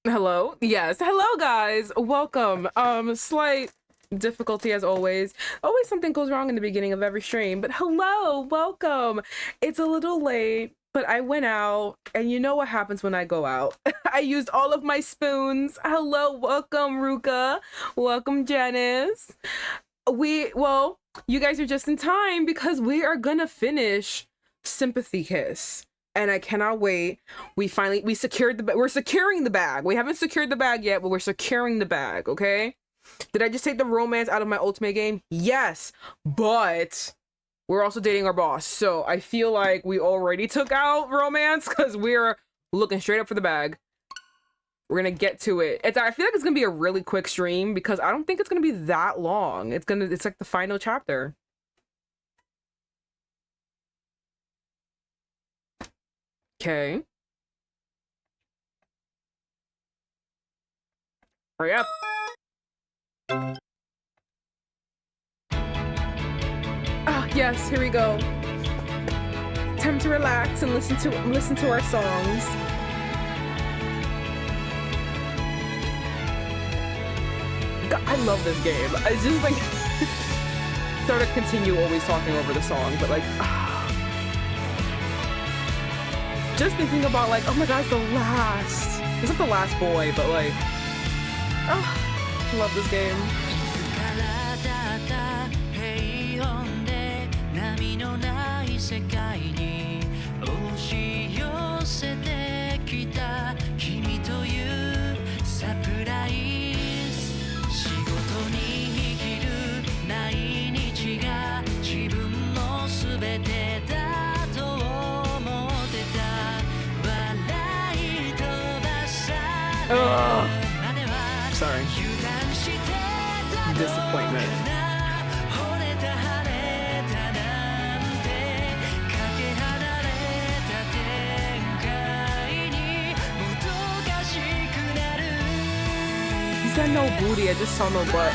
Hello? Yes. Hello, guys. Welcome. Slight difficulty as always. Always something goes wrong in the beginning of every stream, but hello, welcome. It's a little late, but I went out, and you know what happens when I go out. I used all of my spoons. Hello, welcome, Ruka. Welcome, Janice. Well, you guys are just in time because we are gonna finish Sympathy Kiss. And I cannot wait. We secured we're securing the bag. We haven't secured the bag yet, but we're securing the bag, okay? Did I just take the romance out of my ultimate game? Yes, but we're also dating our boss. So I feel like we already took out romance because we're looking straight up for the bag. We're gonna get to it. I feel like it's gonna be a really quick stream because I don't think it's gonna be that long. It's like the final chapter. Okay. Hurry up. Ah, yes, here we go. Time to relax and listen to our songs. God, I love this game. I just like sort of continue always talking over the song, but like just thinking about like, oh my god, it's not the last boy, but like I love this game. Ugh. Sorry. Disappointment. He's got no booty, I just saw no butt.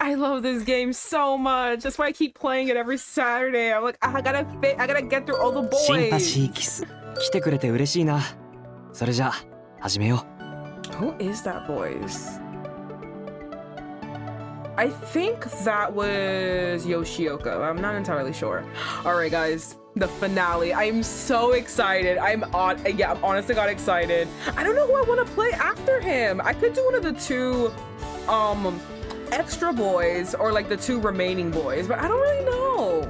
I love this game so much. That's why I keep playing it every Saturday. I'm like, I gotta get through all the boys. Sympathy Kiss. 来てくれて嬉しいな。それじゃあ始めよう。 Who is that voice? I think that was Yoshioka. I'm not entirely sure. All right, guys, the finale. I'm so excited. I'm honestly got excited. I don't know who I want to play after him. I could do one of the two, extra boys or like the two remaining boys, but I don't really know.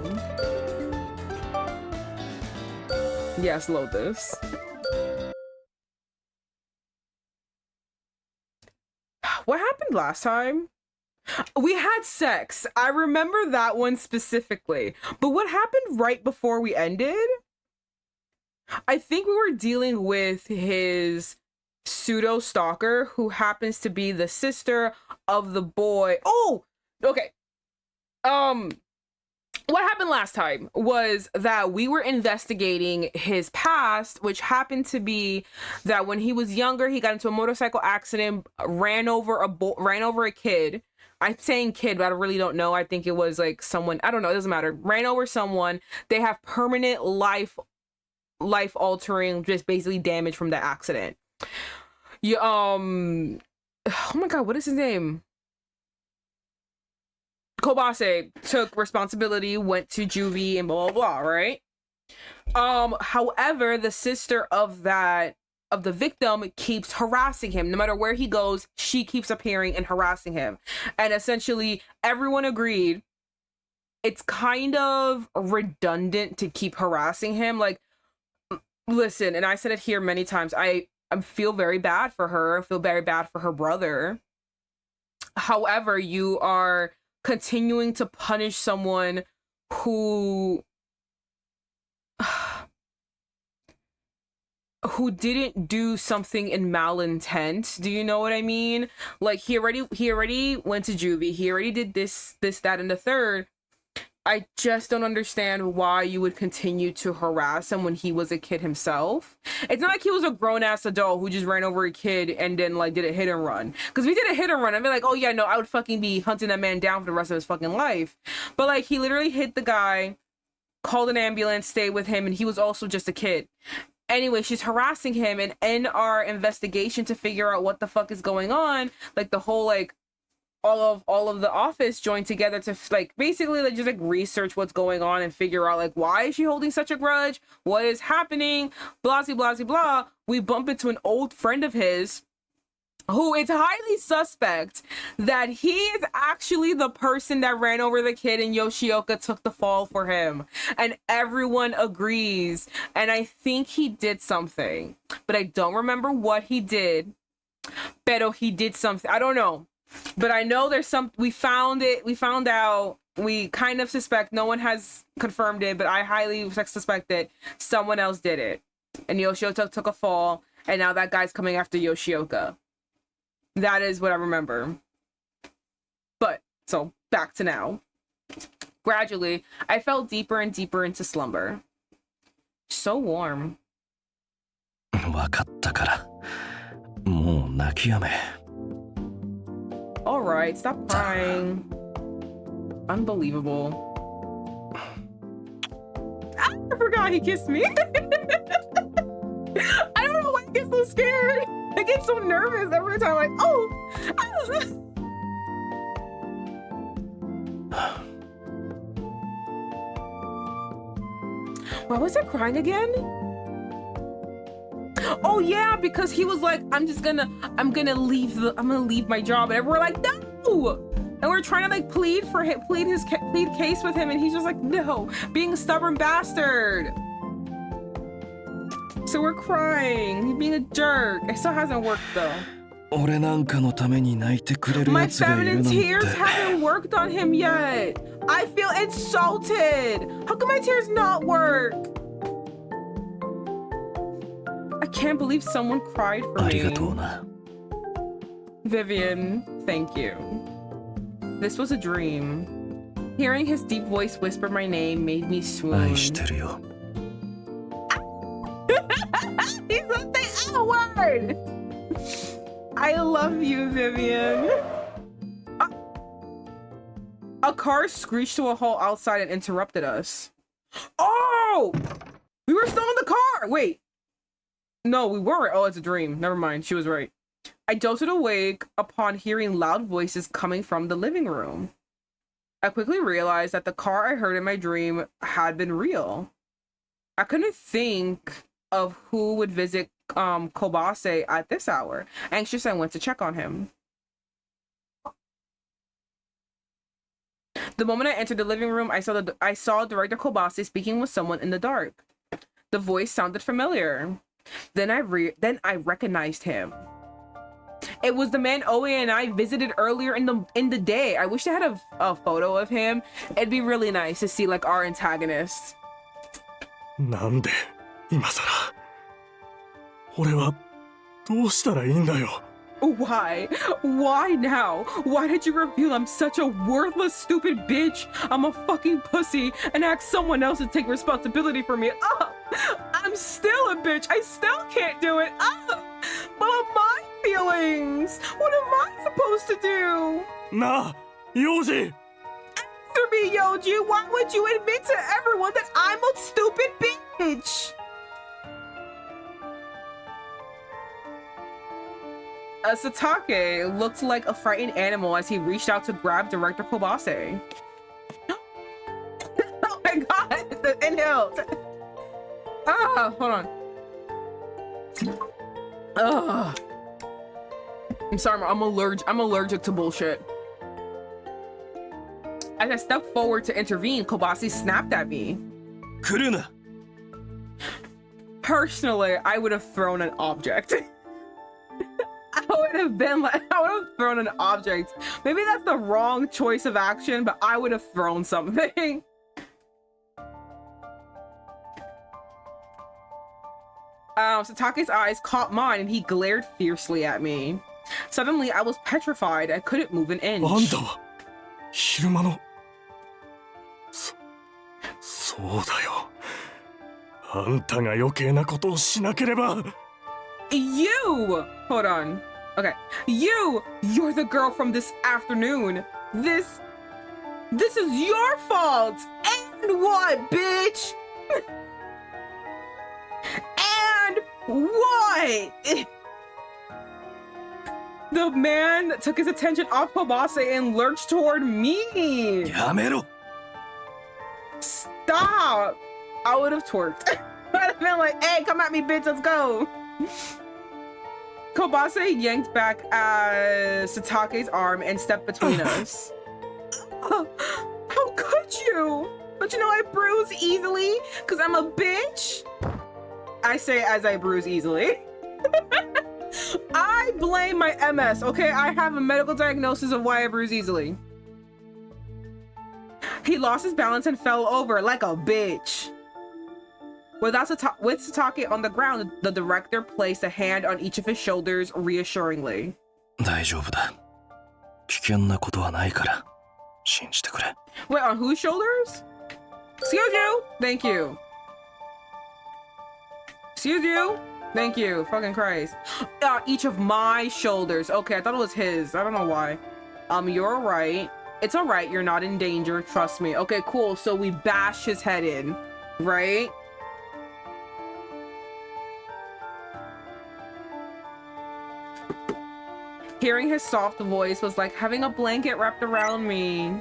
Yes, load this. What happened last time? We had sex. I remember that one specifically. But what happened right before we ended? I think we were dealing with his pseudo stalker who happens to be the sister of the boy. Oh, okay. What happened last time was that we were investigating his past, which happened to be that when he was younger, he got into a motorcycle accident, ran over a kid. I'm saying kid, but I really don't know. I think it was like someone, I don't know, it doesn't matter. Ran over someone. They have permanent life altering, just basically damage from the accident. You, oh my god, what is his name? Kobase took responsibility, went to juvie and blah, blah, blah, right? However, the sister of the victim keeps harassing him. No matter where he goes, she keeps appearing and harassing him. And essentially, everyone agreed it's kind of redundant to keep harassing him. Like, listen, and I said it here many times, I feel very bad for her. I feel very bad for her brother. However, you are continuing to punish someone who who didn't do something in malintent. Do you know what I mean? Like he already went to juvie. He already did this, that, and the third. I just don't understand why you would continue to harass him when he was a kid himself. It's not like he was a grown-ass adult who just ran over a kid and then like did a hit and run. Because if he did a hit and run, I'd be like, oh yeah, no, I would fucking be hunting that man down for the rest of his fucking life. But like he literally hit the guy, called an ambulance, stayed with him, and he was also just a kid. Anyway, she's harassing him, and in our investigation to figure out what the fuck is going on, like the whole like all of the office joined together to like basically like just like research what's going on and figure out like why is she holding such a grudge, what is happening, blah blah blah blah. We bump into an old friend of his who it's highly suspect that he is actually the person that ran over the kid and Yoshioka took the fall for him, and everyone agrees. And I think he did something, but I don't remember what he did. Pero he did something, I don't know. But I know there's some, we found out, we kind of suspect, no one has confirmed it, but I highly suspect that someone else did it. And Yoshioka took a fall, and now that guy's coming after Yoshioka. That is what I remember. But, so, back to now. Gradually, I fell deeper and deeper into slumber. So warm. わかったから。もう泣きやめ。Alright, stop crying. Unbelievable. I forgot he kissed me. I don't know why I get so scared. I get so nervous every time I Why was I crying again? Oh yeah, because he was like, I'm gonna leave my job, and we're like, no, and we're trying to like plead case with him, and he's just like, no, being a stubborn bastard. So we're crying, he's being a jerk. It still hasn't worked though. My feminine tears haven't worked on him yet. I feel insulted. How come my tears not work? I can't believe someone cried for me. Vivian, thank you. This was a dream. Hearing his deep voice whisper my name made me swoon. He said the L word! I love you, Vivian. A car screeched to a halt outside and interrupted us. Oh! We were still in the car! Wait. No, we weren't. Oh, it's a dream. Never mind. She was right. I jolted awake upon hearing loud voices coming from the living room. I quickly realized that the car I heard in my dream had been real. I couldn't think of who would visit Kobase at this hour. Anxious, I went to check on him. The moment I entered the living room, I saw Director Kobase speaking with someone in the dark. The voice sounded familiar. Then I recognized him. It was the man Oe and I visited earlier in the day. I wish I had a photo of him. It'd be really nice to see like our antagonist. なんで今さら俺はどうしたらいいんだよ Why? Why now? Why did you reveal I'm such a worthless, stupid bitch? I'm a fucking pussy and ask someone else to take responsibility for me. I'm still a bitch. I still can't do it. But my feelings. What am I supposed to do? なあ、幼児 Answer me, Yoji. Why would you admit to everyone that I'm a stupid bitch? Satake looked like a frightened animal as he reached out to grab Director Kobase. Oh my god, the inhale. Hold on. I'm sorry, I'm allergic to bullshit. As I stepped forward to intervene, Kobase snapped at me. 来るな Personally, I would have thrown an object. I would have thrown an object. Maybe that's the wrong choice of action, but I would have thrown something. Satake's eyes caught mine and he glared fiercely at me. Suddenly, I was petrified. I couldn't move an inch. あんたは昼間のそうだよ。あんたが余計なことをしなければ。 You! Hold on. Okay. You're the girl from this afternoon. This is your fault. And what, bitch? And what? The man took his attention off Kobase and lurched toward me. やめろ。 Stop! I would have twerked. I'd have been like, hey, come at me, bitch, let's go. Kobase yanked back Satake's arm and stepped between us. How could you? Don't you know I bruise easily? Because I'm a bitch? I say as I bruise easily. I blame my MS, okay? I have a medical diagnosis of why I bruise easily. He lost his balance and fell over like a bitch. With Satake on the ground, the director placed a hand on each of his shoulders reassuringly. 大丈夫だ。危険なことはないから信じてくれ。 Wait, on whose shoulders? Excuse you. Thank you. Excuse you. Thank you. Fucking Christ. Each of my shoulders. Okay, I thought it was his. I don't know why. You're right. It's all right. You're not in danger. Trust me. Okay, cool. So we bash his head in, right? Hearing his soft voice was like having a blanket wrapped around me.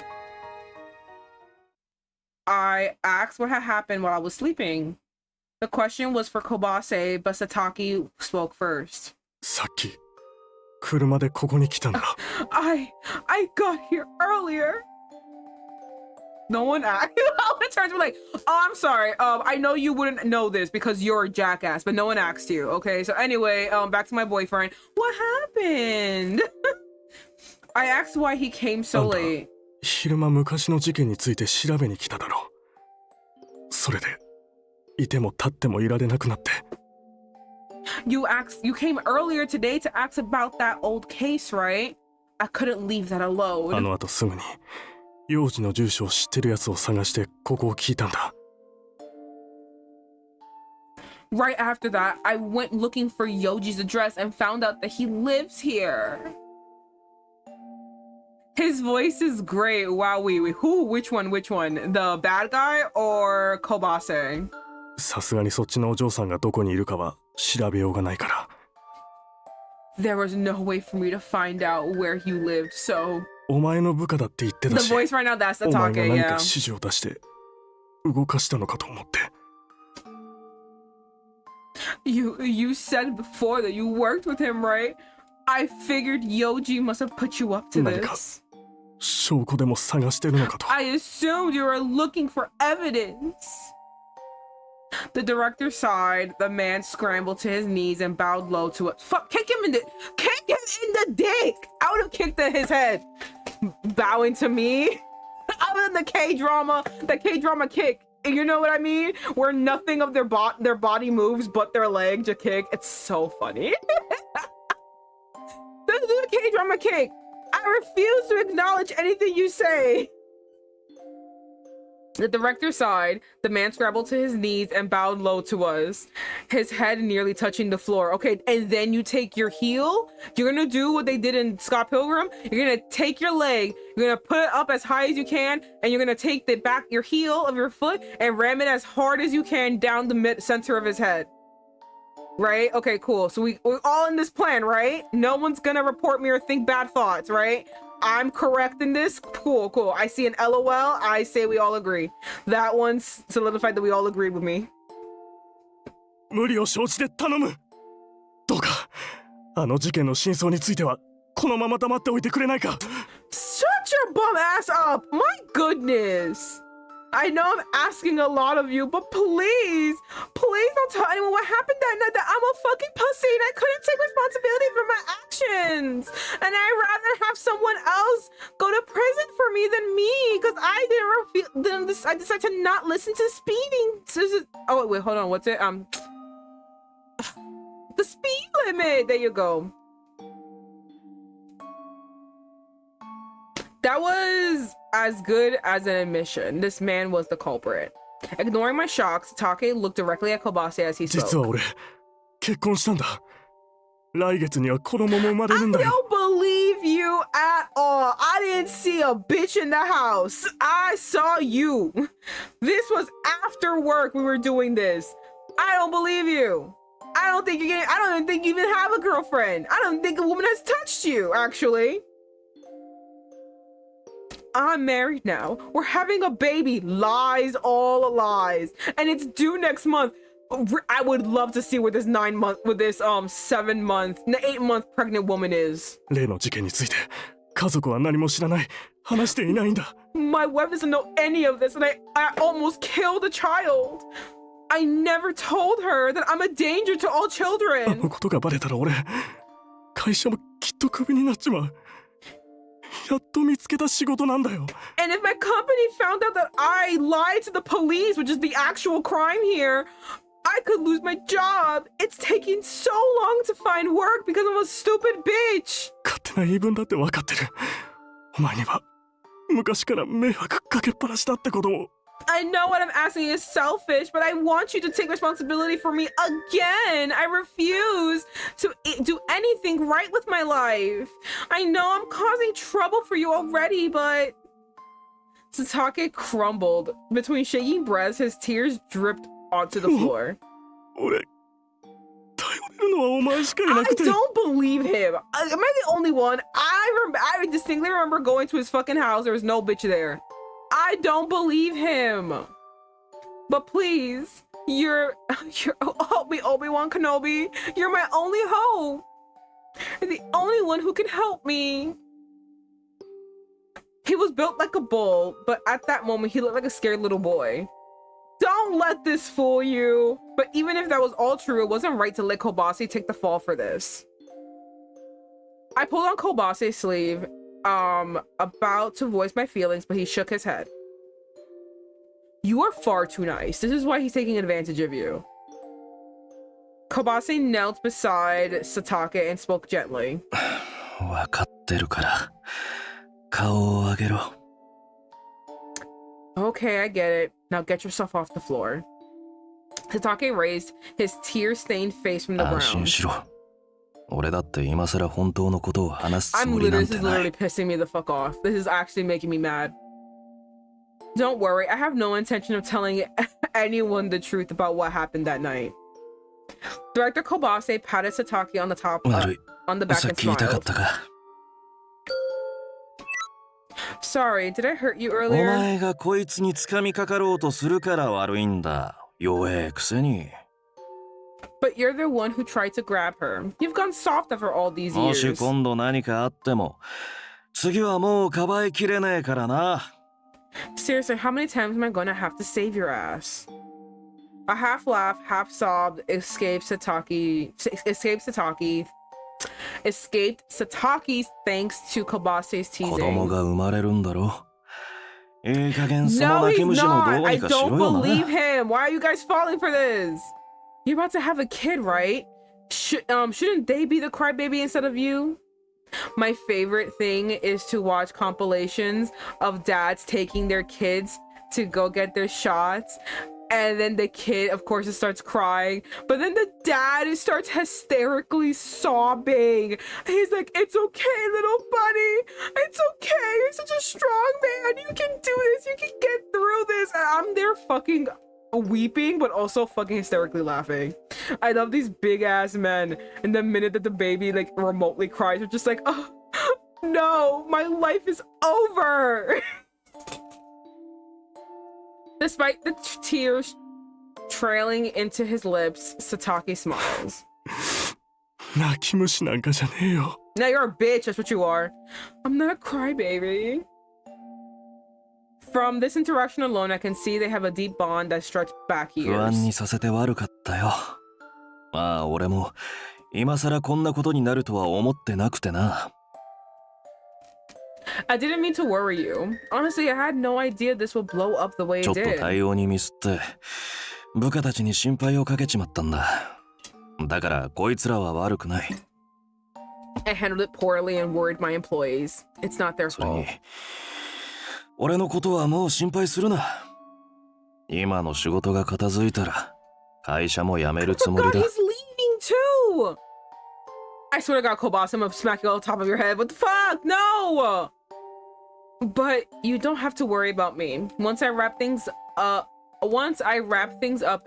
I asked what had happened while I was sleeping. The question was for Kobase, but Satake spoke first. さっき車でここに来たんだ。I got here earlier. No one asked. It turns me like, oh, I'm sorry. I know you wouldn't know this because you're a jackass, but no one asked you. Okay, so anyway, back to my boyfriend. What happened? I asked why he came so late. 昼間昔の事件について調べに来ただろう。それでいても立ってもいられなくなって。You came earlier today to ask about that old case, right? I couldn't leave that alone. あの後すぐに幼児の住所を知ってるやつを探してここを聞いたんだ。Right after that, I went looking for Yoji's address and found out that he lives here. His voice is great. Wow, who? Which one? The bad guy or Kobase? さすがにそっちのお嬢さんがどこにいるかは調べようがないから。There was no way for me to find out where you lived, so... お前の部下だって言ってたし、 The voice right now, that's お前が Satake, 何か yeah. 指示を出して動かしたのかと思って。You said before that you worked with him, right? I figured Yoji must have put you up to 何か this. 証拠でも探してるのかと。 I assumed you were looking for evidence. The director sighed. The man scrambled to his knees and bowed low to it. Fuck! Kick him in the dick! I would have kicked at his head. Bowing to me. Other than the K-drama kick. You know what I mean? Where nothing of their body moves but their leg to kick. It's so funny. The K-drama kick. I refuse to acknowledge anything you say. The director sighed. The man scrambled to his knees and bowed low to us, his head nearly touching the floor. Okay, and then you take your heel. You're gonna do what they did in Scott Pilgrim. You're gonna take your leg, you're gonna put it up as high as you can, and you're gonna take your heel of your foot and ram it as hard as you can down the center of his head. Right? Okay, cool. So we're all in this plan, right? No one's gonna report me or think bad thoughts, right? I'm correct in this. Cool. I see an LOL. I say we all agree. That one's solidified that we all agreed with me. 無理を承知で頼む。どうかあの事件の真相についてはこのまま黙っておいてくれないか。 Shut your bum ass up. My goodness. I know I'm asking a lot of you, but please don't tell anyone what happened that night, that I'm a fucking pussy and I couldn't take responsibility for my actions. And I'd rather have someone else go to prison for me than me, because I decided to not listen to speeding. Oh, wait, hold on. What's it? admit. There you go. That was as good as an admission. This man was the culprit. Ignoring my shock, Satake looked directly at Kobase as he 実は spoke. 俺結婚したんだ。来月には子供も生まれるんだ I よ。 don't believe you at all. I didn't see a bitch in the house. I saw you. This was after work we were doing this. I don't believe you. I don't even think you even have a girlfriend. I don't think a woman has touched you, actually. I'm married now. We're having a baby. Lies, all lies. And it's due next month. I would love to see what this 8-month pregnant woman is. 例の事件について家族は何も知らない。話していないんだ。 My wife doesn't know any of this, and I almost killed a child. I never told her that I'm a danger to all あ children. のことがバレたら俺会社もきっとクビになっちまう。やっと見つけた仕事なんだよ。 And if my company found out that I lied to the police, which is the actual crime here, I could lose my job. It's taking so long to find work because I'm a stupid bitch. 勝手な言い分だって分かってる。お前には昔から迷惑かけっぱなしだってことも。 I know what I'm asking is selfish, but I want you to take responsibility for me again. I refuse to do anything right with my life. I know I'm causing trouble for you already, but... Satake crumbled. Between shaking breaths, his tears dripped onto the floor. 俺頼れるのはお前しかいな I くて。 don't believe him. Am I the only one? I distinctly remember going to his fucking house. There was no bitch there. I don't believe him. But please, you're help me, Obi-Wan Kenobi. You're my only hope. You're the only one who can help me. He was built like a bull, but at that moment, he looked like a scared little boy. Don't let this fool you. But even if that was all true, it wasn't right to let Kobase take the fall for this. I pulled on Kobase's sleeve, about to voice my feelings, but he shook his head. You are far too nice. This is why he's taking advantage of you. Kobase knelt beside Satake and spoke gently. 分かってるから顔を上げろ。 Okay, I get it. Now get yourself off the floor. Satake raised his tear-stained face from the 安心 ground. しろ。俺だって今更本当のことを話すつ I'm もりな literally, ん this て is な literally い。 pissing me the fuck off. This is actually making me mad. Don't worry, I have no intention of telling anyone the truth about what happened that night. Director Kobase patted Satake on the on the back さっ and き言いたかっ smiled. たか。 Sorry, did I hurt you お earlier? 前がこいつに掴みかかろうとするから悪いんだ。弱えくせに。 But you're the one who tried to grab her. You've gone soft after all these もし years. 今度何かあっても、次はもうかばいきれねえからな。 Seriously, how many times am I gonna have to save your ass? A half laugh, half sobbed escaped Satake's thanks to Kobase's 子供 teasing. が生まれるんだろ。いい加減その No, 泣き he's 虫もど not. う I にかしろ don't よな。 believe him. Why are you guys falling for this? You're about to have a kid, right? Shouldn't they be the crybaby instead of you? My favorite thing is to watch compilations of dads taking their kids to go get their shots. And then the kid, of course, starts crying. But then the dad starts hysterically sobbing. He's like, it's okay, little buddy. It's okay. You're such a strong man. You can do this. You can get through this. And I'm there fucking weeping, but also fucking hysterically laughing. I love these big ass men. And the minute that the baby like remotely cries, you're just like, oh, no, my life is over. Despite the tears trailing into his lips, Satake smiles. 泣き虫なんかじゃねえよ。 Now you're a bitch, that's what you are. I'm not a crybaby. From this interaction alone, I can see they have a deep bond that stretches back 不安 years. にさせて悪かったよ。まあ俺も今更こんなことになるとは思ってなくてな。 I didn't mean to worry you. Honestly, I had no idea this would blow up the way ちょ it っと did. 対応にミスって部下たちに心配をかけちまったんだ。だからこいつらは悪くない。 I handled it poorly and worried my employees. It's not their それ fault. に俺のことはもう心配するな。今の仕事が片付いたら会社も辞めるつもり God, だ。 he's leaving too! I swear to God, Kobase, I'm gonna smack you on the top of your head. What the fuck? No! But you don't have to worry about me. Once I wrap things up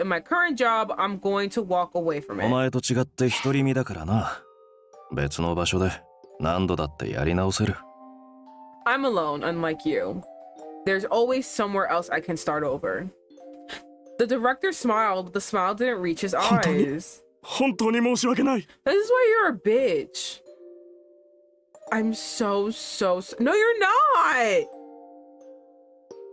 in my current job, I'm going to walk away from お it. 前と違って独り身だからな。別の場所で何度だってやり直せる。 I'm alone, unlike you. There's always somewhere else I can start over. The director smiled, but the smile didn't reach his eyes. 本当に申し訳ない。 This is why you're a bitch. I'm so No, you're not!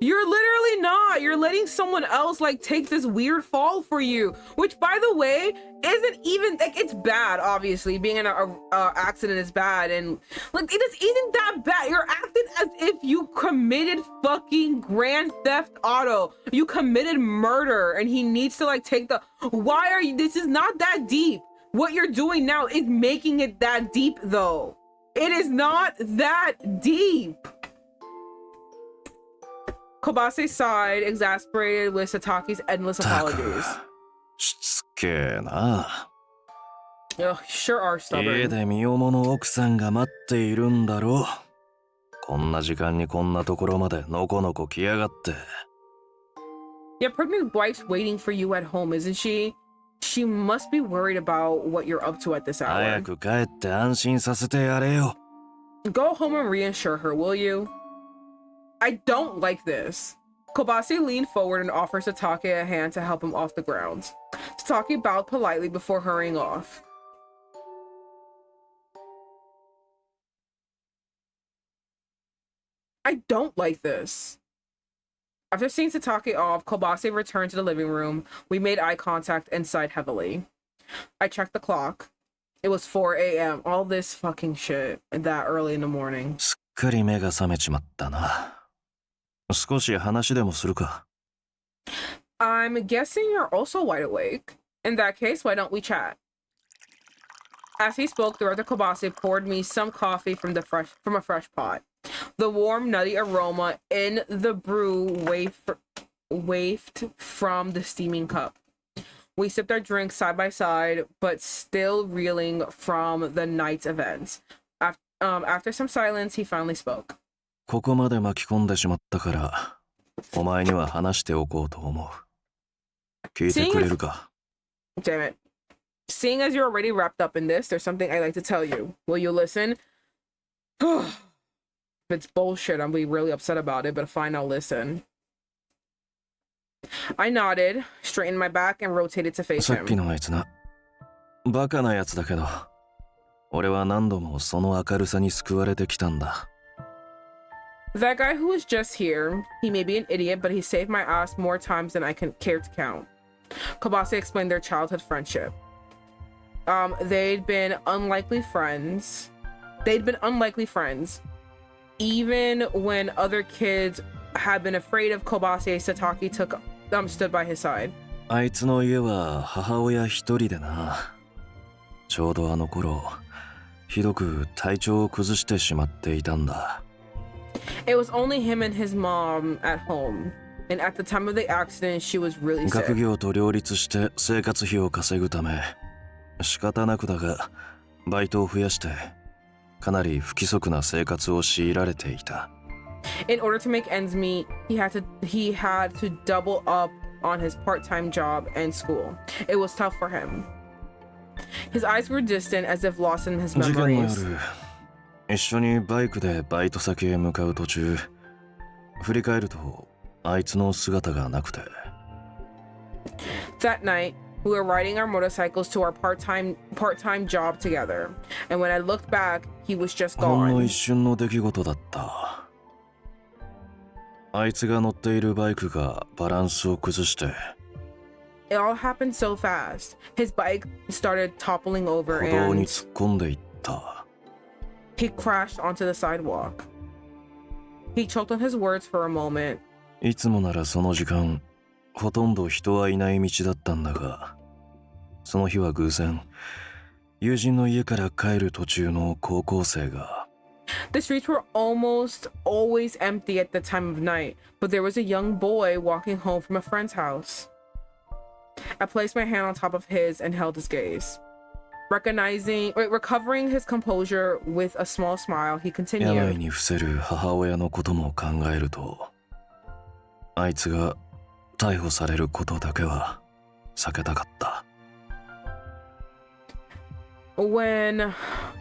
You're literally not! You're letting someone else like take this weird fall for you, which by the way, isn't even like, it's bad, obviously. Being in a accident is bad, and like it isn't that bad. You're acting as if you committed fucking Grand Theft Auto. You committed murder, and he needs to like take the... Why are you... This is not that deep. What you're doing now is making it that deep though. It is not that deep. Kobase sighed, exasperated with Sataki's endless apologies. しつけえな。 Ugh, you sure are 家 stubborn. で身重の奥さんが待っているんだろう。こんな時間にこんなところまでのこのこ来やがって。 Your pregnant wife's waiting for you at home, isn't she? She must be worried about what you're up to at this 早 hour. く帰って安心させてやれよ。 Go home and reassure her, will you? I don't like this. Kobase leaned forward and offered Satake a hand to help him off the ground. Satake bowed politely before hurrying off. I don't like this. After seeing Satake off, Kobase returned to the living room. We made eye contact and sighed heavily. I checked the clock. It was 4 a.m. All this fucking shit that early in the morning. すっかり目が覚めちまったな。少し話でもするか。 I'm guessing you're also wide awake. In that case, why don't we chat? As he spoke, Director Kobase poured me some coffee from a fresh pot. The warm, nutty aroma in the brew wafted from the steaming cup. We sipped our drinks side by side, but still reeling from the night's events. After some silence, he finally spoke. ここまで巻き込んでしまったから、お前には話しておこうと思う。聞いてくれるか？ Damn it. Seeing as you're already wrapped up in this, there's something I'd like to tell you. Will you listen? If it's bullshit, I'll be really upset about it, but fine, I'll listen. I nodded, straightened my back, and rotated to face さっき him. のあいつな。バカなやつだけど、俺は何度もその明るさに救われてきたんだ。 That guy who was just here, he may be an idiot, but he saved my ass more times than I can care to count. Kobase explained their childhood friendship. They'd been unlikely friends. Even when other kids had been afraid of Kobase, Satake stood by his side. あいつの家は母親一人でな。ちょうどあの頃、ひどく体調を崩してしまっていたんだ。 It was only him and his mom at home. And at the time of the accident, she was really sick. 学業と両立して生活費を稼ぐため、仕方なくだが、バイトを増やして、かなり不規則な生活を強いられていた。 In order to make ends meet, he had to double up on his part-time job and school. It was tough for him. His eyes were distant, as if lost in his 事件の memories. 夜、一緒にバイクでバイト先へ向かう途中、振り返るとあいつの姿がなくて。 That night, we were riding our motorcycles to our part-time job together. And when I looked back, he was just ほんの gone. 一瞬の出来事だった。あいつが乗っているバイクがバランスを崩して、 It all happened so fast. His bike started toppling over 歩道に and 突っ込んでいった。 he crashed onto the sidewalk. He choked on his words for a moment. いつもならその時間、ほとんど人はいない道だったんだが、その日は偶然、友人の家から帰る途中の高校生が The streets were almost always empty at the time of night, but there was a young boy walking home from a friend's house. I placed my hand on top of his and held his gaze. Recovering his composure with a small smile, he 病 continued. に伏せる母親のことも考えると、あいつが逮捕されることだけは避けたかった。When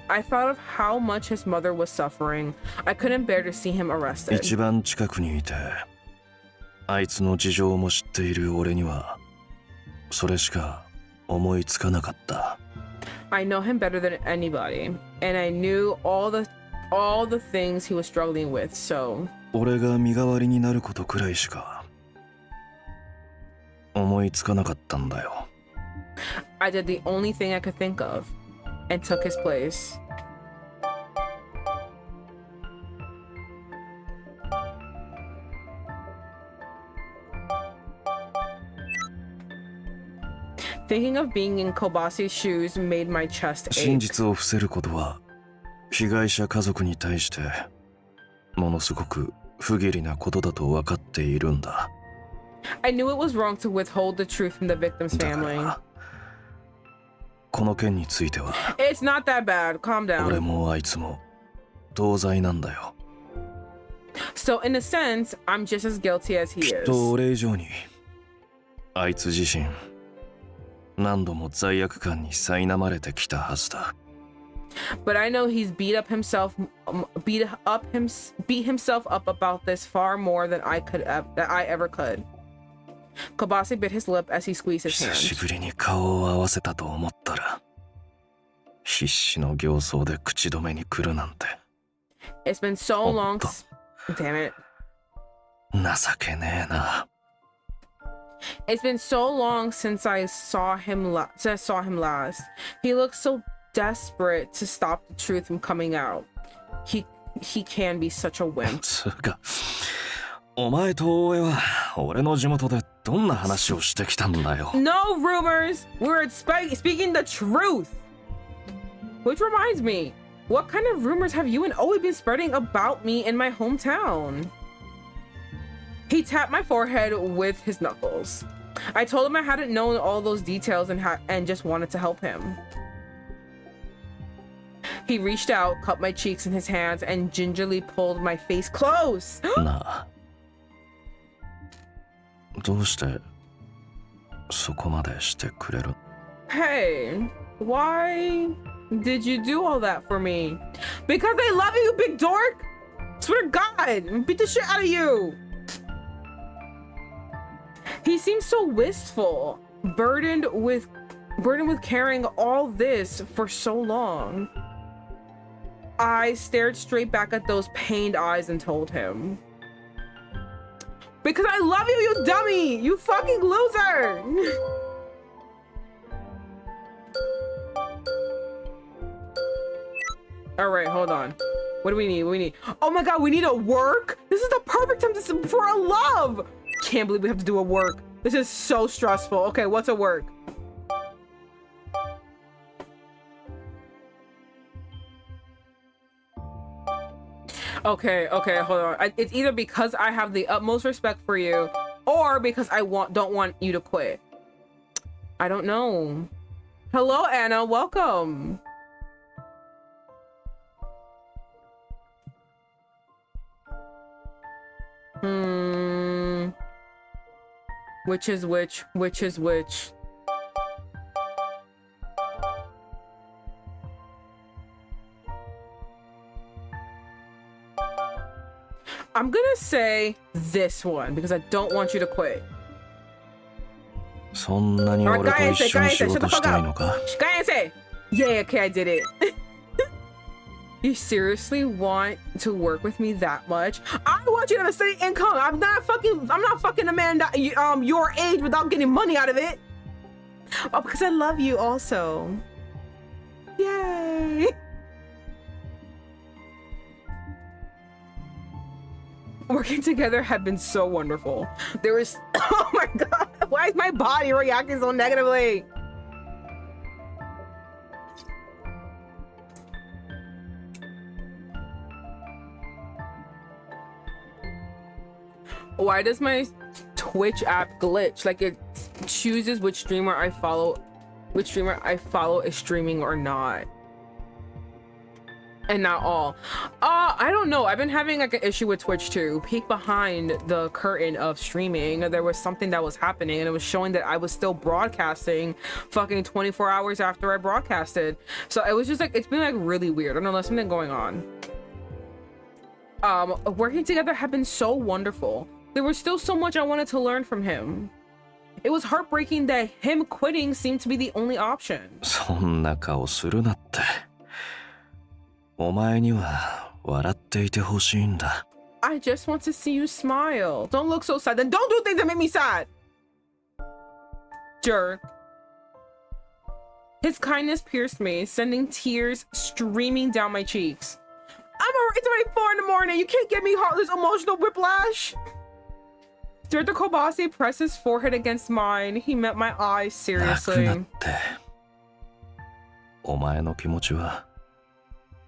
I thought of how much his mother was suffering, I couldn't bear to see him arrested. 一番近くにいて、あいつの事情も知っている俺には、それしか思いつかなかった。I know him better than anybody, and I knew all the things he was struggling with, so 俺が身代わりになることくらいしか思いつかなかったんだよ。I did the only thing I could think of and took his place. Thinking of being in Kobase's shoes made my chest 真 ache. 実を伏せることは被害者家族に対してものすごく不義理なことだと分かっているんだ。I knew it was wrong to withhold the truth from the victim's だか family. らこの件については It's not that bad. Calm 俺 down. もあいつも同罪なんだよ。 So in a sense, I'm just as guilty as he きっ is. と俺以上にあいつ自身何度も罪悪感に苛まれてきたはずだ。 But I know he's beat himself up about this far more than I ever could. Kobase bit his lip as he squeezed his 久し hand. ぶりに顔を合わせたと思ったら必死の形相で口止めに来るなんて It's been so long. Damn it. 情けねえな。 It's been so long since I saw him last. He looks so desperate to stop the truth from coming out. He can be such a wimp. つうかお前と俺は俺の地元でどんな話をしてきたんだよ。 No rumors. We're speaking the truth. Which reminds me, what kind of rumors have you and Oe been spreading about me in my hometown? He tapped my forehead with his knuckles. I told him I hadn't known all those details and just wanted to help him. He reached out, cupped my cheeks in his hands, and gingerly pulled my face close. なあどうしてそこまでしてくれる？ Hey, why did you do all that for me? Because I love you, you big dork! Swear to God, beat the shit out of you! He seems so wistful, burdened with carrying all this for so long. I stared straight back at those pained eyes and told him, because I love you, you dummy! You fucking loser! All right, hold on. What do we need? What do we need? Oh my God, we need a work? This is the perfect time for a love! Can't believe we have to do a work. This is so stressful. Okay, what's a work? Okay, hold on. It's either because I have the utmost respect for you or because I don't want you to quit. I don't know. Hello, Anna. Welcome. Which is which? Which is which? I'm gonna say this one because I don't want you to quit. そんなに俺と一緒に仕事したいのか？ Guy, yeah, okay, I did it. You seriously want to work with me that much? I want you to have a steady income. I'm not fucking a man that your age without getting money out of it. Oh, because I love you also. Yay. Working together had been so wonderful. There was, oh my God, why is my body reacting so negatively? Why does my Twitch app glitch? Like it chooses which streamer I follow is streaming or not. And not all. I don't know. I've been having like an issue with Twitch too. Peek behind the curtain of streaming. There was something that was happening and it was showing that I was still broadcasting fucking 24 hours after I broadcasted. So it was just like, it's been like really weird. I don't know, there's something going on. Working together had been so wonderful. There was still so much I wanted to learn from him. It was heartbreaking that him quitting seemed to be the only option. そんな顔するなって。お前には笑っていてほしいんだ。I just want to see you smile. Don't look so sad. Then don't do things that make me sad. Jerk. His kindness pierced me, sending tears streaming down my cheeks. It's already 4 in the morning. You can't get me heartless emotional whiplash. Director Kobase pressed his forehead against mine. He met my eyes seriously. 泣くなって。お前の気持ちは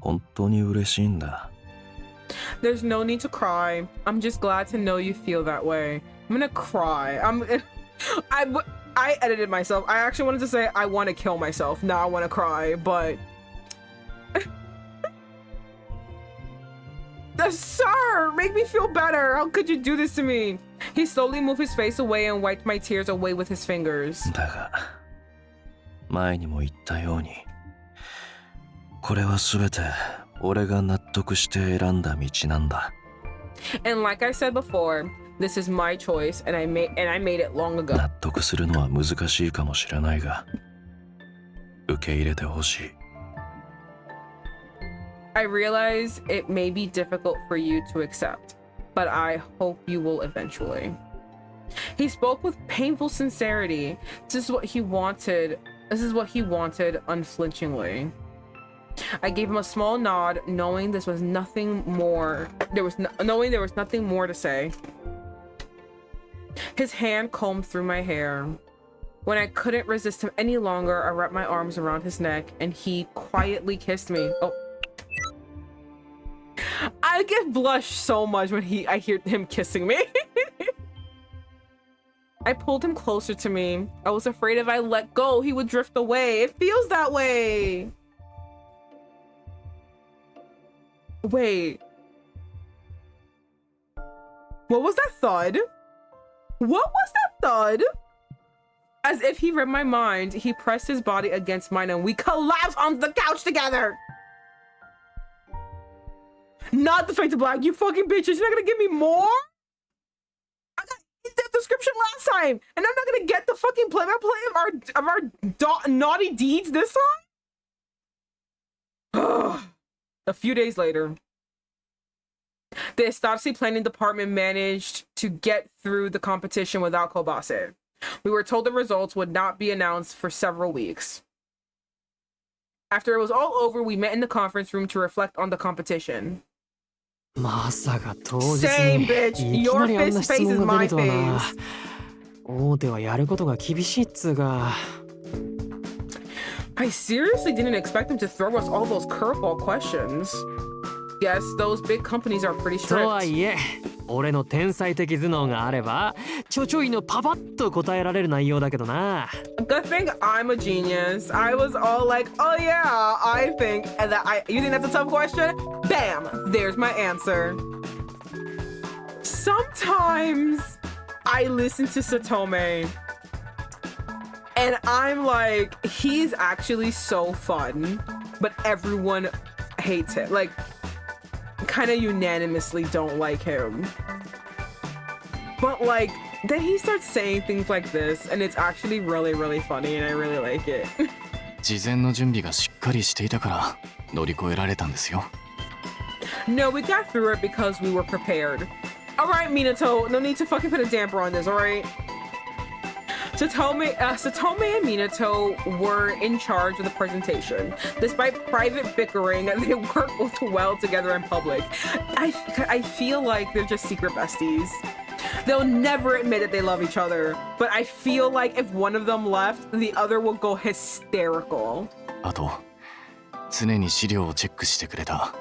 本当に嬉しいんだ。There's no need to cry. I'm just glad to know you feel that way. I'm gonna cry. I edited myself. I actually wanted to say I want to kill myself. Now I want to cry, but Sir, make me feel better. How could you do this to me? He slowly moved his face away and wiped my tears away with his fingers. だが、前にも言ったように、これはすべて俺が納得して選んだ道なんだ。And like I said before, this is my choice, and I made it long ago. 納得するのは難しいかもしれないが、受け入れてほしい。I realize it may be difficult for you to accept, but I hope you will eventually. He spoke with painful sincerity. This is what he wanted unflinchingly. I gave him a small nod, knowing there was nothing more to say. His hand combed through my hair. When I couldn't resist him any longer, I wrapped my arms around his neck and he quietly kissed me. Oh. I get blushed so much when I hear him kissing me. I pulled him closer to me. I was afraid if I let go, he would drift away. It feels that way. Wait. What was that thud? What was that thud? As if he read my mind, he pressed his body against mine and we collapsed onto the couch together. Not the Fade to Black, you fucking bitches. You're not gonna give me more? I got the description last time, and I'm not gonna get the fucking play-by-play of our naughty deeds this time? A few days later, the Estopsy planning department managed to get through the competition without Kobase. We were told the results would not be announced for several weeks. After it was all over, we met in the conference room to reflect on the competition. まさか当日 Same に bitch. いき Your なりあん fist な face 質 is 問が my 出るとはな。 face. 大手はやることが厳しいっつうか。I seriously didn't expect them to throw us all those curveball questions. Guess those big companies are pretty とは strict. いえ、俺の天才的頭脳があれば、ちょちょいのパパッと答えられる内容だけどな。Good thing I'm a genius. I was all like, oh yeah, I think, and you think that's a tough question? Bam, there's my answer. Sometimes I listen to Satome and I'm like, he's actually so fun, but everyone hates him. Like, kind of unanimously don't like him. But like, then he starts saying things like this and it's actually really, really funny and I really like it. 事前の準備がしっかりしていたから乗り越えられたんですよ。 No, we got through it because we were prepared. Alright, Minato, no need to fucking put a damper on this, alright? Satome and Minato were in charge of the presentation. Despite private bickering, they worked well together in public. I feel like they're just secret besties. They'll never admit that they love each other, but I feel like if one of them left, the other will go hysterical. あと、常に資料をチェックしてくれた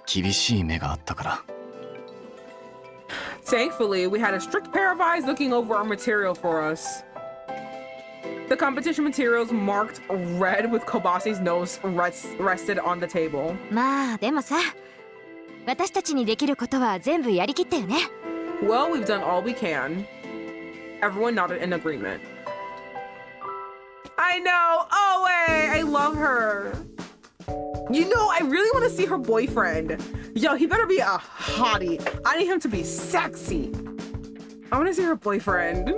厳しい目があったから。Thankfully, we had a strict pair of eyes looking over our material for us. The competition materials marked red with Kobase's nose rested on the table. まあでもさ、私たちにできることは全部やりきったよね。Well, we've done all we can. Everyone nodded in agreement. I know! Oh, wait! I love her. You know, I really want to see her boyfriend. Yo, he better be a hottie. I need him to be sexy. I want to see her boyfriend.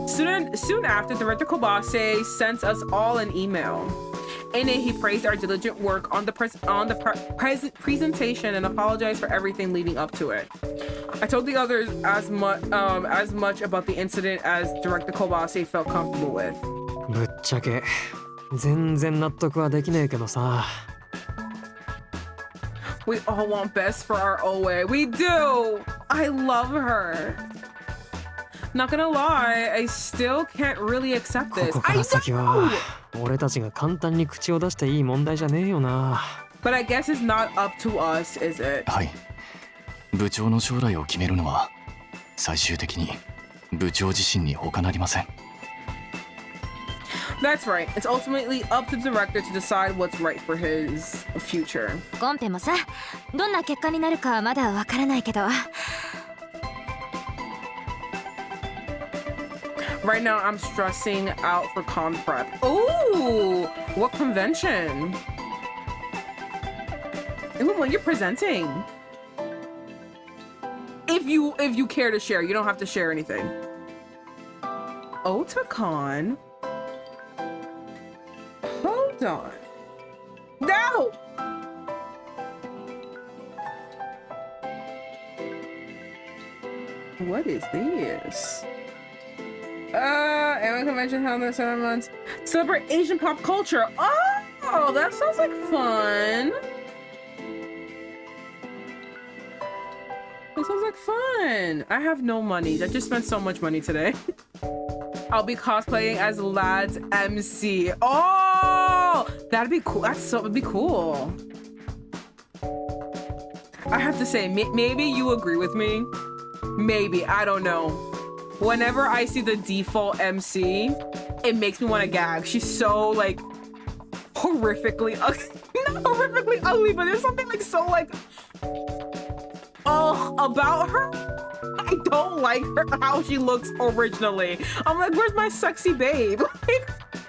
Soon after, Director Kobase sent us all an email. In it, he praised our diligent work on the presentation and apologized for everything leading up to it. I told the others as much about the incident as Director Kobase felt comfortable with. ぶっちゃけ全然納得はできねえけどさ。We all want best for our OA. We do! I love her. Not gonna lie, I still can't really accept こ this. こから先は俺たちが簡単に口を出していい問題じゃねえよな。But I guess it's not up to us, is it? はい。部長の将来を決めるのは最終的に部長自身に他なりません。That's right. It's ultimately up to the director to decide what's right for his future. コンペもさ、どんな結果になるかはまだわからないけど。Right now, I'm stressing out for con prep. Ooh, what convention? When you're presenting. If you care to share, you don't have to share anything. Otakon. Hold on. No! What is this? Annual convention held in 7 months. Celebrate Asian pop culture. Oh, that sounds like fun. That sounds like fun. I have no money. I just spent so much money today. I'll be cosplaying as Lad's MC. Oh, that'd be cool. That'd be cool. I have to say, maybe you agree with me. Maybe, I don't know. Whenever I see the default MC, it makes me want to gag. She's so like horrifically ugly. Not horrifically ugly, but there's something like so like about her. I don't like her how she looks originally. I'm like, where's my sexy babe?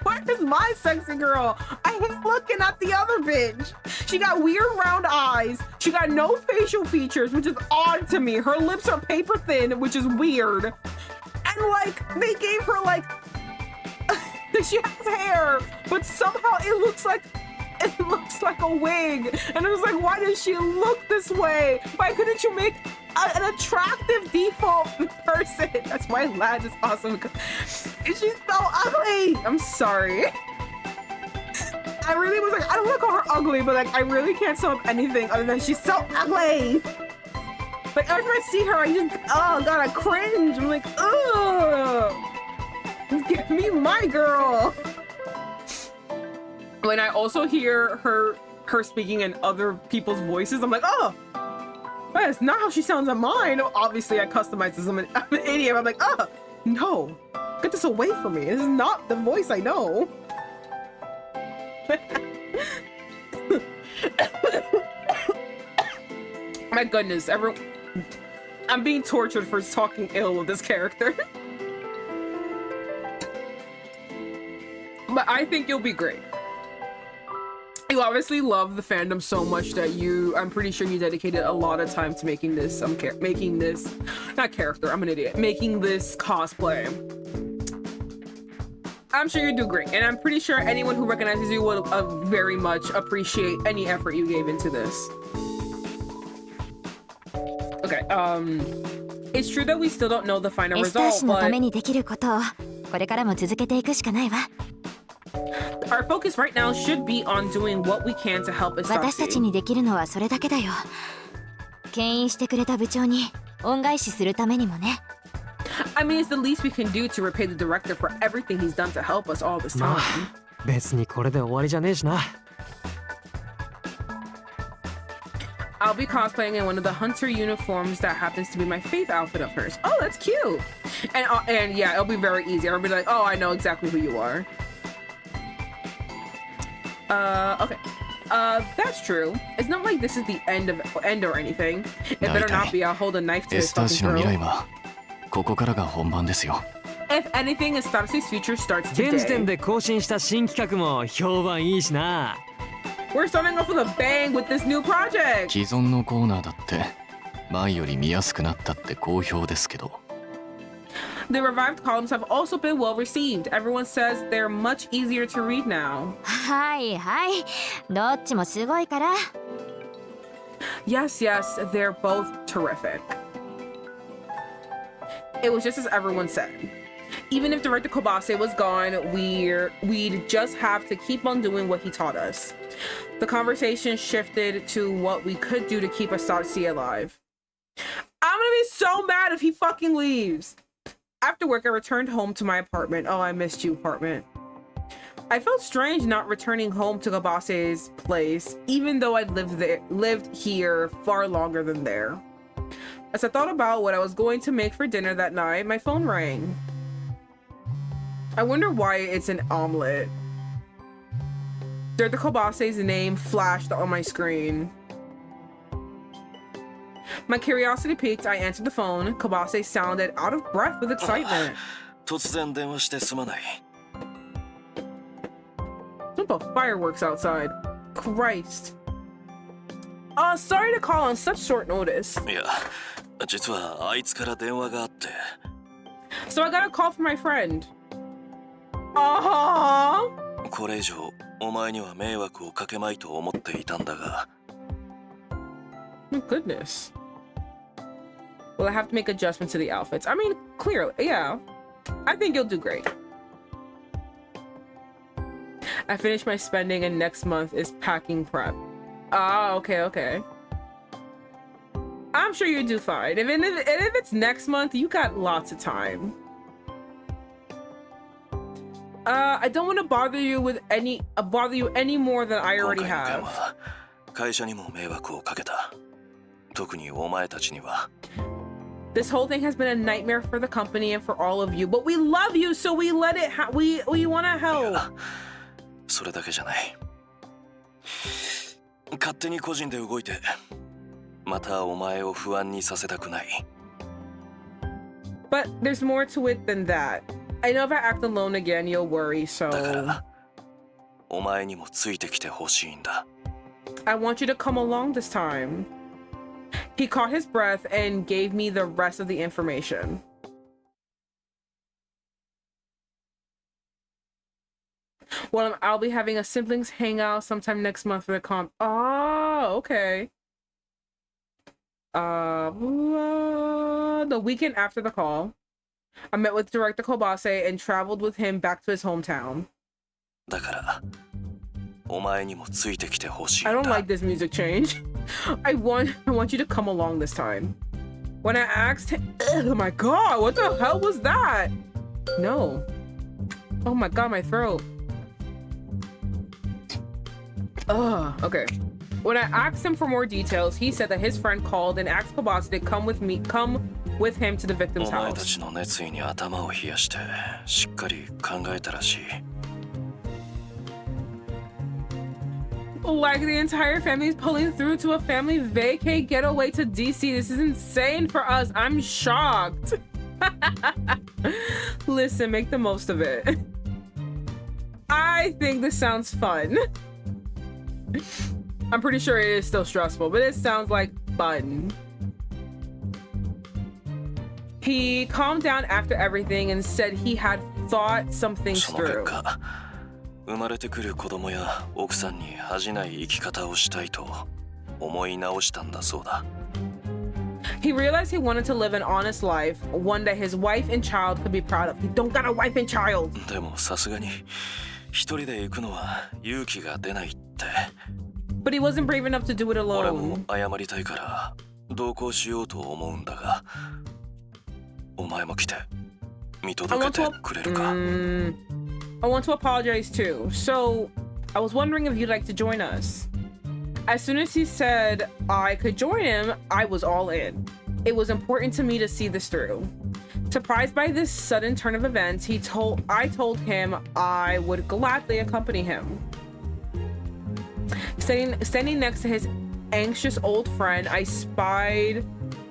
Like, where's my sexy girl? I hate looking at the other bitch. She got weird round eyes. She got no facial features, which is odd to me. Her lips are paper thin, which is weird. And like, they gave her like, she has hair, but somehow it looks like a wig. And I was like, why does she look this way? Why couldn't you make an attractive default person? That's why Lad is awesome. She's so ugly. I'm sorry. I really was like, I don't want to call her ugly, but like, I really can't sum up anything other than she's so ugly. Like every time I see her, I just, oh god, I cringe. I'm like, ugh. Give me my girl. When I also hear her speaking in other people's voices, I'm like, oh, that's not how she sounds on mine. Obviously, I customize this. I'm an idiot. I'm like, oh, no, get this away from me. This is not the voice I know. My goodness, I'm being tortured for talking ill of this character. But I think you'll be great. You obviously love the fandom so much that I'm pretty sure you dedicated a lot of time to making this, making this cosplay. I'm sure you do great, and I'm pretty sure anyone who recognizes you will very much appreciate any effort you gave into this. Okay, it's true that we still don't know the final result, but our focus right now should be on doing what we can to help Estachi. I mean, it's the least we can do to repay the director for everything he's done to help us all this time. 別にこれで終わりじゃねえしな。I'll be cosplaying in one of the hunter uniforms that happens to be my fave outfit of hers. Oh, that's cute. And yeah, it'll be very easy. I'll be like, oh, I know exactly who you are. Okay. That's true. It's not like this is the end or anything. It better not be. I'll hold a knife to his fucking スター氏の未来 throat. はここからが本番ですよ。 If anything, Estarce's future starts 現時点 today. で更新した新企画も評判いいしな。 We're starting off with a bang with this new project. 既存のコーナーだって前より見やすくなったって好評ですけど。 The revived columns have also been well received. Everyone says they're much easier to read now. はいはい、どっちもすごいから。 Yes, they're both terrific. It was just as everyone said. Even if Director Kobase was gone, we'd just have to keep on doing what he taught us. The conversation shifted to what we could do to keep Asatsi alive. I'm gonna be so mad if he fucking leaves. After work, I returned home to my apartment. Oh, I missed you, apartment. I felt strange not returning home to Kobase's place, even though I'd lived here far longer than there. As I thought about what I was going to make for dinner that night, my phone rang. I wonder why it's an omelet. Director Kobase's name flashed on my screen. My curiosity piqued, I answered the phone. Kobase sounded out of breath with excitement. 突然電話してすまない。 What about fireworks outside? Christ. Sorry to call on such short notice. いや、実はあいつから電話があって。 So I got a call from my friend. Uh-huh. これ以上お前には迷惑をかけまいと思っていたんだが。 Oh, goodness. Well, I have to make adjustments to the outfits. I mean, clearly, yeah. I think you'll do great. I finished my spending and next month is packing prep. Ah, okay. I'm sure you'll do fine. If it's next month, you got lots of time. I don't want to bother you any more than I already 今回の件 have. は会社にも迷惑をかけた。特にお前たちには。 This whole thing has been a nightmare for the company and for all of you, but we love you, so we let it. We want to help. それだけじゃない。勝手に個人で動いて、またお前を不安にさせたくない。But there's more to it than that. I know if I act alone again, you'll worry, so だから、お前にもついてきてほしいんだ。 I want you to come along this time. He caught his breath and gave me the rest of the information. Well, I'll be having a siblings hangout sometime next month for the comp. Oh, okay. The weekend after the call, I met with Director Kobase and traveled with him back to his hometown. だから、お前にもついてきてほしい I ん don't だ。 like this music change. I want you to come along this time. When I asked him, oh my god, what the hell was that? No. Oh my god, my throat. Ugh, okay. When I asked him for more details, he said that his friend called and asked Kobase to come with him to the victim's お前た house. ちの熱意に頭を冷やして、しっかり考えたらしい。 Like the entire family is pulling through to a family vacay getaway to DC. This is insane for us. I'm shocked. Listen, make the most of it. I think this sounds fun. I'm pretty sure it is still stressful, but it sounds like fun. He calmed down after everything and said he had thought some things その結 through. 果、生まれてくる子供や奥さんに恥じない生き方をしたいと思い直したんだそうだ。 He realized he wanted to live an honest life, one that his wife and child could be proud of. He don't got a wife and child. でもさすがに一人で行くのは勇気が出ないって。 But he wasn't brave enough to do it 俺も alone. 謝りたいから同行しようと思うんだが、お前も来て見 I 届 want け to てくれるか。 I want to apologize too. So, I was wondering if you'd like to join us. As soon as he said I could join him, I was all in. It was important to me to see this through. Surprised by this sudden turn of events, I told him I would gladly accompany him. Standing next to his anxious old friend, I spied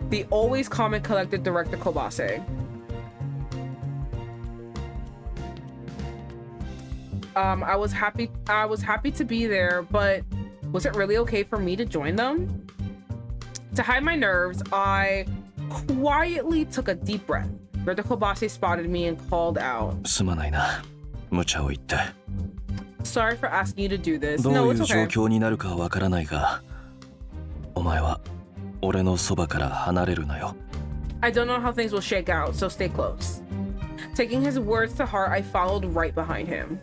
the always calm and collected director Kobase. I was happy to be there, but was it really okay for me to join them? To hide my nerves, I quietly took a deep breath. Director Kobase spotted me and called out. すまないな。無茶を言って。 Sorry for asking you to do this. ど No, うい it's う状 okay. 況になるかわからないが、お前は俺のそばから離れるなよ。 I don't know how things will shake out, so stay close. Taking his words to heart, I followed right behind him.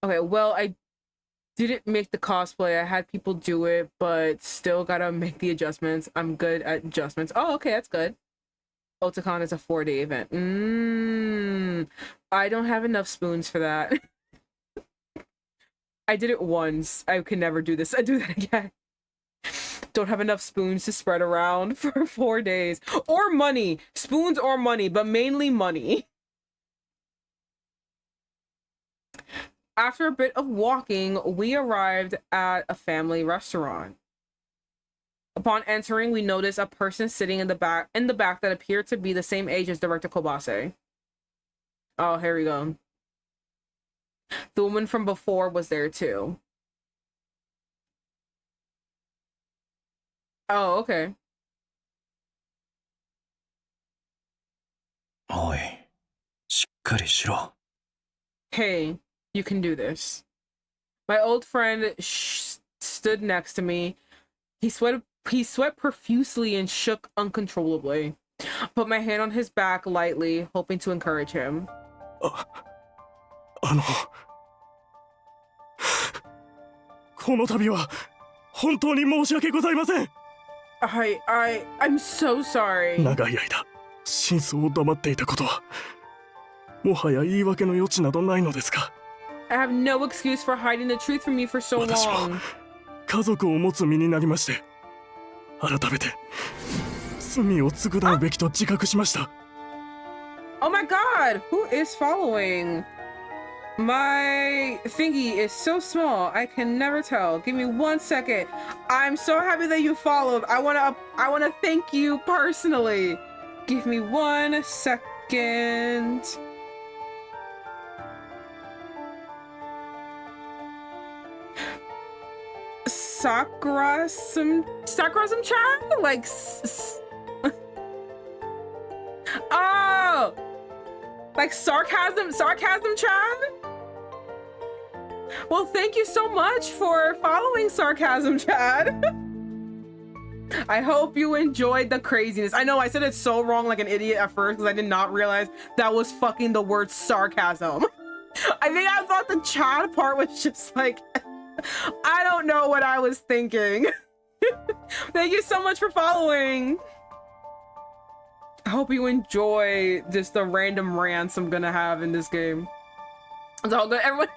Okay, well, I didn't make the cosplay. I had people do it, but still gotta make the adjustments. I'm good at adjustments. Oh, okay, that's good. Otakon is a 4-day event. I don't have enough spoons for that. I did it once. I can never do this. I do that again. Don't have enough spoons to spread around for 4 days. Or money. Spoons or money, but mainly money. After a bit of walking, we arrived at a family restaurant. Upon entering, we noticed a person sitting in the back that appeared to be the same age as Director Kobase. Oh, here we go. The woman from before was there too. Oh, okay. おい、しっかりしろ。 Hey, you can do this. My old friend stood next to me. He sweat profusely and shook uncontrollably. Put my hand on his back lightly, hoping to encourage him. この度は本当に申し訳ございません。 I'm so sorry. 長い間真相を黙っていたことはもはや言い訳の余地などないのですか。 I have no excuse for hiding the truth from you for so 私も long. 家族を持つ身になりまして改めて罪を償うべきと自覚しました。 Oh my god, who is following? My thingy is so small, I can never tell. Give me 1 second. I'm so happy that you followed. I wanna thank you personally. Give me 1 second. Sakurasum chan? Like oh, like sarcasm chan? Well, thank you so much for following Sarcasm Chad. I hope you enjoyed the craziness. I know I said it so wrong like an idiot at first because I did not realize that was fucking the word sarcasm. I think I thought the Chad part was just like, I don't know what I was thinking. Thank you so much for following. I hope you enjoy just the random rants I'm gonna have in this game. It's all good, everyone.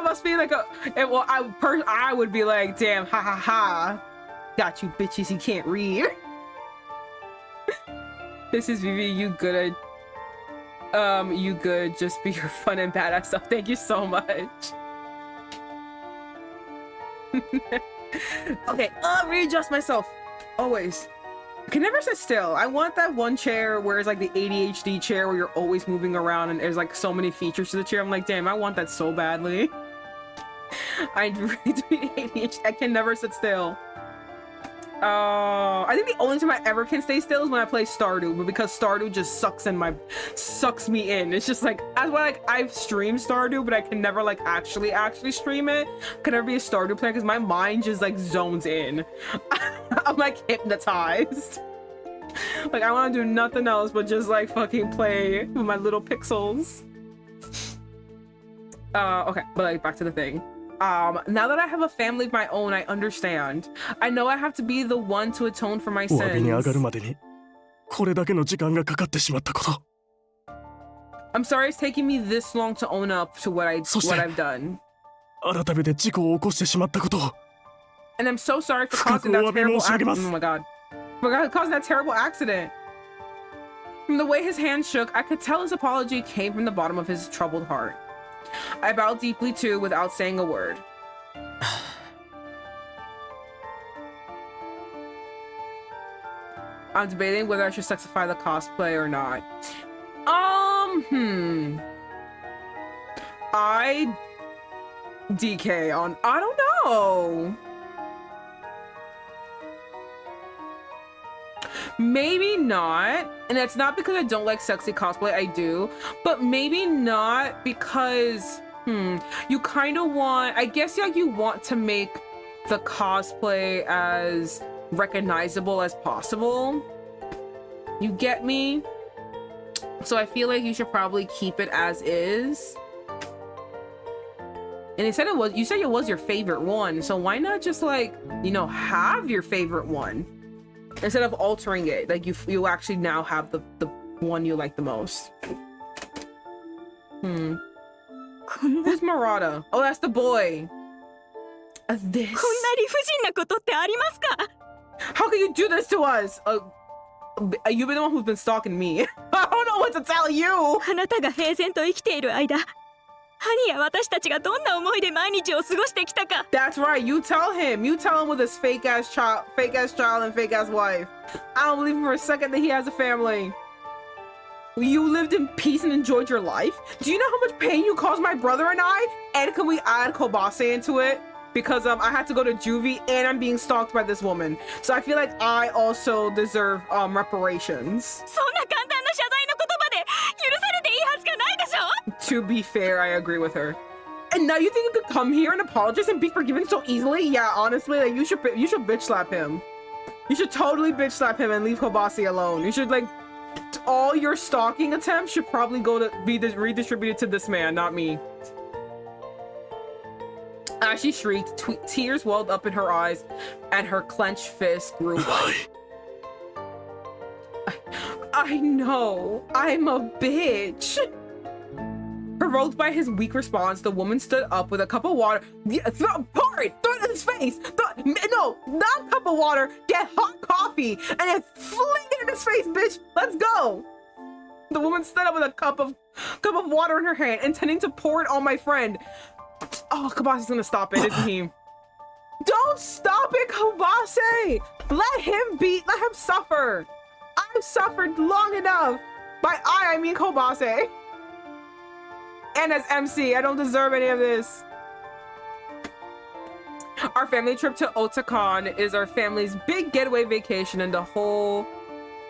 Must be like well, I would be like, damn, ha ha ha, got you bitches, you can't read. This is Vivi, you good at you good, just be your fun and badass stuff. Thank you so much. Okay, readjust myself always. I can never sit still. I want that one chair where it's like the ADHD chair where you're always moving around and there's like so many features to the chair. I'm like, damn, I want that so badly. I really do need ADHD. I can never sit still. I think the only time I ever can stay still is when I play Stardew, but because Stardew just sucks me in. It's just like, that's why like I've streamed Stardew, but I can never like actually stream it. I can never be a Stardew player because my mind just like zones in. I'm like hypnotized. Like I want to do nothing else but just like fucking play with my little pixels. Okay, but like back to the thing. Now that I have a family of my own, I understand. I know I have to be the one to atone for my お詫びに上がる sins. までにこれだけの時間がかかってしまったこと I'm sorry it's taking me this long to own up to what I've done. 改めて事故を起こしてしまったことを And I'm so sorry for causing that 深くお詫び terrible 申し上げます accident. Oh my god. For causing that terrible accident. From the way his hand shook, I could tell his apology came from the bottom of his troubled heart. I bowed deeply too without saying a word. I'm debating whether I should sexify the cosplay or not. I DK on, I don't know. Maybe not. And it's not because I don't like sexy cosplay, I do. But maybe not because, you kind of want, I guess like you want to make the cosplay as recognizable as possible. You get me? So I feel like you should probably keep it as is. And you said it was your favorite one, so why not just like, you know, have your favorite one instead of altering it? Like you actually now have the one you like the most. Who's Murata? Oh, that's the boy. This. How can you do this to us? You've been the one who's been stalking me. I don't know what to tell you. あなたが平然と生きている間、ハニや私たちがどんな思いで毎日を過ごしてきたか。 That's right. You tell him. You tell him with his fake ass child and fake ass wife. I don't believe him for a second that he has a family. You lived in peace and enjoyed your life. Do you know how much pain you caused my brother and I? And can we add Kobase into it? Because I had to go to juvie and I'm being stalked by this woman. So I feel like I also deserve reparations. そんな簡単な謝罪の言葉で許されていいはずがないでしょ。 To be fair, I agree with her. And now you think you could come here and apologize and be forgiven so easily? Yeah, honestly, like you should bitch slap him. You should totally bitch slap him and leave Kobase alone. You should like all your stalking attempts should probably go to be redistributed to this man, not me. As she shrieked, tears welled up in her eyes, and her clenched fist grew white. I know, I'm a bitch. Provoked by his weak response, the woman stood up with a cup of water. Pour it! Throw it in his face! No, not cup of water. Get hot coffee and then fling it in his face, bitch. Let's go. The woman stood up with a cup of water in her hand, intending to pour it on my friend. Oh, Kobase's gonna stop it, isn't he? Don't stop it, Kobase! Let him suffer. I've suffered long enough. By I mean Kobase. And as MC, I don't deserve any of this. Our family trip to Otakon is our family's big getaway vacation in a whole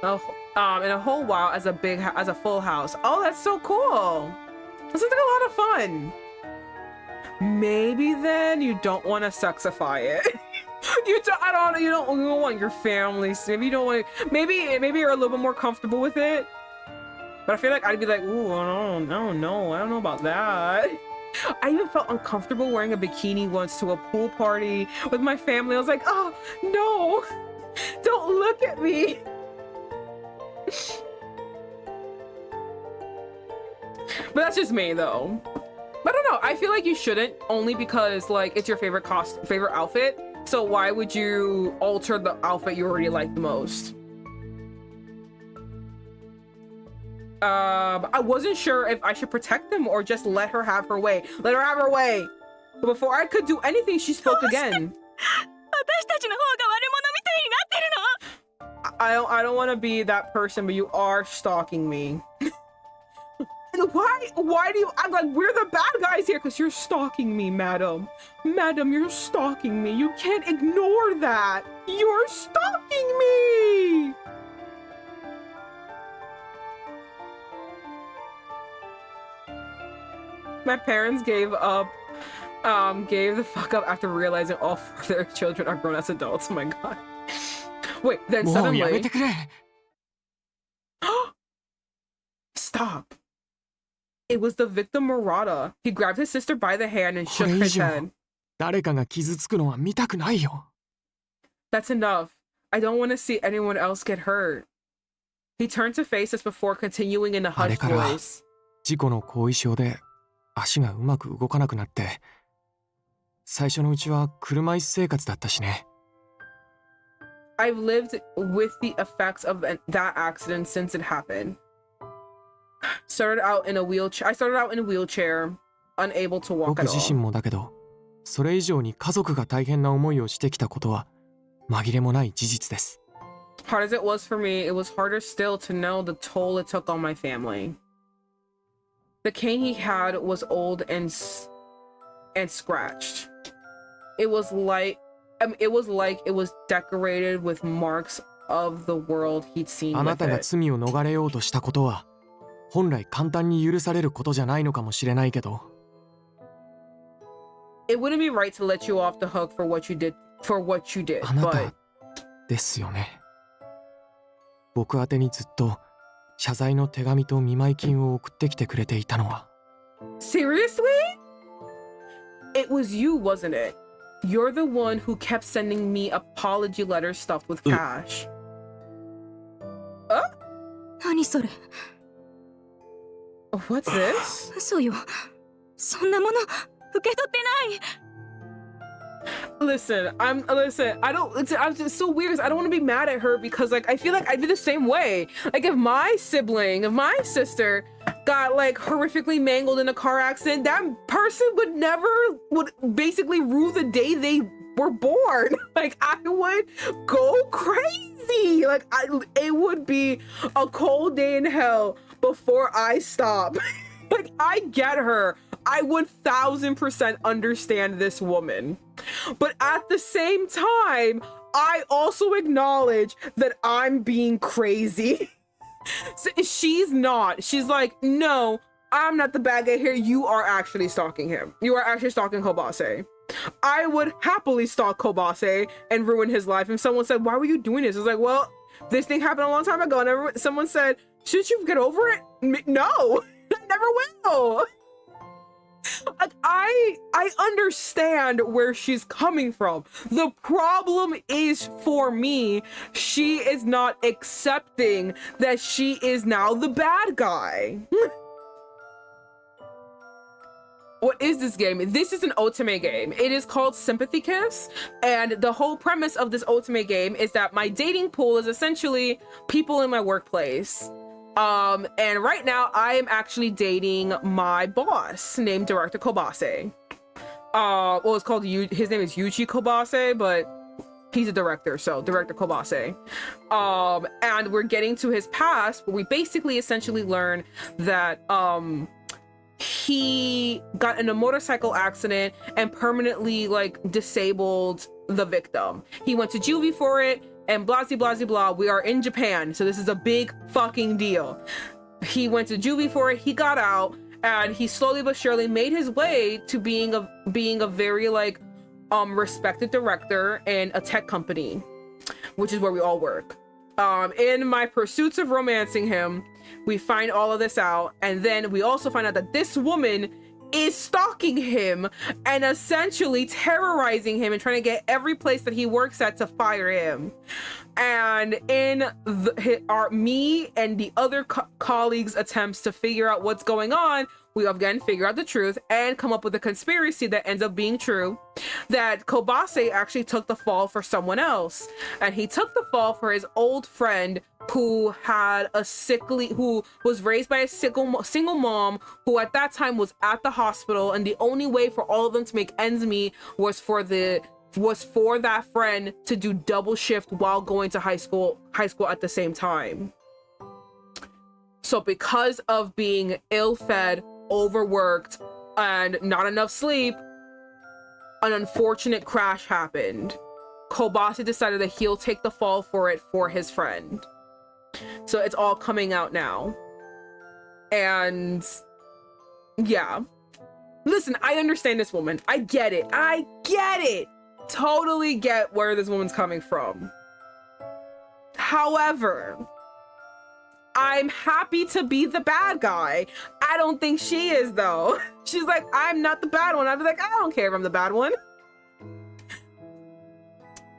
while as a full house. Oh, that's so cool. This is like a lot of fun. Maybe then you don't want to sexify it. You don't want your family. Maybe you don't want. Maybe you're a little bit more comfortable with it. But I feel like I'd be like, ooh, I don't know about that. I even felt uncomfortable wearing a bikini once to a pool party with my family. I was like, oh no, don't look at me. But that's just me though. I don't know. I feel like you shouldn't, only because like it's your favorite outfit. So why would you alter the outfit you already like the most? I wasn't sure if I should protect them or just let her have her way. Let her have her way. But before I could do anything, she spoke again. I don't want to be that person, but you are stalking me. Why do you act like we're the bad guys here? Because you're stalking me, madam. Madam, you're stalking me. You can't ignore that. You're stalking me. My parents gave the fuck up after realizing all four of their children are grown as adults. Oh my god. Wait, then もうやめ suddenly... てくれ。 Stop. It was the victim Murata. He grabbed his sister by the hand and こ shook れ以 his 上 head. 誰かが傷つくのは見たくないよ。 That's enough. I don't want to see anyone else get hurt. He turned to face us before continuing in a あれ hushed からは voice. 事故の後遺症で足がうまく動かなくなって、最初のうちは車椅子生活だったしね。I've lived with the effects of that accident since it happened. Started out in a wheelchair. I started out in a wheelchair, unable to walk 僕 at 自身 all. もだけど、それ以上に家族が大変な思いをしてきたことは紛れもない事実です。Hard as it was for me, it was harder still to know the toll it took on my family. The cane he had was old and scratched. It was like it was decorated with marks of the world he'd seen あな with たが it. 罪を逃れようとしたことは、本来簡単に許されることじゃないのかもしれないけど、It wouldn't be right to let you off the hook for what you did, あな but たですよね。僕宛てにずっと謝罪の手紙と見舞い金を送ってきてくれていたのは。 seriously? It was you, wasn't it? You're the one who kept sending me apology letters stuffed with cash. 何それ。 What's this? 嘘よ。そんなもの受け取ってない。 Listen, I'm just so weird because I don't want to be mad at her because like I feel like I'd be the same way. Like if my sister got like horrifically mangled in a car accident, that person would basically rue the day they were born. Like I would go crazy. Like it would be a cold day in hell before I stop. Like I get her. I 1000% understand this woman. But at the same time, I also acknowledge that I'm being crazy. So she's not. She's like, no, I'm not the bad guy here. You are actually stalking him. You are actually stalking Kobase. I would happily stalk Kobase and ruin his life. If someone said, why were you doing this? It's like, well, this thing happened a long time ago. And someone said, shouldn't you get over it? No, I never will. Like I understand where she's coming from. The problem is for me, she is not accepting that she is now the bad guy. What is this game? This is an otome game. It is called Sympathy Kiss, and the whole premise of this otome game is that my dating pool is essentially people in my workplace. And right now I am actually dating my boss named Director Kobase. Well, it's called his name is Yoji Kobase, but he's a director, so Director Kobase. And we're getting to his past, where we basically essentially learn that he got in a motorcycle accident and permanently like disabled the victim. He went to juvie for it, and blah, blah, blah, blah. We are in Japan, so this is a big fucking deal. He went to juvie for it, he got out, and he slowly but surely made his way to being a very like respected director in a tech company, which is where we all work. In my pursuits of romancing him, we find all of this out, and then we also find out that this woman is stalking him and essentially terrorizing him and trying to get every place that he works at to fire him. And in me and the other colleagues' attempts to figure out what's going on, we again figure out the truth and come up with a conspiracy that ends up being true, that Kobase actually took the fall for someone else. And he took the fall for his old friend who was raised by a single mom who at that time was at the hospital, and the only way for all of them to make ends meet was for that friend to do double shift while going to high school at the same time. So because of being ill-fed, overworked, and not enough sleep, an unfortunate crash happened. Kobase decided that he'll take the fall for it for his friend. So it's all coming out now. And yeah. Listen, I understand this woman. I get it. Totally get where this woman's coming from. However, I'm happy to be the bad guy. I don't think she is, though. She's like, I'm not the bad one. I'd be like, I don't care if I'm the bad one.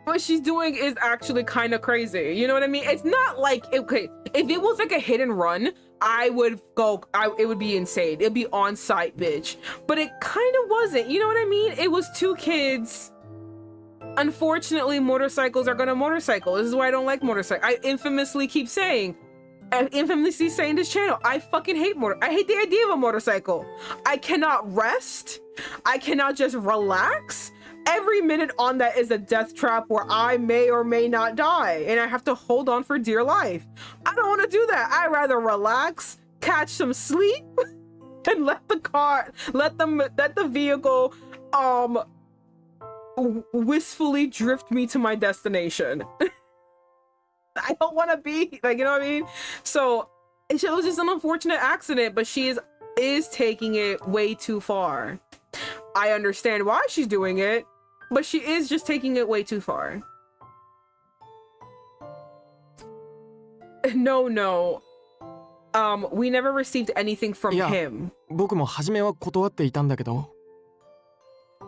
what she's doing is actually kind of crazy. You know what I mean? It's not like, okay, if it was like a hit and run, I would go, it would be insane. It'd be on site, bitch. But it kind of wasn't. You know what I mean? It was two kids. Unfortunately, motorcycles are gonna motorcycle. This is why I don't like motorcycles. I infamously saying this channel, I fucking hate I hate the idea of a motorcycle. I cannot rest. I cannot just relax. Every minute on that is a death trap where I may or may not die, and I have to hold on for dear life. I don't want to do that. I'd rather relax, catch some sleep, and let the vehicle wistfully drift me to my destination. I don't want to be like, you know what I mean? So it was just an unfortunate accident, but she is taking it way too far. I understand why she's doing it, but she is just taking it way too far. No. We never received anything from him. 僕も初めは断っていたんだけど。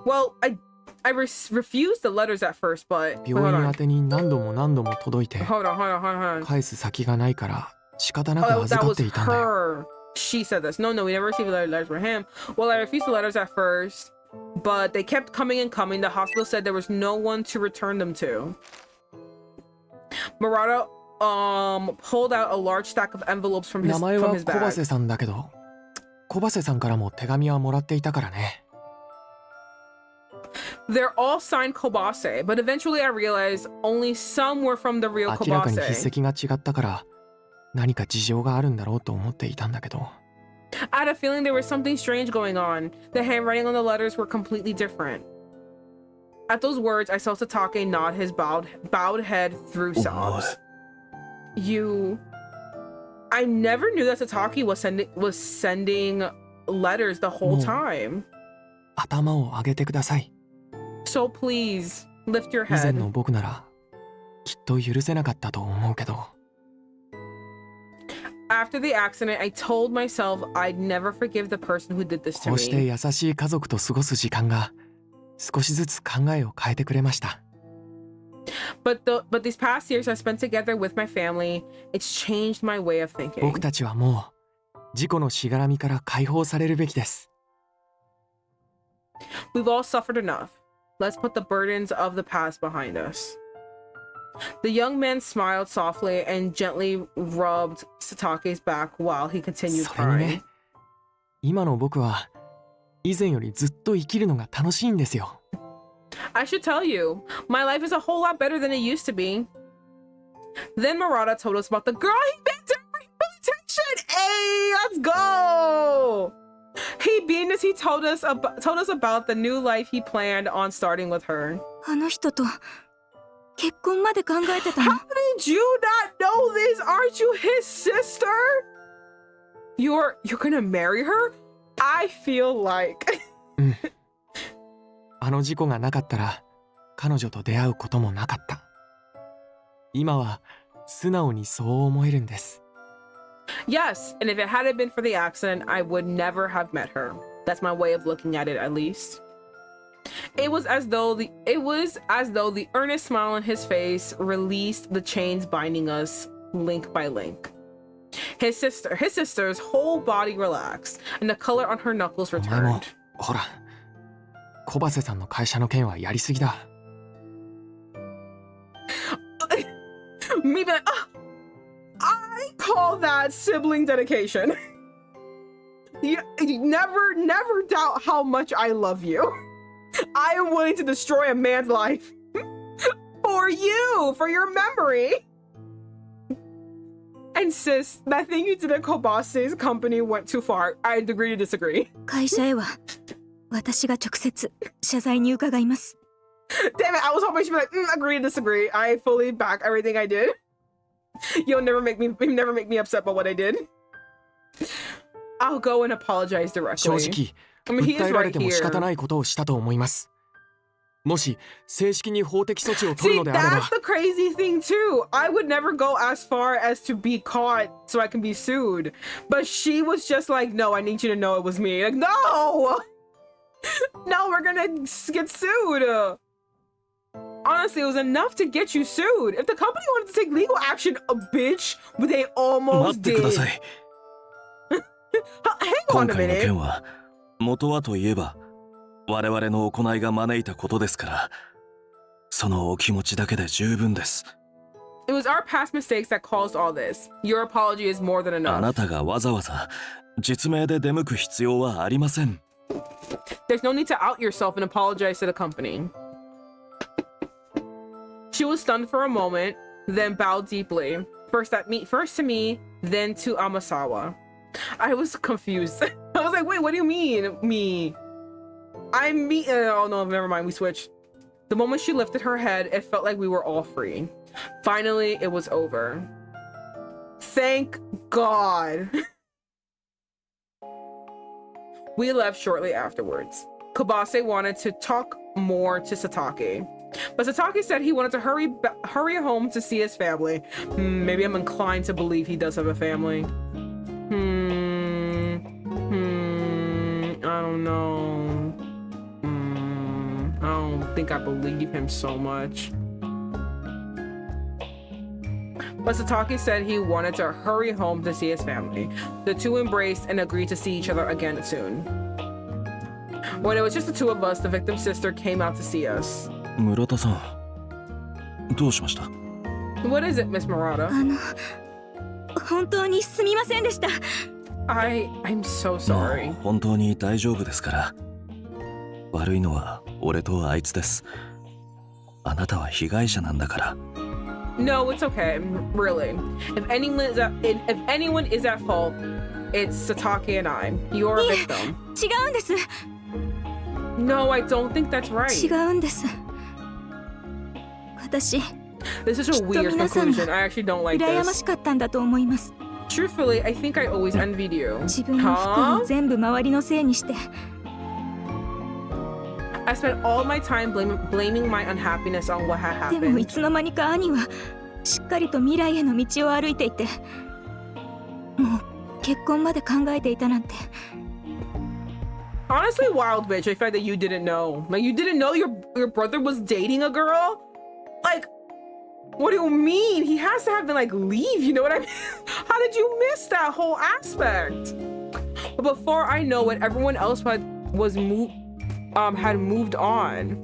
Well, I refused the letters at first, but 病院宛てに何度も届いて。Hold on. 返す先がないから仕方なく預かっていたんだよ。 She said this. No, we never received letters from him. Well, I refused the letters at first, but they kept coming and coming. The hospital said there was no one to return them to. Murata pulled out a large stack of envelopes from his 名前は bag. 小バセさんだけど、小バセさんからも手紙はもらっていたからね。 They're all signed Kobase, but eventually I realized only some were from the real 明らかに筆 Kobase. 跡が違ったから何か事情があるんだろうと思っていたんだけど。 I had a feeling there was something strange going on. The handwriting on the letters were completely different. At those words, I saw Satake nod his bowed head through sobs. I never knew that Satake was sending letters the whole time. 頭を上げてください。 So please, lift your 以前 head. の僕ならきっと許せなかったと思うけど。 After the accident, I told myself I'd never forgive the person who did this to こうして me. 優しい家族と過ごす時間が少しずつ考えを変えてくれました。 But these past years I spent together with my family, it's changed my way of thinking. 僕たちはもう事故のしがらみから解放されるべきです。 We've all suffered enough. Let's put the burdens of the past behind us. The young man smiled softly and gently rubbed Satake's back while he continued それに crying. ね、今の僕は以前よりずっと生きるのが楽しいんですよ。 I should tell you, my life is a whole lot better than it used to be. Then Murata told us about the girl he met during rehabilitation. Hey, let's go! He beamed as he told us about the new life he planned on starting with her. あの人と結婚まで考えてたの。 How did you not know this? Aren't you his sister? You're gonna marry her? I feel like あの事故がなかったら彼女と出会うこともなかった。今は素直にそう思えるんです。 Yes, and if it hadn't been for the accident, I would never have met her. That's my way of looking at it, at least. It was as though the earnest smile on his face released the chains binding us link by link. His sister's whole body relaxed, and the color on her knuckles お前も returned. ほら、小バセさんの会社の件はやりすぎだ。 Me being like, I call that sibling dedication. You never doubt how much I love you. I am willing to destroy a man's life for you, for your memory. And sis, that thing you did at Kobase's company went too far. I agree to disagree. 会社へは私が直接謝罪に伺います。 Damn it, I was hoping she'd be like, agree to disagree. I fully back everything I did. You'll never make me upset by what I did. I'll go and apologize 正 directly. 直、 I mean, he 訴 is えられ right ても仕方 here. ないことをしたと思います。もし正式に法的措置を取る See, のであれば that's、the crazy thing too. I would never go as far as to be caught so I can be sued. But she was just like, no, I need you to know it was me. Like, no! No, we're gonna get sued. honestly, it was enough to get you sued. If the company wanted to take legal action, a bitch, they 待 almost ってくだ did. さい。 Hang 今 on a 回の minute. 件は元はといえば我々の行いが招いたことですから、そのお気持ちだけで十分です。 It was our past mistakes that caused all this. Your apology is more than あな enough. たがわざわざ実名で出向く必要はありません。 There's no need to out yourself and apologize to the company. She was stunned for a moment, then bowed deeply. First to me, then to Amasawa. I was confused. I was like, wait, what do you mean, me? Oh no, never mind, we switched. The moment she lifted her head, it felt like we were all free. Finally, it was over. Thank God. We left shortly afterwards. Kobase wanted to talk more to Satake, but Satake said he wanted to hurry home to see his family. Maybe I'm inclined to believe he does have a family. I don't know. I don't think I believe him so much. But Satake said he wanted to hurry home to see his family. The two embraced and agreed to see each other again soon. When it was just the two of us, the victim's sister came out to see us. 村田さん、どうしました？ What is it, Miss Murata? 本当にすみませんでした。 I'm so も sorry. う本当に大丈夫ですから。悪いのは俺とあいつです。あなたは被害者なんだから。 No, it's okay. Really. If anyone is at fault, it's Satake and I. You're a victim. 違うんです。 No, I don't think that's 違 right. うんです。私、 This is a weird 皆さんが conclusion. I actually don't like 羨まし this. かったんだと思います。 Truthfully, I think I always envied you. 自分の不幸を全部周りのせいにして、 I spent all my time blaming my unhappiness on what had でもい happened. つの間にか兄はしっかりと未来への道を歩いていて、もう結婚まで考えていたなんて。 Honestly, wild bitch. The fact that you didn't know. Like, you didn't know your brother was dating a girl? Like, what do you mean? He has to have been like, leave, you know what I mean? How did you miss that whole aspect? But before I know it, everyone else had moved on.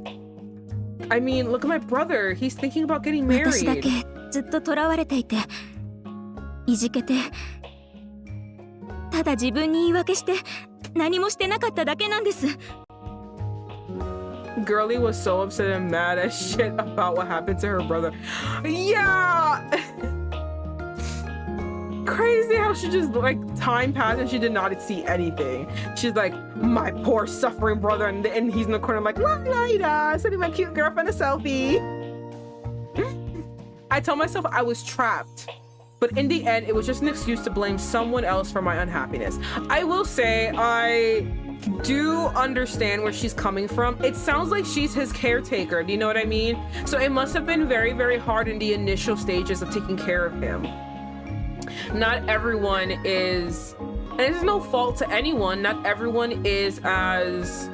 I mean, look at my brother. He's thinking about getting 私だ married. けずっと囚われていて、いじけて、ただ自分に言い訳して何もしてなかっただけなんです。 Girlie was so upset and mad as shit about what happened to her brother. Yeah! Crazy how she just, like, time passed and she did not see anything. She's like, my poor suffering brother, and he's in the corner like, la la da, sending my cute girlfriend a selfie. I told myself I was trapped, but in the end, it was just an excuse to blame someone else for my unhappiness. I will say, I do understand where she's coming from. It sounds like she's his caretaker, do you know what I mean? So it must have been very, very hard in the initial stages of taking care of him. Not everyone is, and there's no fault to anyone, not everyone is as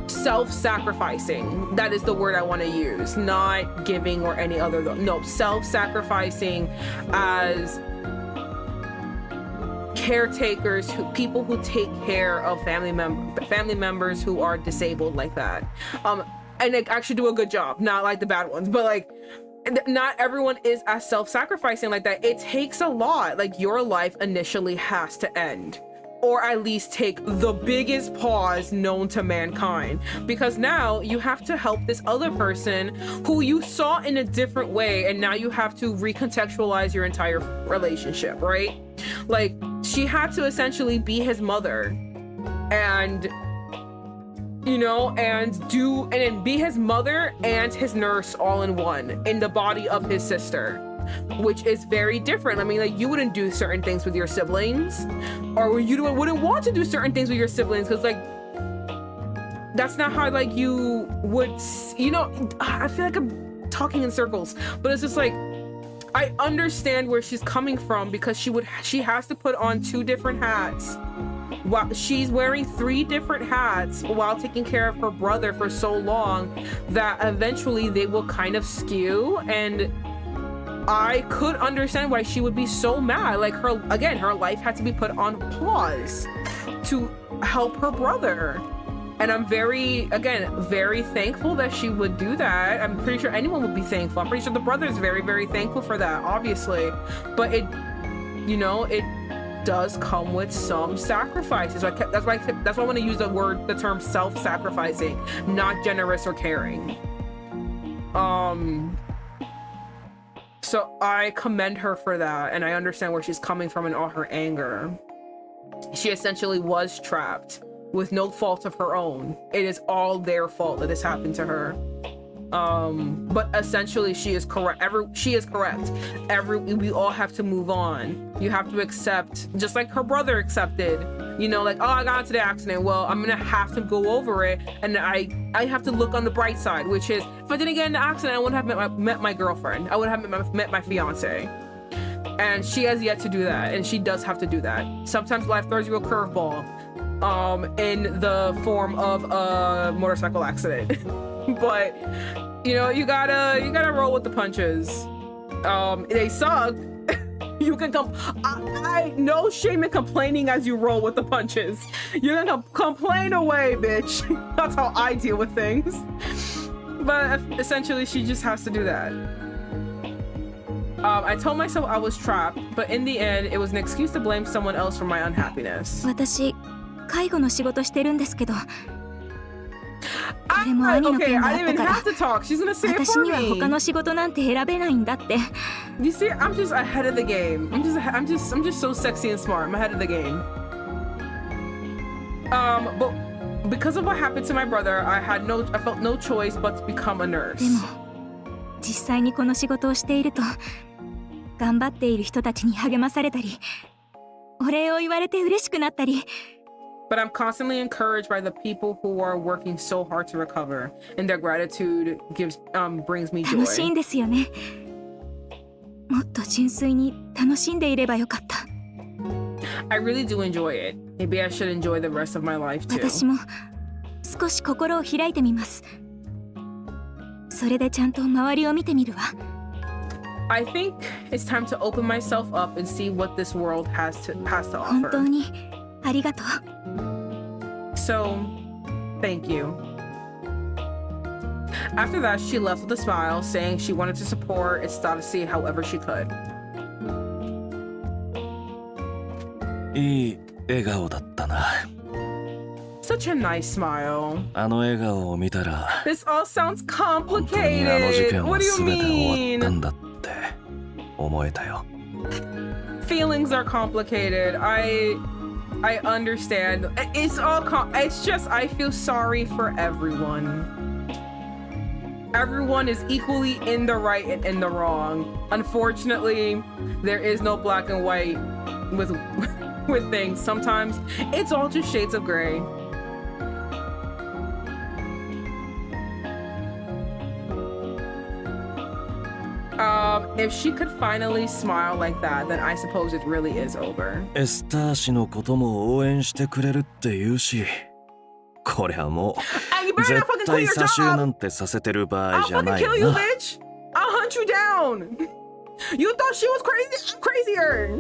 self-sacrificing. That is the word I want to use, not giving or any other, no, self-sacrificing as caretakers, people who take care of family members who are disabled like that, and they actually do a good job, not like the bad ones, but like not everyone is as self-sacrificing like that. It takes a lot. Like, your life initially has to end, or at least take the biggest pause known to mankind, because now you have to help this other person who you saw in a different way, and now you have to recontextualize your entire relationship, right? Like, she had to essentially be his mother, and you know, and then be his mother and his nurse all in one, in the body of his sister, which is very different. I mean, like, you wouldn't do certain things with your siblings, or you wouldn't want to do certain things with your siblings, because like that's not how like you would, you know. I feel like I'm talking in circles, but it's just like, I understand where she's coming from, because she has to put on two different hats while she's wearing 3 different hats while taking care of her brother for so long that eventually they will kind of skew, and I could understand why she would be so mad. Like, her life had to be put on pause to help her brother. And I'm very thankful that she would do that. I'm pretty sure anyone would be thankful. I'm pretty sure the brother is very, very thankful for that, obviously. But it does come with some sacrifices. That's why I want to use the term self-sacrificing, not generous or caring. So I commend her for that, and I understand where she's coming from in all her anger. She essentially was trapped with no fault of her own. It is all their fault that this happened to her. But essentially she is correct. We all have to move on. You have to accept, just like her brother accepted, like, oh, I got into the accident. Well, I'm gonna have to go over it, and I have to look on the bright side, which is, if I didn't get in the accident, I wouldn't have met my girlfriend. I would have met my fiance. And she has yet to do that, and she does have to do that. Sometimes life throws you a curveball, in the form of a motorcycle accident. But you gotta roll with the punches. They suck. You can I no shame in complaining as you roll with the punches. You're gonna complain away, bitch. That's how I deal with things. But essentially she just has to do that. I told myself I was trapped, but in the end it was an excuse to blame someone else for my unhappiness. 私、介護の仕事してるんですけど、こ I れも兄の okay, 件があ I っ didn't た even から、 have to talk. She's gonna say it 私 for には他 me. の仕事なんて選べないんだって。You see, I'm just ahead of the game. I'm just so sexy and smart. I'm ahead of the game. But because of what happened to my brother, I felt no choice but to become a nurse. でも、実際にこの仕事をしていると、頑張っている人たちに励まされたり、お礼を言われて嬉しくなったり。But I'm constantly encouraged by the people who are working so hard to recover, and their gratitude brings me 楽しい joy. んですよね。もっと純粋に楽しんでいればよかった。 I really do enjoy it. Maybe I should enjoy the rest of my life too. 私も少し心を開いてみます。それでちゃんと周りを見てみるわ。I think it's time to open myself up and see what this world has to 本当 offer. にありがとう。 So, thank you. After that, she left with a smile, saying she wanted to support Sympathy however she could. いい笑顔だったな。 Such a nice smile. あの笑顔を見たら、 This all sounds 本当にあの事 complicated. 件は What do you 全て終わったん mean? だって思えたよ。 Feelings are complicated. I understand. It's just I feel sorry for everyone. Everyone is equally in the right and in the wrong. Unfortunately, there is no black and white with things. Sometimes it's all just shades of gray. If she could finally smile like that, then I suppose it really is over. エスター氏のことも応援してくれるって言うし、こりゃも And you う better 絶 not fucking quit 対 your 差しな job! んてさせてる場合 I'll じゃ fucking ない kill you, な。 bitch! I'll hunt you down! You thought she was crazy? I'm crazier!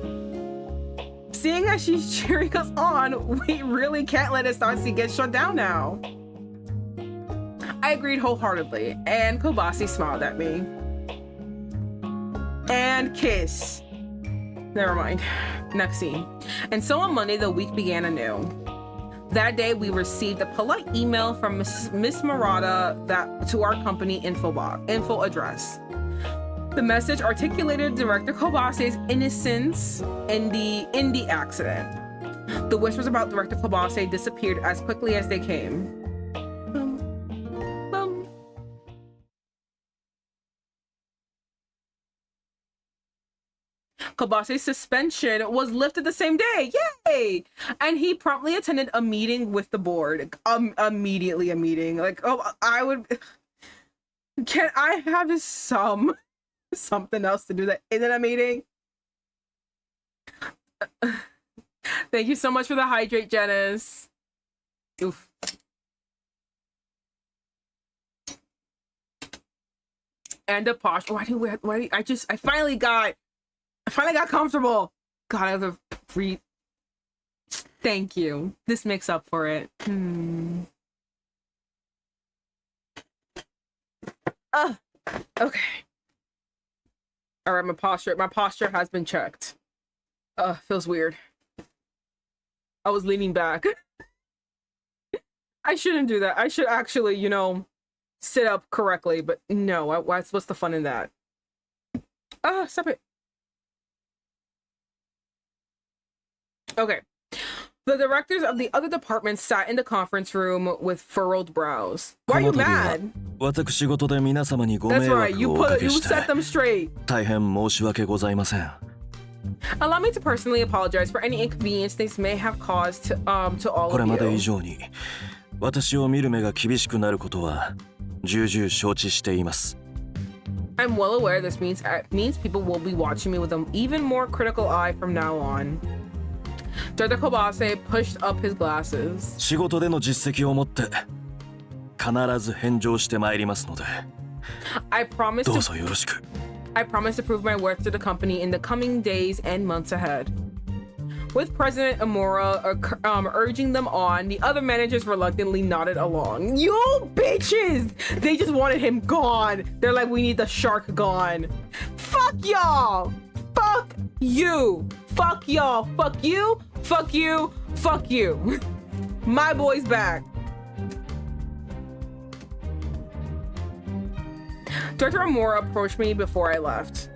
Seeing as she's cheering us on, we really can't let Sympathy get shut down now. I agreed wholeheartedly, and Kobase smiled at me. And kiss. Never mind. Next scene. And so on Monday, the week began anew. That day, we received a polite email from Miss Murata to our company info address. The message articulated Director Kobase's innocence in the accident. The whispers about Director Kobase disappeared as quickly as they came. Kobase's suspension was lifted the same day. Yay! And he promptly attended a meeting with the board. Immediately a meeting. Like, oh, I would... Can I have something else to do that isn't a meeting? Thank you so much for the hydrate, Janice. Oof. And a posh. Why do I finally got comfortable. God, I have a free. Thank you. This makes up for it. Okay. All right, my posture has been checked. Feels weird. I was leaning back. I shouldn't do that. I should actually, sit up correctly, but no, what's the fun in that? Stop it. Okay. The directors of the other departments sat in the conference room with furrowed brows. Why are you mad? 私事で皆様にご迷 That's right. 惑をおかけ You して set them straight. 大変申し訳ございません。 Allow me to personally apologize for any inconvenience things may have caused to all これ of まで以 you. 上に私を見る目が厳しくなることは重々承知しています。 I'm well aware this means people will be watching me with an even more critical eye from now on. Dr. Kobase pushed up his glasses. 仕事での実績を持って必ず返上してまいりますので I promise どう to ぞよろしく。 prove my worth to the company in the coming days and months ahead. With President Amora urging them on, the other managers reluctantly nodded along. You bitches! They just wanted him gone. They're like, we need the shark gone. Fuck y'all! Fuck you! Fuck y'all! Fuck you! Fuck you! Fuck you! My boy's back. Dr. Amora approached me before I left.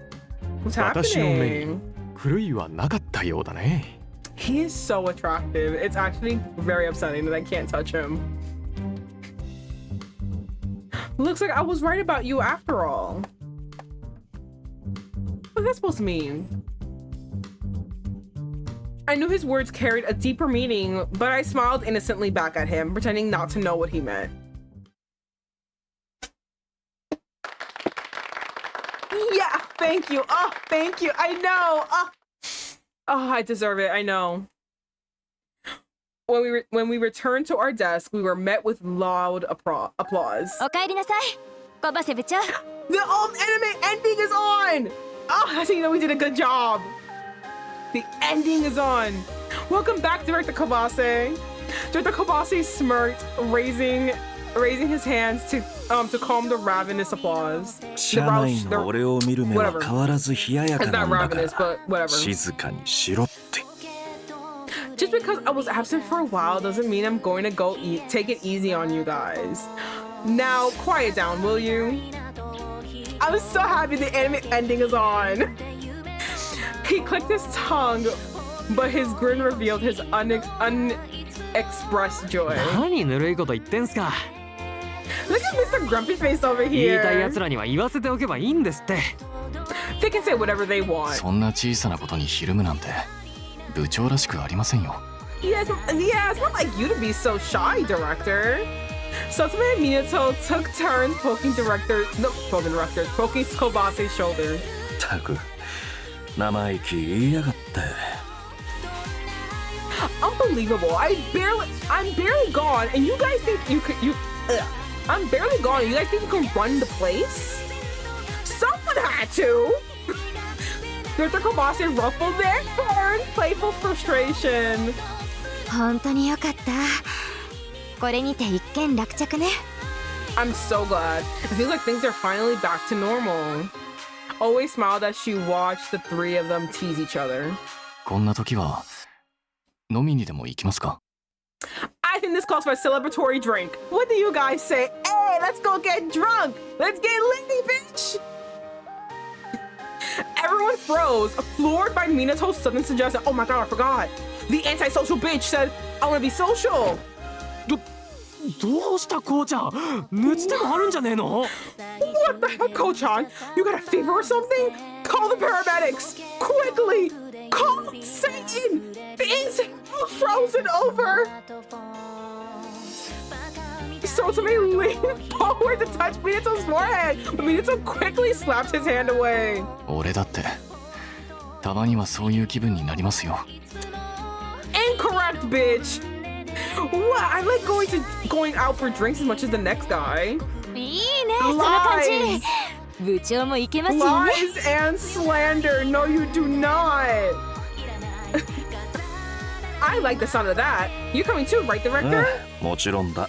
What's 私の目 happening? に狂いはなかったようだね。 He is so attractive. It's actually very upsetting that I can't touch him. Looks like I was right about you after all. What's that supposed to mean? I knew his words carried a deeper meaning, but I smiled innocently back at him, pretending not to know what he meant. Yeah, thank you. Oh, thank you. I know. Oh, I deserve it. I know. When we returned to our desk, we were met with loud applause. おかえりなさい小バセ部長 The anime ending is on! Oh, that's how you know we did a good job. The ending is on. Welcome back, Director Kobase. Director Kobase smirked, raising his hands to calm the ravenous applause. 社内の俺を見る目は変わらず冷ややか It's な not んだか ravenous, but ら whatever. 静かにしろって。 Just because I was absent for a while doesn't mean I'm going to go take it easy on you guys. Now, quiet down, will you? I'm so happy the anime ending is on. He clicked his tongue, but his grin revealed his unexpressed joy. 何ぬるいこと言ってんすか。 Look at Mr. Grumpy Face over 言いたい here. 奴らには言わせておけばいいんですって。 They can say whatever they want. そんな小さなことにひるむなんて部長らしくありませんよ。 Yeah, it's not like you to be so shy, Director. Sotome and Minato took turns poking Kobase's shoulder. たく生意気言いやがって。 Unbelievable. I'm barely gone, and you guys think I'm barely gone, and you guys think you can run the place? Someone had to! Dr. Kobase ruffled their hair in playful frustration. 本当によかったこれにて一件落着ね I'm so glad. It feels like things are finally back to normal. Always smiled as she watched the three of them tease each other. こんな時は飲みにでも行きますか？ I think this calls for a celebratory drink. What do you guys say? Hey, let's go get drunk! Let's get litty, bitch! Everyone froze, floored by Minato's sudden suggestion. Oh my god, I forgot. The antisocial bitch said, I want to be social. どうしたこうちゃん熱でもあるんじゃねえの What the heck, Ko-chan? You got a fever or something? Call the paramedics! Quickly! Call Satan! The insect frozen over! Sotome leaned forward to touch Minato's forehead, but Minato quickly slapped his hand away. 俺だってたまにはそういう気分になりますよ。Incorrect, bitch. What? I like going out for drinks as much as the next guy. いいねその感じ Lies. 部長もいけますよね Lies and slander. No, you do not. I like the sound of that. You're coming too, right, director? もちろんだ。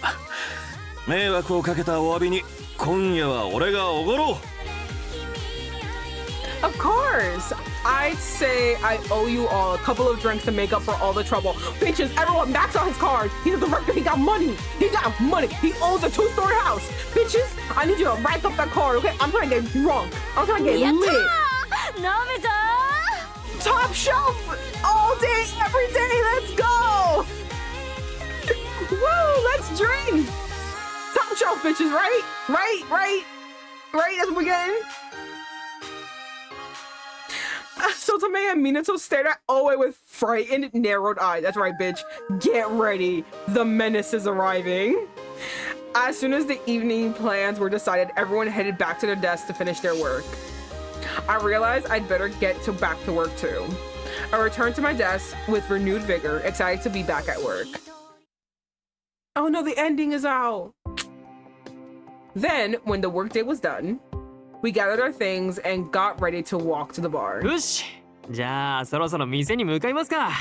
迷惑をかけたお詫びに今夜は俺がおごろう。 Of course. I'd say I owe you all a couple of drinks to make up for all the trouble. Bitches, everyone max out his card. He's a director. He got money. He got money. He owns a 2-story house. Bitches, I need you to rack up that card, okay? I'm trying to get drunk. I'm trying to get やった lit. ー飲むぞ Top shelf all day, every day. Let's go. Woo, let's drink. Top shelf, bitches, right? Right? That's what we're getting. So Tomei and Minato stared at Oe with frightened, narrowed eyes. That's right, bitch. Get ready. The menace is arriving. As soon as the evening plans were decided, everyone headed back to their desks to finish their work. I realized I'd better get back to work too. I returned to my desk with renewed vigor, excited to be back at work. Oh no, the ending is out. Then, when the workday was done, we gathered our things and got ready to walk to the bar. よしじゃあそろそろ店に向かいますか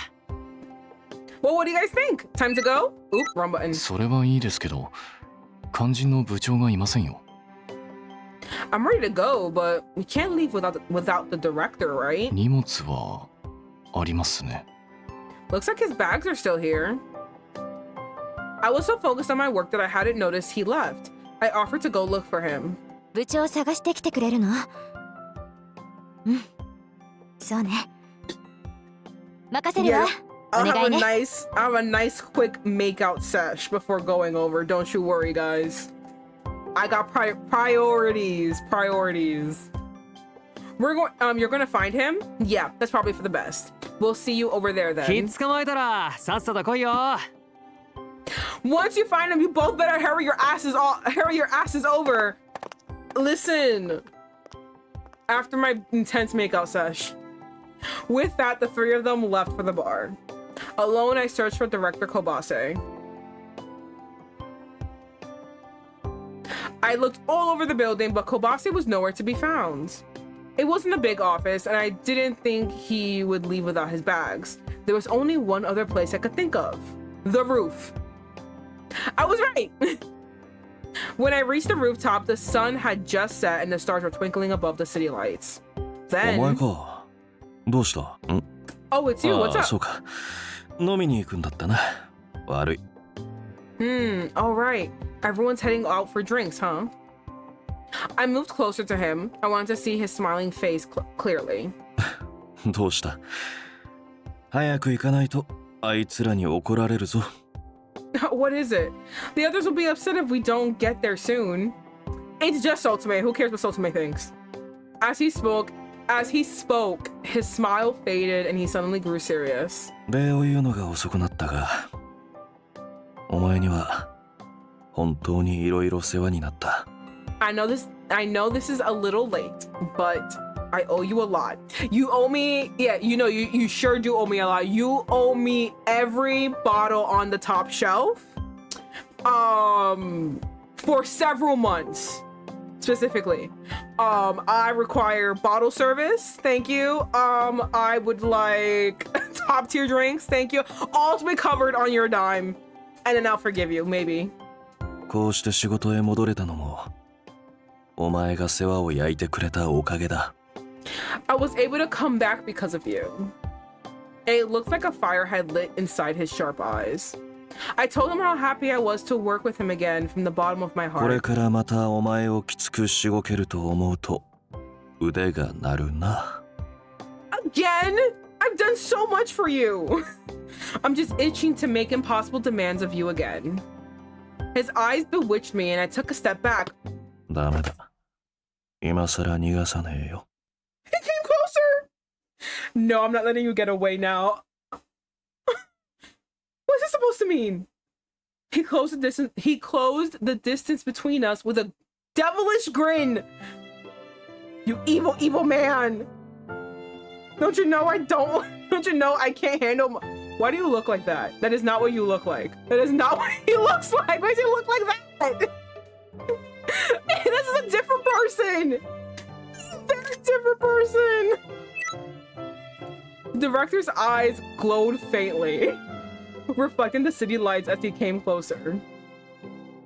Well, what do you guys think? Time to go? Oop, wrong button. それはいいですけど肝心の部長がいませんよ。 I'm ready to go, but we can't leave without the director, right? 荷物はありますね。 Looks like his bags are still here. I was so focused on my work that I hadn't noticed he left. I offered to go look for him. 部長探してきてくれるのうんそうね任せるわ I'll お願いね have a nice quick makeout sesh before going over. Don't you worry, guys. I got priorities. We're going. You're gonna find him? Yeah, that's probably for the best. We'll see you over there ひっ then. 捕まえたらさっさと来いよ Once you find him, you both better hurry your asses over. Listen. After my intense makeout sesh. With that, the three of them left for the bar. Alone, I searched for Director Kobase. I looked all over the building, but Kobase was nowhere to be found. It wasn't a big office, and I didn't think he would leave without his bags. There was only one other place I could think of. The roof. I was right! When I reached the rooftop, the sun had just set and the stars were twinkling above the city lights. お前 Then... か。どうしたん Oh, it's you. What's ああ、 up? そうか。飲みに行くんだったな。悪い。Alright. Everyone's heading out for drinks, huh? I moved closer to him. I wanted to see his smiling face clearly. どうした早く行かないとあいつらに怒られるぞ。What is it? The others will be upset if we don't get there soon. It's just Sotume. Who cares what Sotume thinks? As he spoke, his smile faded and he suddenly grew serious. 礼を言うのが遅くなったが、お前には本当にいろいろ世話になった。I know this is a little late, but I owe you a lot. You owe me, yeah, you sure do owe me a lot. You owe me every bottle on the top shelf. For several months. Specifically. I require bottle service. Thank you. I would like top tier drinks. Thank you. All to be covered on your dime. And then I'll forgive you, maybe. こうして仕事へ戻れたのも、お前が世話を焼いてくれたおかげだ。I was able to come back because of you. It looked like a fire had lit inside his sharp eyes. I told him how happy I was to work with him again from the bottom of my これ heart. からまたお前をきつくしごけると思うと腕が鳴るな。Again? I've done so much for you. I'm just itching to make impossible demands of you again. His eyes bewitched me and I took a step back. ダメだ。今さら逃がさねえよ。He came closer. No, I'm not letting you get away now. What's this supposed to mean? He closed the distance between us with a devilish grin. You evil, evil man. Don't you know I can't handle Why do you look like that? That is not what you look like. That is not what he looks like. Why does he look like that? This is a different person. This is a very different person. The director's eyes glowed faintly, reflecting the city lights as he came closer.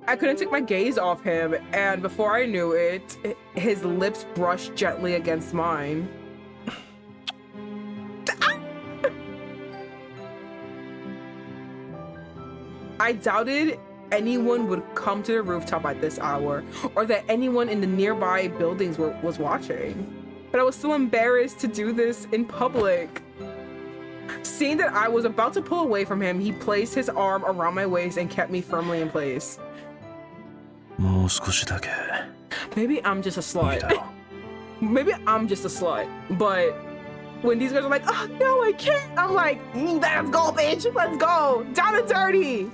I couldn't take my gaze off him, and before I knew it, his lips brushed gently against mine. I doubted anyone would come to the rooftop at this hour, or that anyone in the nearby buildings was watching. But I was still embarrassed to do this in public. Seeing that I was about to pull away from him, he placed his arm around my waist and kept me firmly in place. Maybe I'm just a slut. Maybe I'm just a slut. But when these guys are like, oh no, I can't, I'm like, let's go, bitch. Let's go. Down and dirty.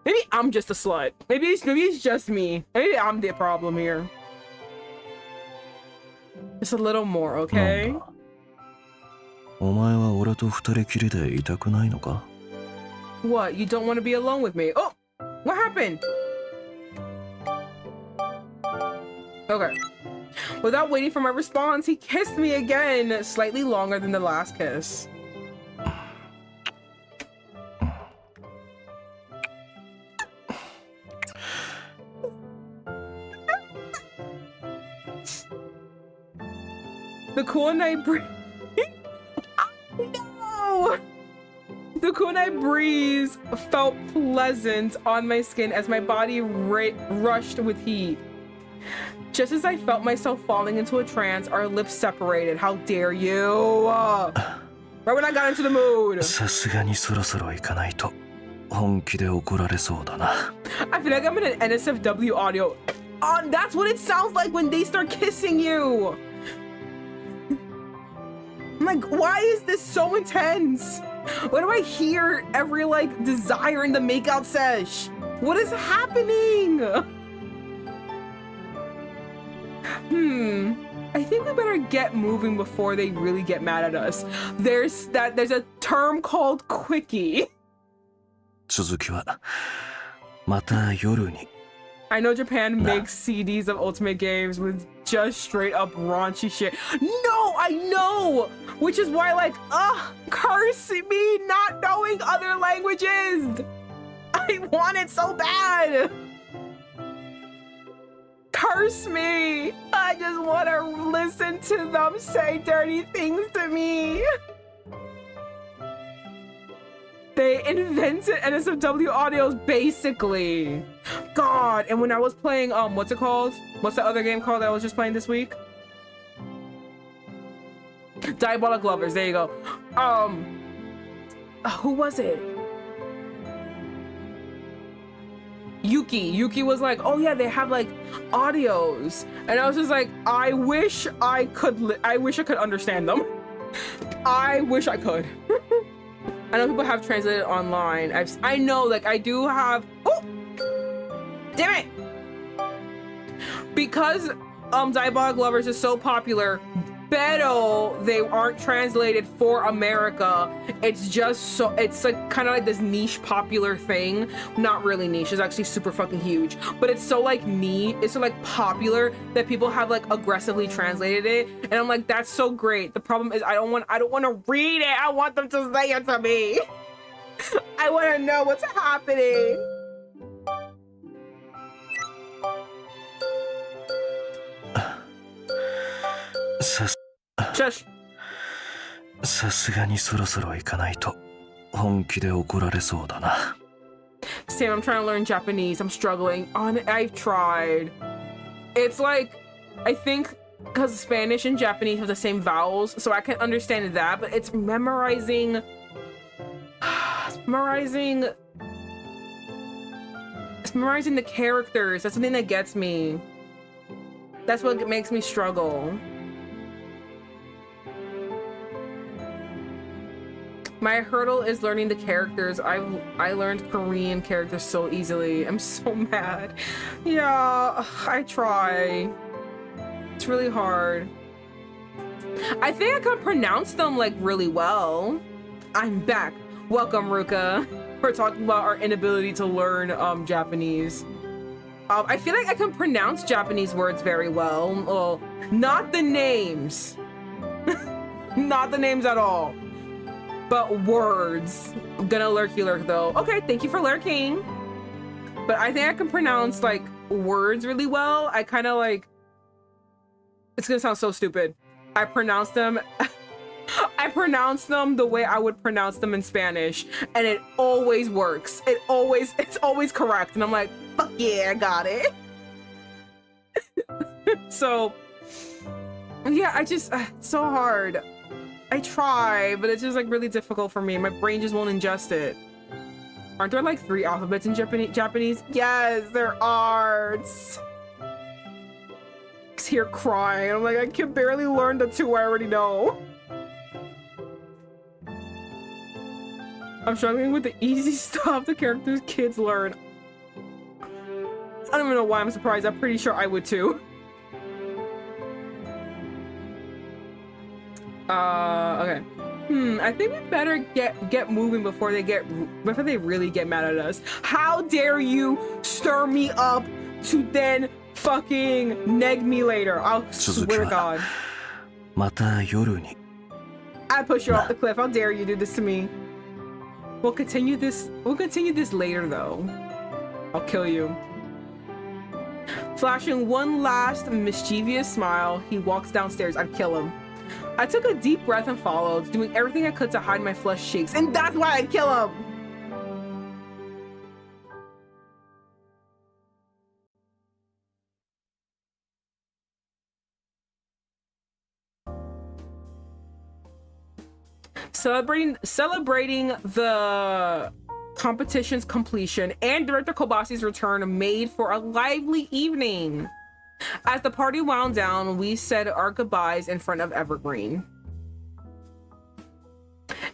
Maybe I'm just a slut. Maybe it's just me. Maybe I'm the problem here. Just a little more, okay? What? You don't want to be alone with me? Oh, what happened? Okay. Without waiting for my response, he kissed me again, slightly longer than the last kiss. The cool night breeze. No! The cool night breeze felt pleasant on my skin as my body rushed with heat. Just as I felt myself falling into a trance, our lips separated. How dare you? Right when I got into the mood. I feel like I'm in an NSFW audio. That's what it sounds like when they start kissing you. I'm like, why is this so intense? Why do I hear every like desire in the makeout sesh? What is happening? I think we better get moving before they really get mad at us. There's a term called quickie. I know Japan makes CDs of Ultimate games with just straight up raunchy shit. No, I know! Which is why, like, curse me not knowing other languages! I want it so bad! Curse me! I just want to listen to them say dirty things to me. They invented NSFW audios, basically. God, and when I was playing, what's it called? What's the other game called that I was just playing this week? Diabolic Lovers, there you go. Who was it? Yuki was like, oh yeah, they have like audios. And I was just like, I wish I could understand them. I wish I could. I know people have translated online. I know, like, I do have. Oh, damn it! Because Diabolic Lovers is so popular, pero they aren't translated for America. It's just so, it's like kind of like this niche popular thing. Not really niche, it's actually super fucking huge, but it's so like it's so like popular that people have like aggressively translated it, and I'm like, that's so great. The problem is I don't want to read it. I want them to say it to me. I want to know what's happening. Shush. Sam, I'm trying to learn Japanese. I'm struggling. I've tried. It's like, I think because Spanish and Japanese have the same vowels, so I can understand that, but it's memorizing the characters. That's something that gets me. That's what makes me struggle. My hurdle is learning the characters. I learned Korean characters so easily. I'm so mad. Yeah, I try. It's really hard. I think I can pronounce them like really well. I'm back. Welcome, Ruka. We're talking about our inability to learn Japanese. I feel like I can pronounce Japanese words very well. Well, not the names. Not the names at all. But words. I'm gonna lurky lurk though. Okay, thank you for lurking. But I think I can pronounce like words really well. I kind of like, it's gonna sound so stupid. I pronounce them the way I would pronounce them in Spanish, and it always works. It's always correct. And I'm like, fuck yeah, I got it. So yeah, it's so hard. I try, but it's just like really difficult for me. My brain just won't ingest it. Aren't there like 3 alphabets in Japanese? Yes, there are. It's here crying. I'm like, I can barely learn the 2 I already know. I'm struggling with the easy stuff the characters kids learn. I don't even know why I'm surprised. I'm pretty sure I would too. Okay. I think we better get moving before they really get mad at us. How dare you stir me up to then fucking neg me later? I'll swear to God. また夜に I push you off the cliff. How dare you do this to me? We'll continue this later though. I'll kill you. Flashing one last mischievous smile, he walks downstairs. I'd kill him. I took a deep breath and followed, doing everything I could to hide my flushed cheeks, and that's why I'd kill him! Celebrating the competition's completion and Director Kobase's return made for a lively evening. As the party wound down, we said our goodbyes in front of Evergreen.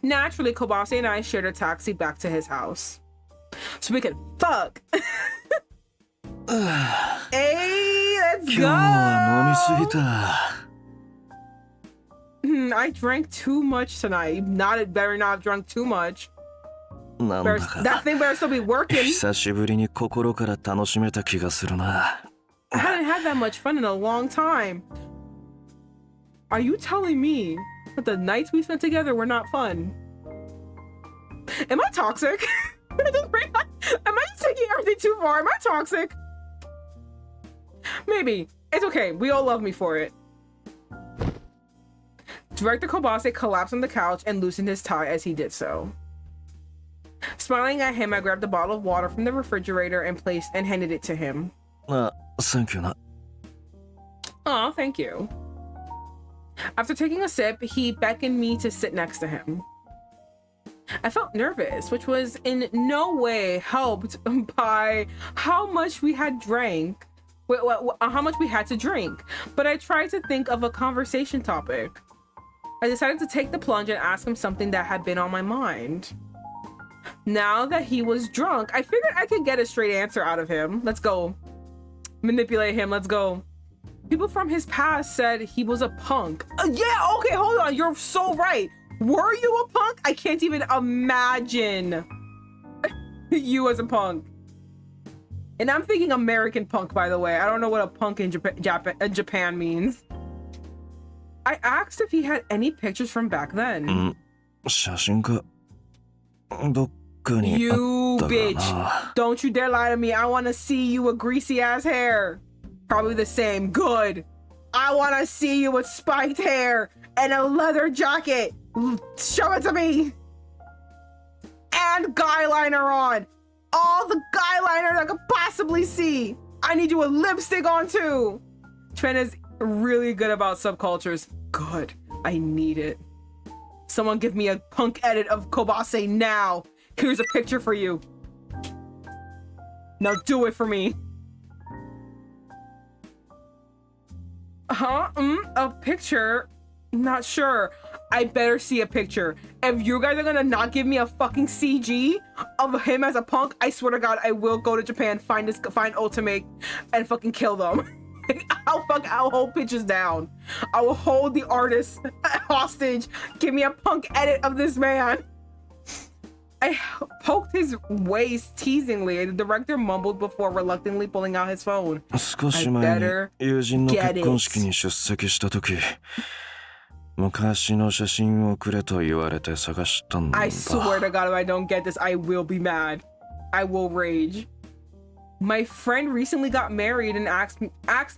Naturally, Kobase and I shared a taxi back to his house so we could fuck. Hey, let's go! I drank too much tonight. Better not have drunk too much. That thing better still be working. 久しぶりに心から楽しめた気がするな。I hadn't had that much fun in a long time. Are you telling me that the nights we spent together were not fun? Am I toxic? Am I just taking everything too far? Am I toxic? Maybe. It's okay. We all love me for it. Director Kobase collapsed on the couch and loosened his tie as he did so. Smiling at him, I grabbed a bottle of water from the refrigerator and handed it to him. Thank you. Aw, thank you. After taking a sip, he beckoned me to sit next to him. I felt nervous, which was in no way helped by how much we had drank. How much we had to drink. But I tried to think of a conversation topic. I decided to take the plunge and ask him something that had been on my mind. Now that he was drunk, I figured I could get a straight answer out of him. Let's go. Manipulate him. Let's go. People from his past said he was a punk. Yeah, okay, hold on. You're so right. Were you a punk? I can't even imagine you as a punk. And I'm thinking American punk, by the way. I don't know what a punk in Japan means. I asked if he had any pictures from back then. 写真かどっかに You あったかな。 bitch. Don't you dare lie to me. I want to see you with greasy ass hair. Probably the same. Good. I want to see you with spiked hair and a leather jacket. Show it to me. And guy liner on. All the guy liner I could possibly see. I need you with lipstick on too. Trent is really good about subcultures. Good. I need it. Someone give me a punk edit of Kobase now. Here's a picture for you. Now do it for me. A picture? Not sure. I better see a picture. If you guys are gonna not give me a fucking CG of him as a punk, I swear to God, I will go to Japan, find Ultimate, and fucking kill them. I'll hold pictures down. I will hold the artist hostage. Give me a punk edit of this man. I poked his waist teasingly. The director mumbled before reluctantly pulling out his phone. 少し前に友人の結婚式に出席した時、昔の写真をくれと言われて探したんだ。I swear to God, if I don't get this, I will be mad. I will rage. My friend recently got married and asked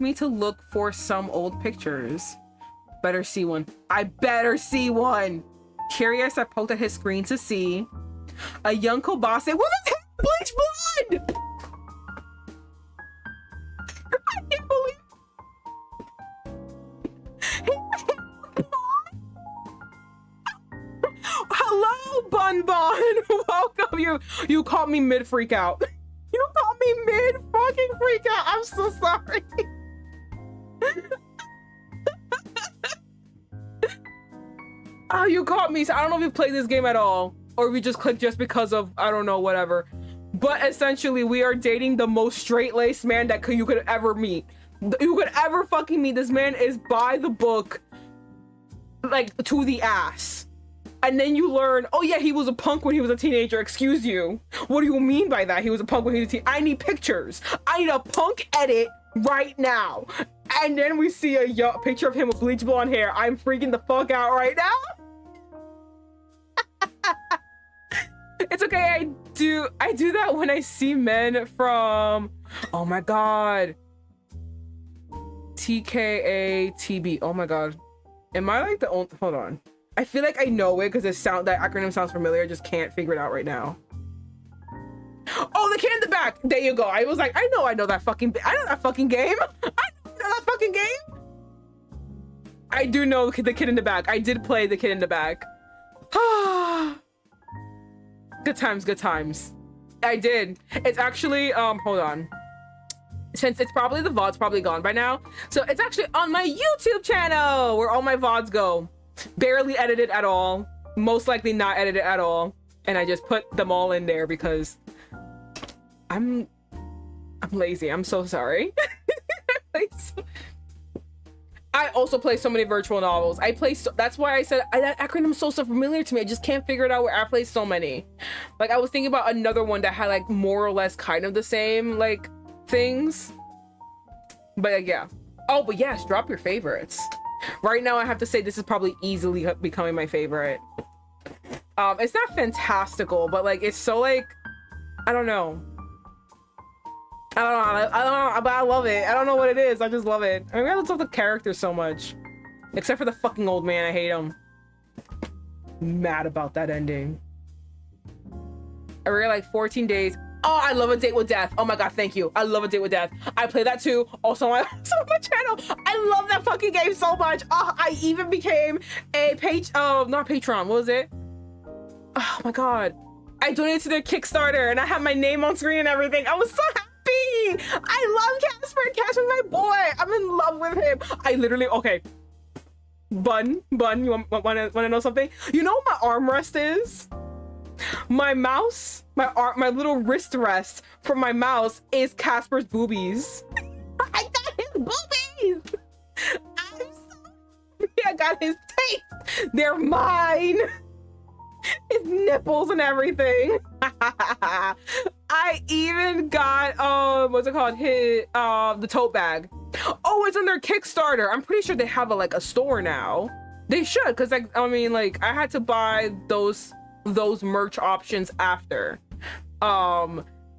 me to look for some old pictures. Better see one. I better see one. Curious, I poked at his screen to see a young Kobase with his hair bleach blonde. I can't believe. Hello, Bun Bun. Welcome. You caught me mid freak out. You caught me mid fucking freak out. I'm so sorry. Oh, you caught me. So I don't know if you played this game at all, or if you just clicked just because of, I don't know, whatever. But essentially, we are dating the most straight-laced man that you could ever meet. You could ever fucking meet. This man is by the book, like, to the ass. And then you learn, oh yeah, he was a punk when he was a teenager. Excuse you. What do you mean by that? He was a punk when he was a teenager. I need pictures. I need a punk edit right now. And then we see a picture of him with bleach blonde hair. I'm freaking the fuck out right now. It's okay. I do that when I see men from, oh my god, TKATB. Oh my god, am I like the only? Hold on. I feel like I know it because that acronym sounds familiar. I just can't figure it out right now. Oh, the kid in the back. There you go. I was like, I know that fucking game. I know that fucking game. I do know the kid in the back. I did play the kid in the back. Good times. I did. It's actually, hold on. Since it's probably, the VOD's probably gone by now. So it's actually on my YouTube channel where all my VODs go. Barely edited at all. Most likely not edited at all. And I just put them all in there because I'm lazy. I'm so sorry. I also play so many virtual novels. That's why I said that acronym is so familiar to me. I just can't figure it out where I play so many. Like I was thinking about another one that had like more or less kind of the same like things. But yeah. Oh, but yes, drop your favorites. Right now I have to say this is probably easily becoming my favorite. It's not fantastical, but like it's so like, I don't know, but I love it. I don't know what it is. I just love it. I mean, I love the characters so much. Except for the fucking old man. I hate him. Mad about that ending. I really like 14 days. Oh, I love A Date with Death. Oh my god, thank you. I love A Date with Death. I play that too. Also on my channel. I love that fucking game so much. Oh, I even became a not Patreon. What was it? Oh my god. I donated to their Kickstarter and I had my name on screen and everything. I was so happy. I love Casper. Casper's my boy. I'm in love with him. I literally, okay. Bun, you want to know something? You know what my armrest is? My mouse, my little wrist rest for my mouse is Casper's boobies. I got his boobies. I got his teeth. They're mine. His nipples and everything. I even got what's it called? The tote bag. Oh, it's on their Kickstarter. I'm pretty sure they have a store now. They should, because like I mean, like I had to buy those merch options after.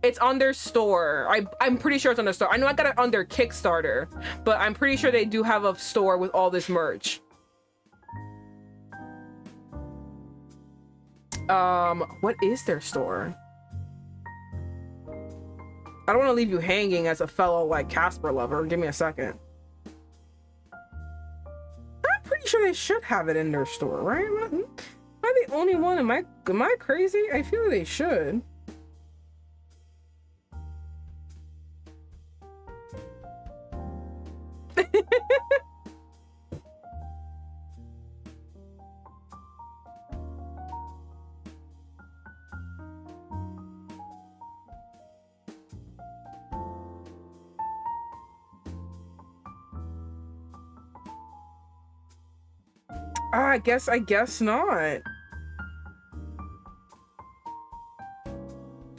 It's on their store. I'm pretty sure it's on their store. I know I got it on their Kickstarter, but I'm pretty sure they do have a store with all this merch. What is their store? I don't want to leave you hanging as a fellow like Casper lover. Give me a second. I'm pretty sure they should have it in their store, right? Am I the only one? Am I crazy? I feel they should. I guess not.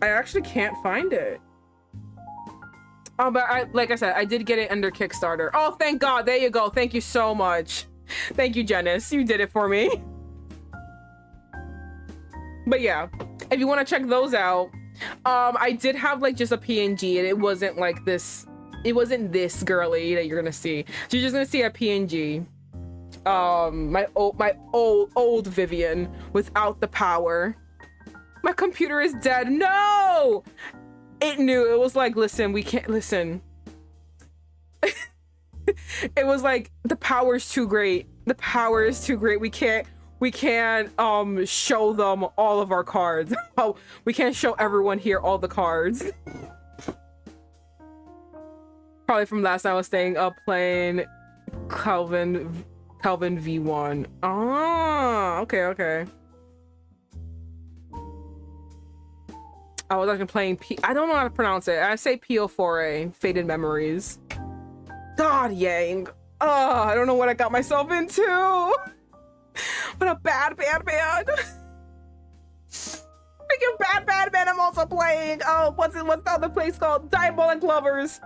I actually can't find it. Oh, but like I said, I did get it under Kickstarter. Oh, thank God. There you go. Thank you so much. Thank you, Janice. You did it for me. But yeah, if you want to check those out, I did have like just a PNG, and it wasn't like this. It wasn't this girly that you're gonna see. So you're just gonna see a PNG. My old Vivian without the power. My computer is dead. No! It knew. It was like, listen, we can't listen. It was like, the power's too great. The power is too great. We can't show them all of our cards. Oh, we can't show everyone here all the cards. Probably from last night I was staying up playing Calvin V1. Ah, okay. I was actually playing I don't know how to pronounce it. I say Pio4A, Faded Memories. God, Yang. Oh, I don't know what I got myself into. What a bad. Speaking of bad, I'm also playing, what's the other place called? Diabolic Lovers.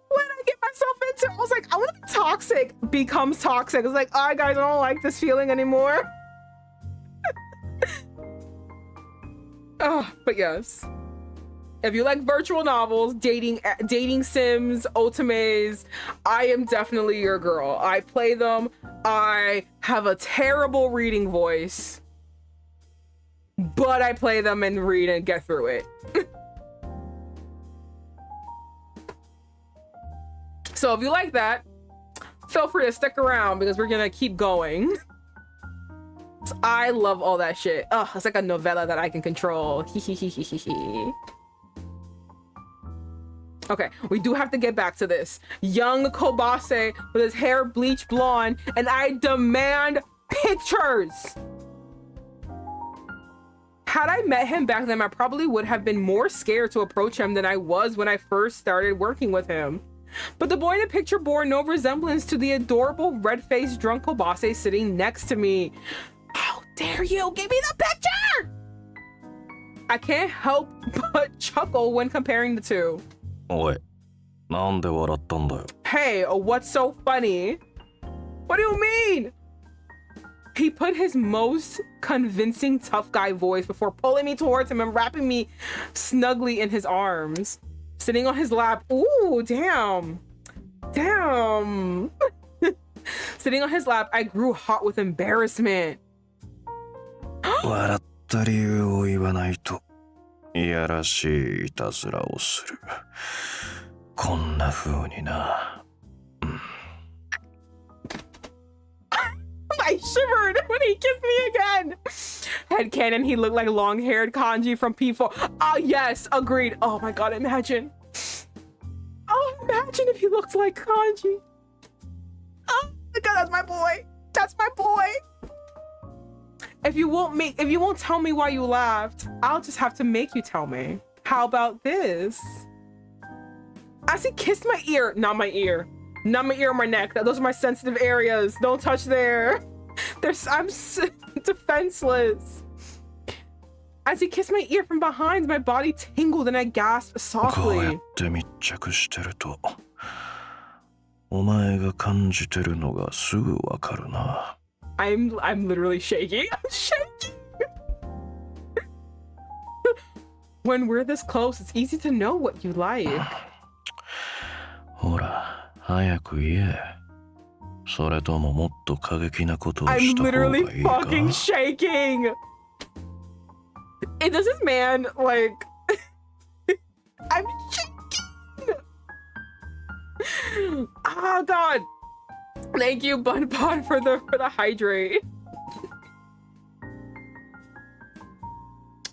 What did I get myself into? I was like, I want to be toxic. Becomes toxic. It's like, guys, I don't like this feeling anymore. Oh, but yes. If you like virtual novels, dating sims, otames, I am definitely your girl. I play them. I have a terrible reading voice, but I play them and read and get through it. So if you like that, feel free to stick around because we're gonna keep going. I love all that shit. Ugh, it's like a novella that I can control. Okay, we do have to get back to this. Young Kobase with his hair bleached blonde, and I demand pictures. Had I met him back then, I probably would have been more scared to approach him than I was when I first started working with him. But the boy in the picture bore no resemblance to the adorable red-faced drunk Kobase sitting next to me. How dare you give me the picture? I can't help but chuckle when comparing the two. おい、なんで笑ったんだよ。 Hey, what's so funny? What do you mean? He put his most convincing tough guy voice before pulling me towards him and wrapping me snugly in his arms. Sitting on his lap. Ooh, damn. Sitting on his lap, I grew hot with embarrassment. 笑った理由を言わないと、いやらしいいたずらをする。こんな風にな。I shivered when he kissed me again. Headcanon, he looked like long-haired Kanji from P4. Oh, yes, agreed. Oh my god, imagine. Oh, imagine if he looked like Kanji. Oh my god, that's my boy. That's my boy. If you won't tell me why you laughed, I'll just have to make you tell me. How about this? As he kissed my ear, not my ear. Not my ear or my neck. Those are my sensitive areas. Don't touch there. I'm defenseless. As he kissed my ear from behind, my body tingled and I gasped こうや softly. って密着してると、お前が感じてるのがすぐわかるな。I'm literally shaking. I'm shaking. When we're this close, it's easy to know what you like. ほら、早く言え。それとももっと過激なことを I'm した方が literally いいか。 fucking shaking. And does this man like I'm shaking. Oh god. Thank you, Bun Bun, for the hydrate.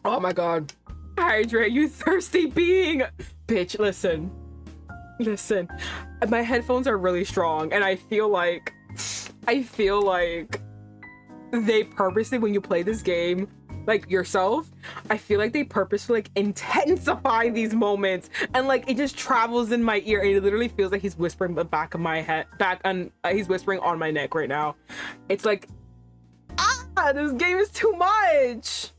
Oh my god. Hydrate, you thirsty being. Bitch, listen. My headphones are really strong, and I feel like they purposely, when you play this game, like yourself, I feel like they purposely like intensify these moments, and like it just travels in my ear, and it literally feels like he's whispering the back of my head, he's whispering on my neck right now. It's like, this game is too much.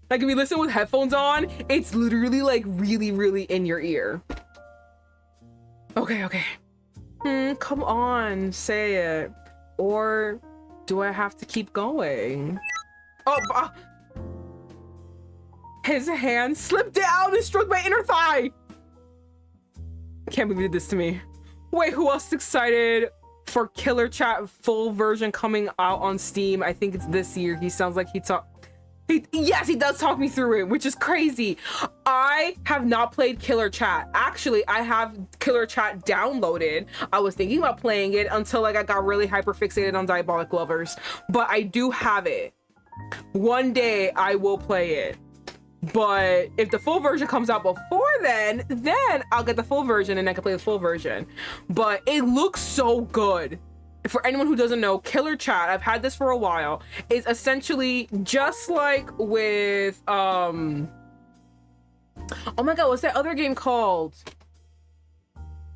Like if you listen with headphones on, it's literally like really, really in your ear. Okay, okay. Come on, say it. Or do I have to keep going? Oh, his hand slipped down and struck my inner thigh. Can't believe you did this to me. Wait, who else is excited for Killer Chat full version coming out on Steam? I think it's this year. He sounds like yes, he does talk me through it, which is crazy. I have not played Killer Chat. Actually, I have Killer Chat downloaded. I was thinking about playing it until like I got really hyper fixated on Diabolic Lovers, but I do have it. One day I will play it. But if the full version comes out before then I'll get the full version and I can play the full version. But it looks so good. For anyone who doesn't know, Killer Chat, I've had this for a while, is essentially just like with oh my god, what's that other game called?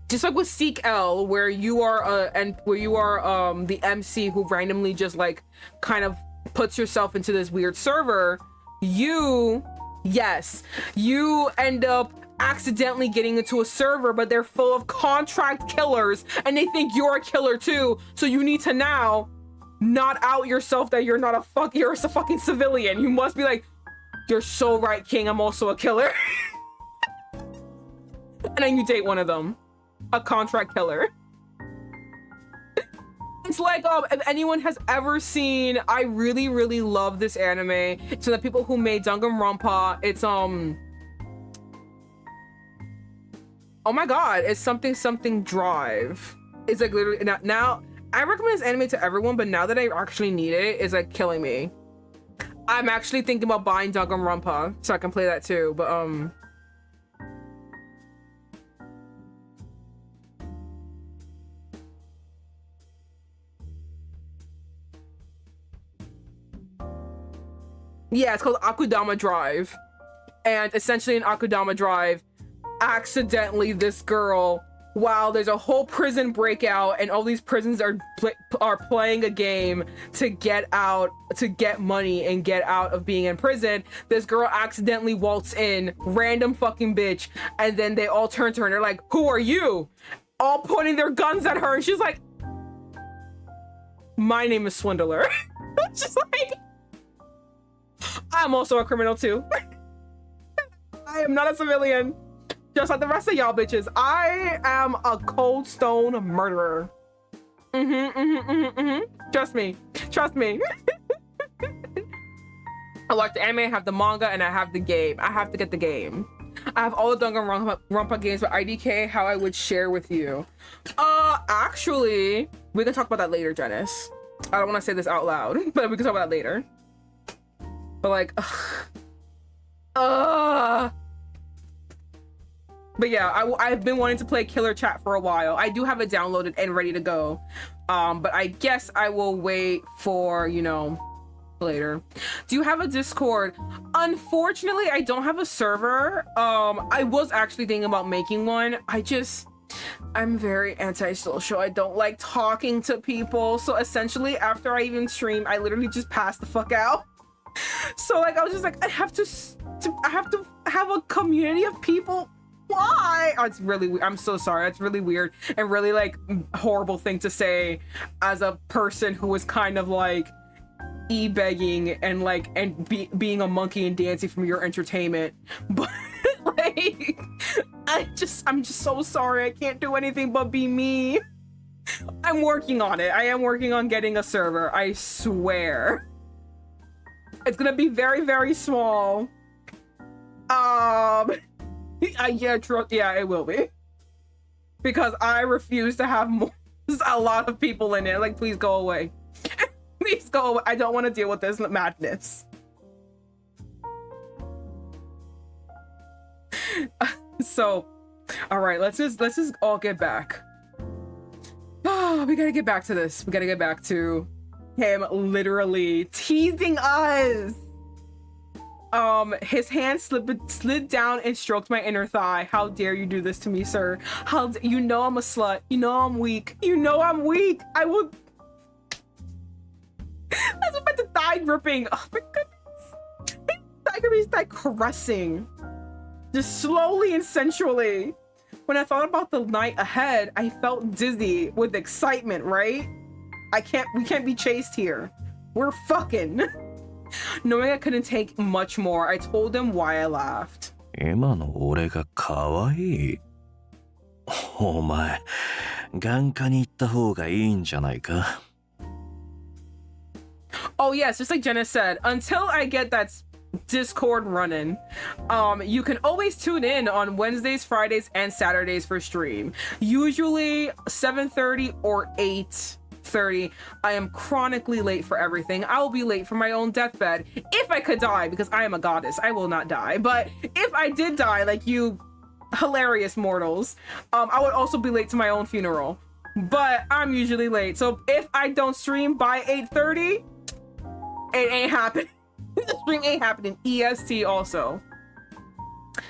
Just like with Seek L, where you are the MC who randomly just like kind of puts yourself into this weird server. You end up accidentally getting into a server, but they're full of contract killers and they think you're a killer too, so you need to now not out yourself that you're not you're a fucking civilian. You must be like, you're so right, King, I'm also a killer. And then you date one of them, a contract killer. It's like, if anyone has ever seen, I really, really love this anime. So the people who made Danganronpa, it's oh my god, it's something Drive. It's like literally now I recommend this anime to everyone, but now that I actually need it, it's like killing me. I'm actually thinking about buying Danganronpa so I can play that too, but yeah, it's called Akudama Drive. And essentially in Akudama Drive, accidentally this girl, while there's a whole prison breakout and all these prisons are playing a game to get out, to get money and get out of being in prison, this girl accidentally waltz in, random fucking bitch, and then they all turn to her and they're like, who are you? All pointing their guns at her, and she's like, my name is Swindler. She's like, I'm also a criminal too. I am not a civilian, just like the rest of y'all bitches. I am a cold stone murderer. Trust me. I watch the anime, I have the manga, and I have the game. I have to get the game. I have all the Danganronpa games with IDK, how I would share with you. Actually, we can talk about that later, Janice. I don't want to say this out loud, but we can talk about that later. But like, but yeah, I've been wanting to play Killer Chat for a while. I do have it downloaded and ready to go. But I guess I will wait for, you know, later. Do you have a Discord? Unfortunately, I don't have a server. I was actually thinking about making one. I'm very antisocial. I don't like talking to people. So essentially, after I even stream, I literally just pass the fuck out. So like, I was just like, I have to have a community of people. Why? Oh, it's really weird. I'm so sorry. It's really weird and really like horrible thing to say as a person who was kind of like e-begging and like being a monkey and dancing from your entertainment. But like, I'm just so sorry. I can't do anything but be me. I'm working on it. I am working on getting a server. I swear. It's gonna be very, very small. Yeah, it will be. Because I refuse to have a lot of people in it. Like, please go away. Please go away. I don't want to deal with this madness. So, all right, let's just all get back. Oh, we gotta get back to this. We gotta get back to him literally teasing us. His hand slid down and stroked my inner thigh. How dare you do this to me, sir? You know I'm a slut. You know I'm weak. You know I'm weak. I will. That's about the thigh gripping. Oh my goodness. Thigh could be like caressing, just slowly and sensually. When I thought about the night ahead, I felt dizzy with excitement, right? We can't be chased here. We're fucking. Knowing I couldn't take much more, I told him why I laughed. 今の俺が可愛い。お前、眼科に行った方がいいんじゃないか。Oh yes, just like Jenna said, until I get that Discord running, you can always tune in on Wednesdays, Fridays, and Saturdays for stream. Usually 7:30 or 8:30. I am chronically late for everything. I will be late for my own deathbed if I could die, because I am a goddess. I will not die. But if I did die, like you hilarious mortals, I would also be late to my own funeral. But I'm usually late. So if I don't stream by 8:30, it ain't happening. The stream ain't happening. EST also.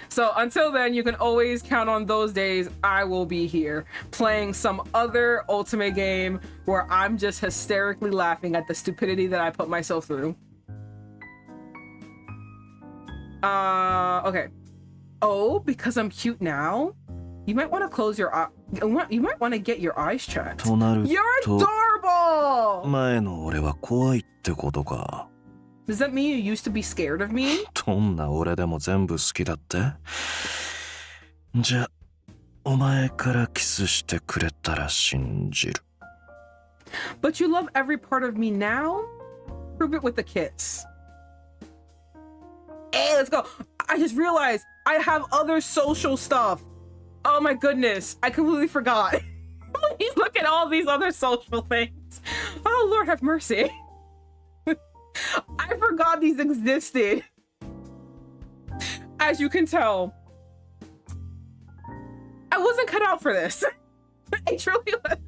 So until then, you can always count on those days I will be here playing some other ultimate game where I'm just hysterically laughing at the stupidity that I put myself through. Okay. Oh, because I'm cute now? You might want to close your eye. You might want to get your eyes checked. You're adorable! 前の俺は怖いってことか。Does that mean you used to be scared of me? どんな俺でも全部好きだって？じゃ、お前からキスしてくれたら信じる。But you love every part of me now? Prove it with a kiss. Hey, let's go. I just realized I have other social stuff. Oh my goodness. I completely forgot. Please look at all these other social things. Oh, Lord have mercy. I forgot these existed. As you can tell, I wasn't cut out for this. I truly wasn't.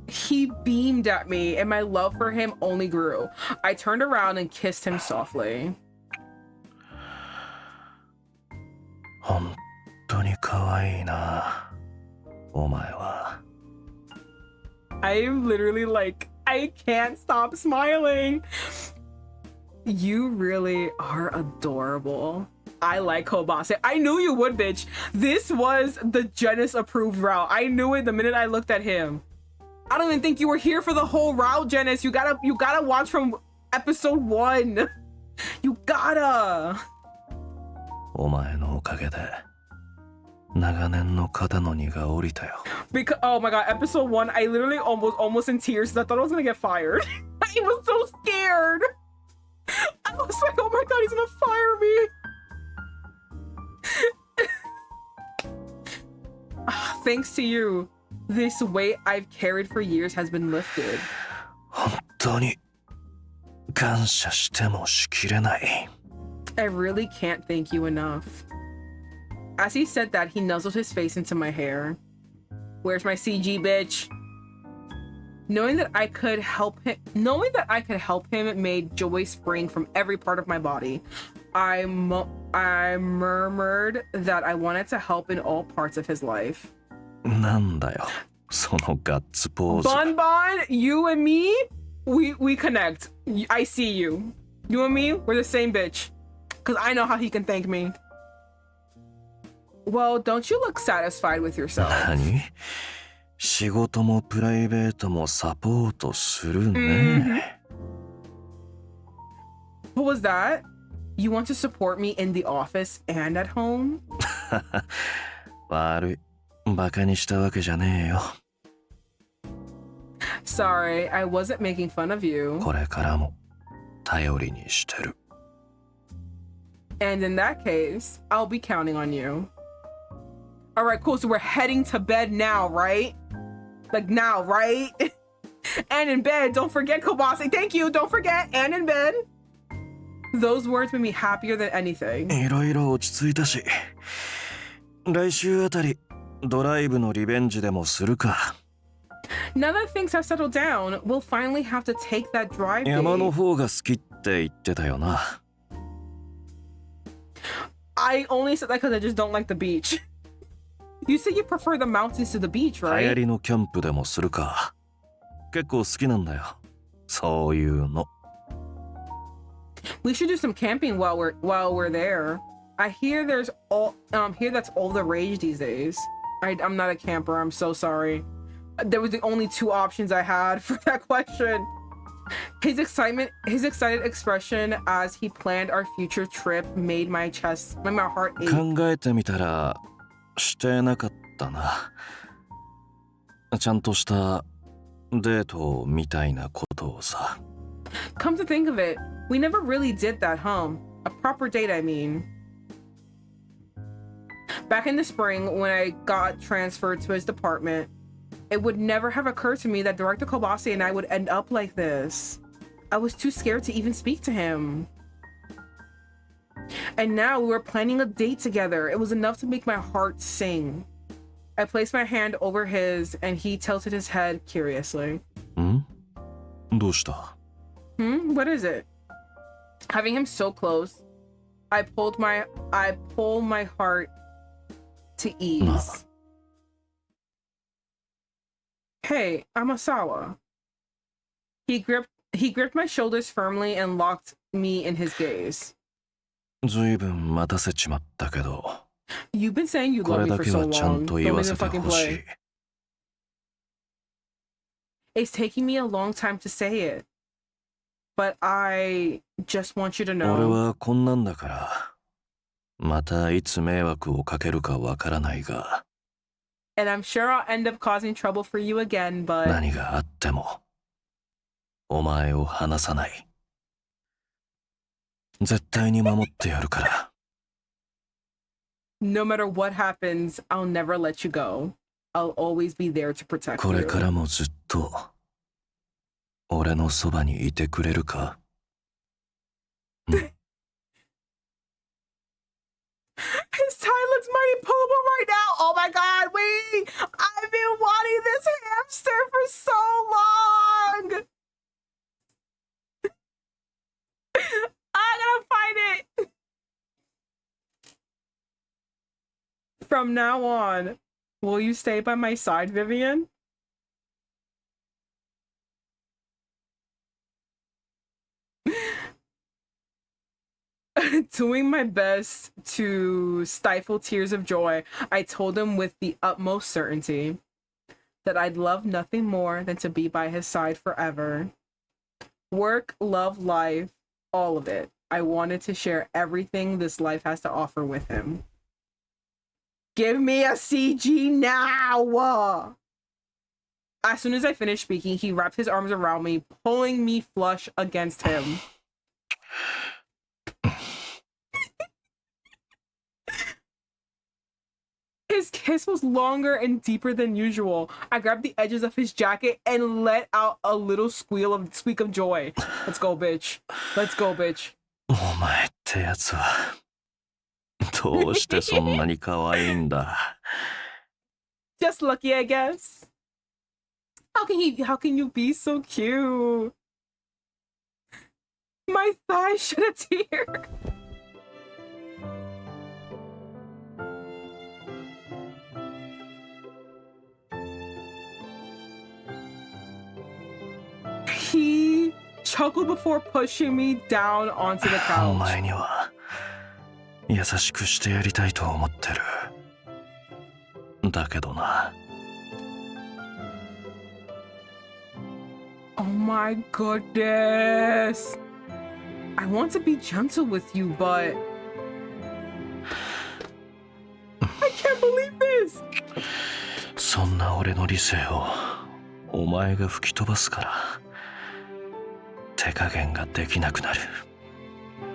He beamed at me and my love for him only grew. I turned around and kissed him softly. 本当に可愛いな、お前は。I am literally like, I can't stop smiling. You really are adorable. I like Kobase. I knew you would, bitch. This was the Genis approved route. I knew it the minute I looked at him. I don't even think you were here for the whole route, Genis. You gotta watch from episode 1. You gotta. お前のおかげで長年の肩の荷が下りたよ。Because oh my god, episode 1, I literally almost in tears because I thought I was gonna get fired. I was so scared. I was like, oh my god, he's gonna fire me. Thanks to you, this weight I've carried for years has been lifted. 本当に感謝してもしきれない。I really can't thank you enough. As he said that, he nuzzled his face into my hair. Where's my CG, bitch? Knowing that I could help him made joy spring from every part of my body. I murmured that I wanted to help in all parts of his life. なんだよ、そのガッツポーズ。 Bonbon, you and me, we connect. I see you. You and me, we're the same bitch. Because I know how he can thank me. Well, don't you look satisfied with yourself? 何？仕事もプライベートもサポートするね。What was that? You want to support me in the office and at home? 悪い。バカにしたわけじゃねえよ。Sorry, I wasn't making fun of you. これからも頼りにしてる。And in that case, I'll be counting on you. All right, cool. So we're heading to bed now, right? Like now, right? And in bed, don't forget Kobase. Thank you. Don't forget. And in bed. Those words made me happier than anything. いろいろ落ち着いたし、来週あたりドライブのリベンジでもするか。Now that things have settled down, we'll finally have to take that drive. 山の方が好きって言ってたよな。I only said that because I just don't like the beach. You said you prefer the mountains to the beach, 流行 right? りのキャンプでもするか。結構好きなんだよ。そういうの。We should do some camping while we're there. I hear there's that's all the rage these days. I'm not a camper. I'm so sorry. There was the only two options I had for that question. His excited expression as he planned our future trip made my heart ache. 考えてみたらしてなかったな。ちゃんとしたデートみたいなことをさ。Come to think of it, we never really did that, huh? A proper date, I mean. Back in the spring, when I got transferred to his department, it would never have occurred to me that Director Kobase and I would end up like this. I was too scared to even speak to him. And now we were planning a date together. It was enough to make my heart sing. I placed my hand over his and he tilted his head curiously. どうした? What is it? Having him so close, I pulled my heart to ease. Hey, Amasawa. He gripped my shoulders firmly and locked me in his gaze. ずいぶん待たせちまったけど、 You've been saying you こ love れ me だ for け so はちゃん long. と Don't 言わ make せ me て fucking ほし play. い。 It's taking me a long time to say it, but I just want you to 俺 know. はこんなんだから、またいつ迷惑をかけるかわからないが、 And I'm sure I'll end up causing trouble for you again, but 何があっても、お前を離さない。絶対に守ってやるから。 no matter what happens, I'll never let you go. I'll always be there to protect これ you. からもずっと、俺のそばにいてくれるか? His tie looks mighty pullable right now. Oh my god, wait! I've been wanting this hamster for so long! I gotta find it! From now on, will you stay by my side, Vivian? Doing my best to stifle tears of joy, I told him with the utmost certainty that I'd love nothing more than to be by his side forever. Work, love, life, all of it. I wanted to share everything this life has to offer with him. Give me a CG now! As soon as I finished speaking, he wrapped his arms around me, pulling me flush against him. His kiss was longer and deeper than usual. I grabbed the edges of his jacket and let out a little squeak of joy. Let's go, bitch. Let's go, bitch. お前ってやつは、どうしてそんなに可愛いんだ? Just lucky, I guess. How can you be so cute? My thigh shed a tear. He chuckled before pushing me down onto the お couch. 前には優しくしてやりたいと思ってる。だけどな。Oh my goodness. I want to be gentle with you, but I can't believe this. そんな俺の理性をお前が吹き飛ばすから、手加減ができなくなる。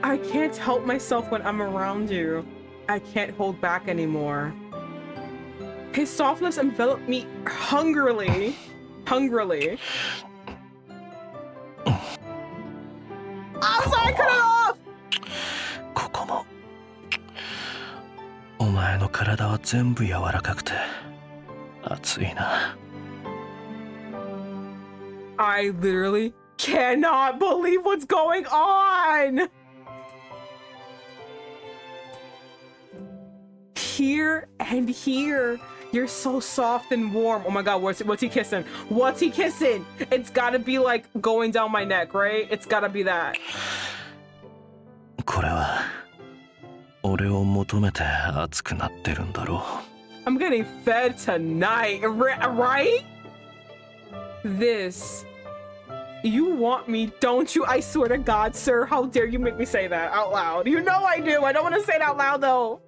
I can't help myself when I'm around you. I can't hold back anymore. His softness enveloped me hungrily. I'm sorry, cut it off! ここも。お前の体は全部柔らかくて熱いな。I literally cannot believe what's going on! Here and here. You're so soft and warm. Oh my god, what's he kissing? What's he kissing? It's gotta be like going down my neck, right? It's gotta be that. これは俺を求めて熱くなってるんだろう。 I'm getting fed tonight, right? This. You want me, don't you? I swear to God, sir, how dare you make me say that out loud? You know I do. I don't want to say it out loud, though.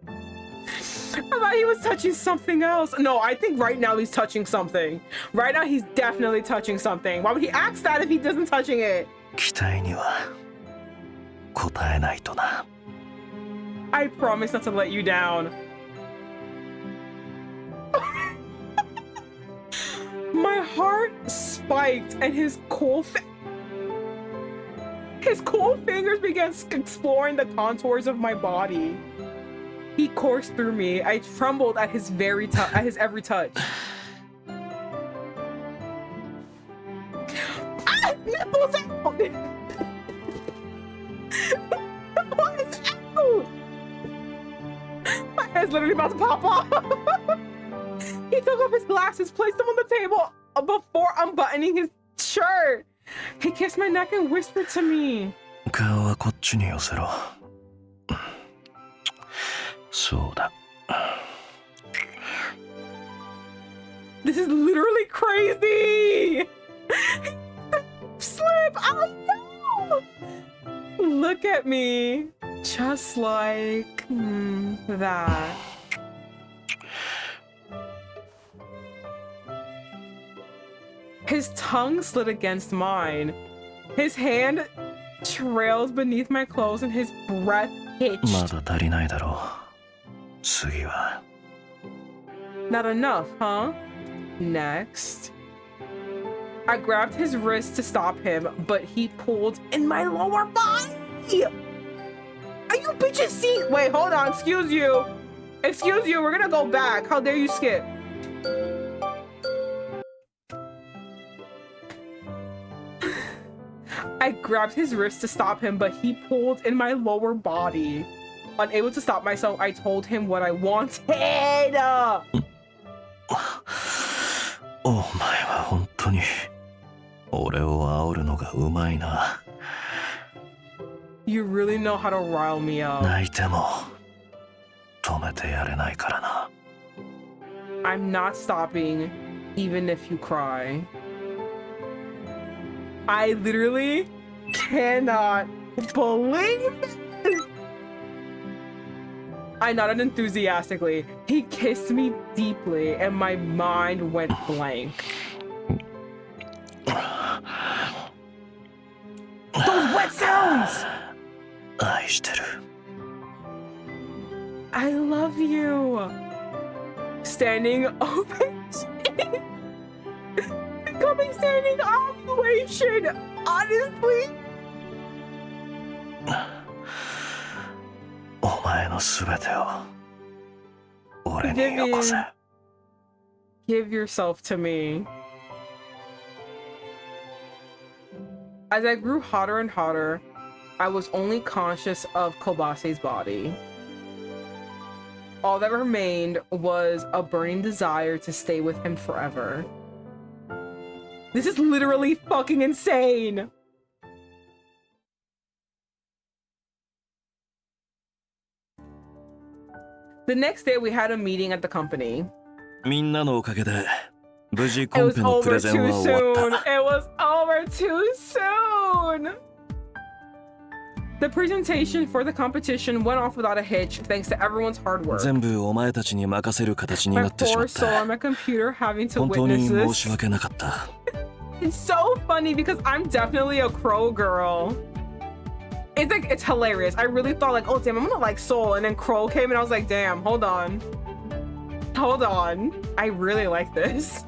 I thought he was touching something else. No, I think right now he's touching something. Right now he's definitely touching something. Why would he ask that if he isn't touching it? 期待には応えないとな。 I promise not to let you down. My heart spiked and his cool fingers began exploring the contours of my body. He coursed through me. I trembled at his every touch. Ah, nipples out! Nipples out! My head's literally about to pop off. He took off his glasses, placed them on the table before unbuttoning his shirt. He kissed my neck and whispered to me. 顔はこっちに寄せろ。そうだ。 This is literally crazy. Slip. Oh no. Look at me. Just like that. His tongue slid against mine. His hand trails beneath my clothes and his breath hitched. まだ足りないだろう。次は。 Not enough, huh? Next. I grabbed his wrist to stop him, but he pulled in my lower body. Are you bitches see? Wait, hold on. Excuse you. Excuse you. We're gonna go back. How dare you skip? I grabbed his wrist to stop him, but he pulled in my lower body. Unable to stop myself, I told him what I wanted. お前は本当に俺を煽るのがうまいな。 You really know how to rile me up. 泣いても止めてやれないからな。 I'm not stopping, even if you cry. I literally cannot believe this. I nodded enthusiastically. He kissed me deeply, and my mind went blank. Those wet sounds! 愛してる。 I love you. Standing ovation. Becoming standing ovation. Honestly. お前のすべてを俺によこせ。 Give yourself to me. As I grew hotter and hotter, I was only conscious of Kobase's body. All that remained was a burning desire to stay with him forever. This is literally fucking insane! The next day, we had a meeting at the company. みんなのおかげで無事コ It ン was ペのプ over レゼン too は終わ soon. った。 It was over too soon. The presentation for the competition went off without a hitch thanks to everyone's hard work. 全部お前たちに任せる形に My なってしま poor っ soul た。 on my computer having to 本当に witness 申し this. 訳なかった。 It's so funny because I'm definitely a crow girl. It's like, it's hilarious. I really thought like, oh damn, I'm gonna like Soul, and then Crow came and I was like, damn, hold on. Hold on. I really like this.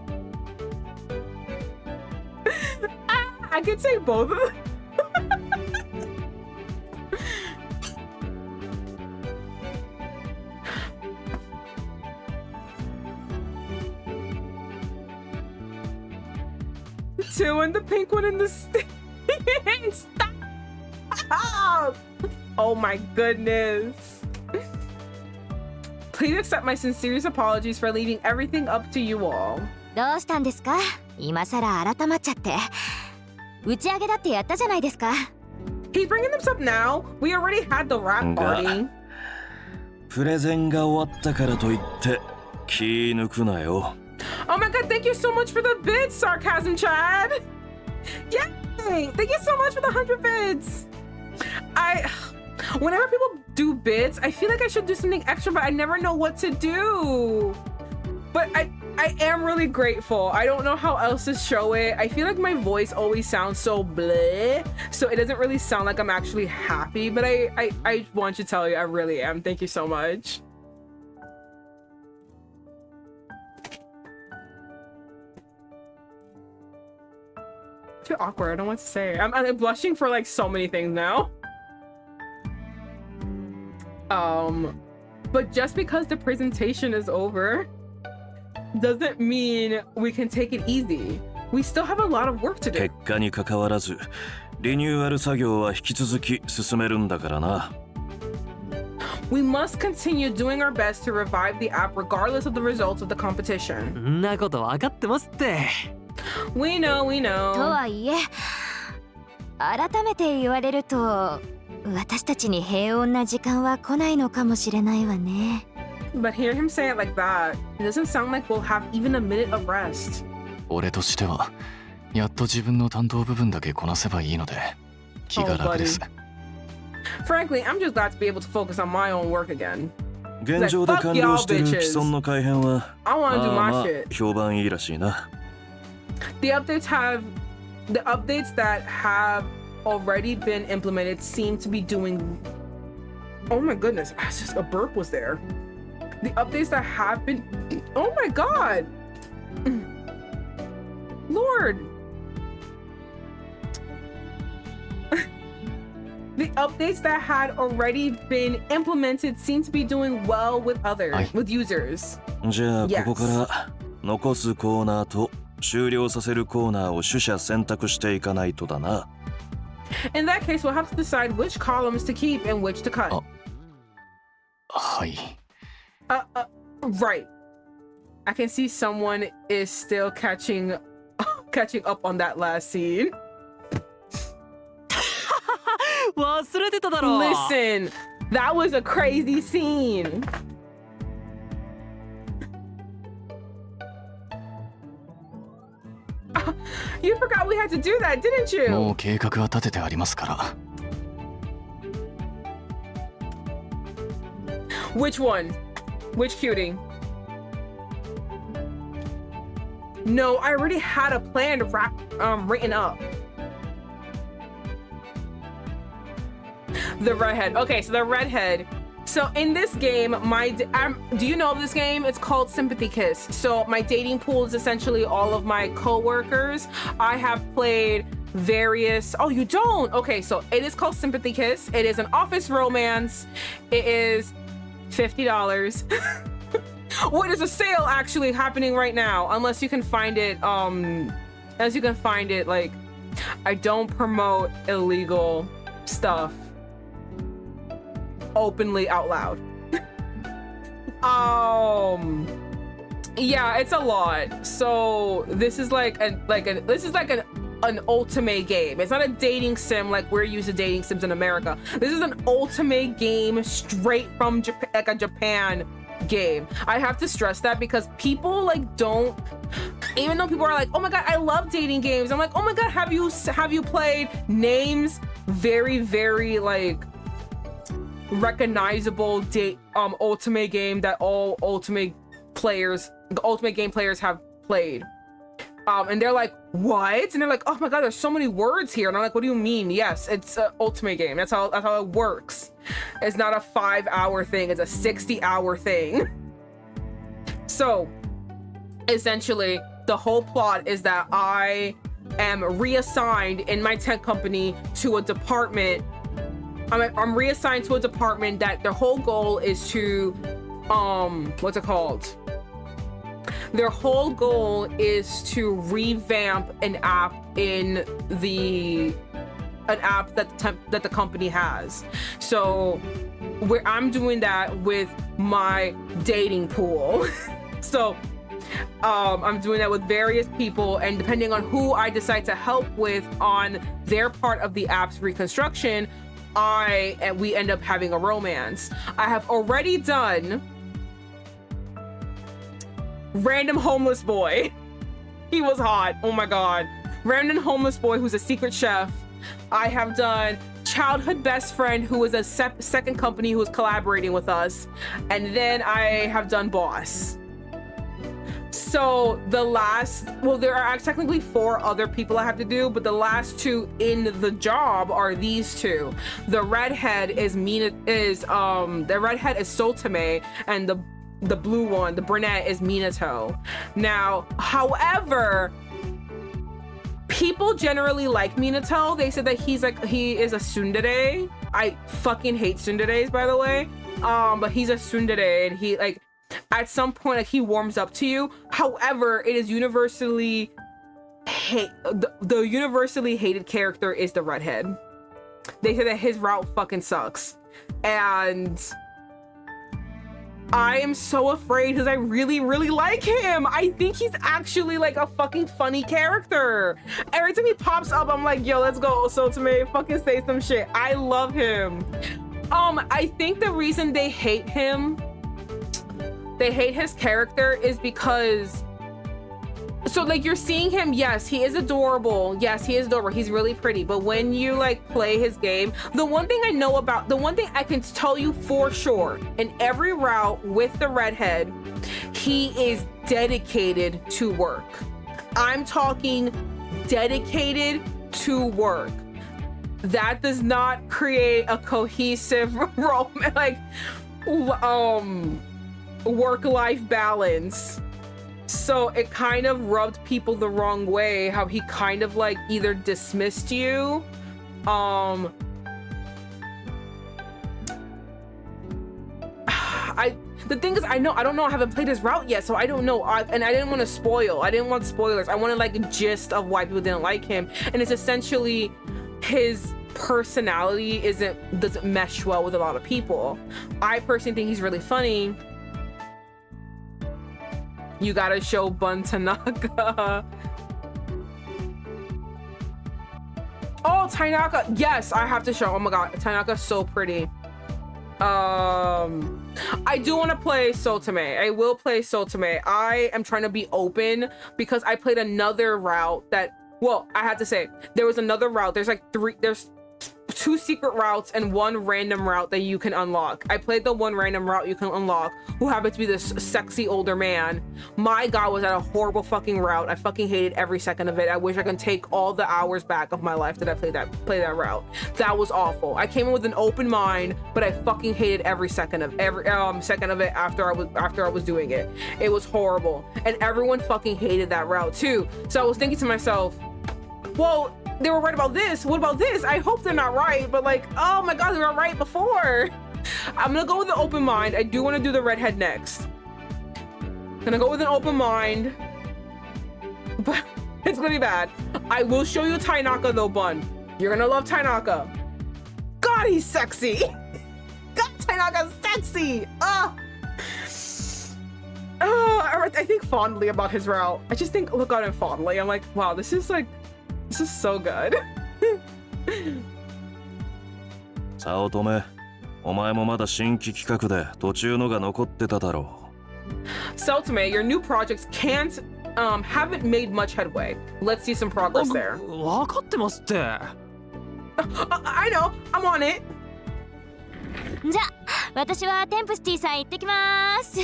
I could say both of them. The two and the pink one in the stick. Stop! Oh my goodness. Please accept my sincerest apologies for leaving everything up to you all. どうしたんですか？今さら改まっちゃって。打ち上げだってやったじゃないですか。He's bringing this up now. We already had the rap party. プレゼンが終わったからといって気抜くなよ。 Oh my god, thank you so much for the bits, Sarcasm Chad. Yay! Thank you so much for the 100 bits. Whenever people do bits, I feel like I should do something extra, but I never know what to do. But I am really grateful. I don't know how else to show it. I feel like my voice always sounds so bleh, so it doesn't really sound like I'm actually happy, but I want to tell you, I really am. Thank you so much. I feel awkward. I don't know what to say. I'm blushing for like so many things now. But just because the presentation is over doesn't mean we can take it easy. We still have a lot of work to do. 結果に関わらず、リニューアル作業は引き続き進めるんだからな。We must continue doing our best to revive the app regardless of the results of the competition. んなこと分かってますって。We know, we と know. はいえ改めて言われると私たちに平穏な時間は来ないのかもしれないわね。 But hear him say it like that. It doesn't sound like we'll have even a minute of rest. 俺としてはやっと自分の担当部分だけこなせばいいので気が楽です。Frankly, I'm just glad to be able to focus on my own work again. 現状で完了している既存の改変は I want to do まあ my まあ shit. 評判いいらしいな。The updates that have already been implemented seem to be doing. Oh my goodness, just a burp was there. The updates that have been. Oh my god, Lord. The updates that had already been implemented seem to be doing well with with users. じゃあ Yes. ここから残すコーナーと終了させるコーナーを取捨選択していかないとだな。In that case, we'll have to decide which columns to keep and which to cut. はい。Right. I can see someone is still catching up on that last scene. 忘れてただろ。 Listen, that was a crazy scene. You forgot we had to do that, didn't も you? う計画は立ててありますから。 Which one? Which cutie? No, I already had a plan written up. The redhead. Okay, so the redhead. So in this game, do you know of this game? It's called Sympathy Kiss. So my dating pool is essentially all of my coworkers. I have played various. Oh, you don't? Okay, so it is called Sympathy Kiss. It is an office romance. It is $50. What is a sale actually happening right now? Unless you can find it. Like, I don't promote illegal stuff openly out loud. Yeah, it's a lot. So this is like an ultimate game. It's not a dating sim like we're used to dating sims in America. This is an ultimate game straight from Japan, like a Japan game. I have to stress that because people like don't, even though people are like, oh my god, I love dating games, I'm like, oh my god, have you played Names? Very, very like recognizable ultimate game that all ultimate game players have played. And they're like, what? And they're like, oh my god, there's so many words here. And I'm like, what do you mean? Yes, it's an ultimate game. That's how it works. It's not a 5-hour thing, it's a 60-hour thing. So essentially the whole plot is that I am reassigned in my tech company to a department. I'm reassigned to a department that their whole goal is to what's it called? Their whole goal is to revamp an app that the company has. So where I'm doing that with my dating pool. So I'm doing that with various people, and depending on who I decide to help with on their part of the app's reconstruction, we end up having a romance. I have already done random homeless boy. He was hot. Oh my god. Random homeless boy who's a secret chef. I have done childhood best friend who was a second company who was collaborating with us, and then I have done boss. So the last, well, there are technically 4 other people I have to do, but the last 2 in the job are these 2. The redhead is Sotome, and the blue one, the brunette, is Minato. Now, however, people generally like Minato. They said that he is a tsundere. I fucking hate tsunderes, by the way. But he's a tsundere, and he, like, at some point, like, he warms up to you. However, it is universally the universally hated character is the redhead. They say that his route fucking sucks, and I am so afraid because I really, really like him. I think he's actually like a fucking funny character. Every time he pops up, I'm like, yo, let's go, Sotome, fucking say some shit. I love him. I think the reason they hate him, they hate his character, is because, so like, you're seeing him, yes, he is adorable. Yes, he is adorable. He's really pretty. But when you like play his game, the one thing I can tell you for sure, in every route with the redhead, he is dedicated to work. I'm talking dedicated to work. That does not create a cohesive work-life balance. So it kind of rubbed people the wrong way, how he kind of like either dismissed you. The thing is, I don't know, I haven't played his route yet, so I don't know. And I didn't want to spoil. I didn't want spoilers. I wanted like a gist of why people didn't like him. And it's essentially his personality doesn't mesh well with a lot of people. I personally think he's really funny. You gotta show Bun Tanaka. Oh, Tanaka. Yes, I have to show. Oh my god, Tanaka's so pretty. I do want to play Sotome. I will play Sotome. I am trying to be open because I played another route that, well, I had to say, there was another route. There's 2 secret routes and 1 random route that you can unlock. I played the 1 random route you can unlock, who happens to be this sexy older man. My god, was that a horrible fucking route. I fucking hated every second of it. I wish I could take all the hours back of my life that I played that route. That was awful. I came in with an open mind, but I fucking hated every second of it after I was doing it. It was horrible. And everyone fucking hated that route too. So I was thinking to myself, well, they were right about this. What about this? I hope they're not right, but like, oh my god, they were right before. I'm gonna go with an open mind. I do want to do the redhead next. Gonna go with an open mind, but it's gonna be bad. I will show you Tanaka though, Bun. You're gonna love Tanaka. God, he's sexy. God, Tanaka's sexy. I think fondly about his route. I just look at him fondly. I'm like, wow, this is so good. 早乙女、お前もまだ新規企画で途中のが残ってただろう。Sotome, your new projects haven't made much headway. Let's see some progress there. 分かってますって。I know, I'm on it. じゃあ私はテンプスティさん行ってきます。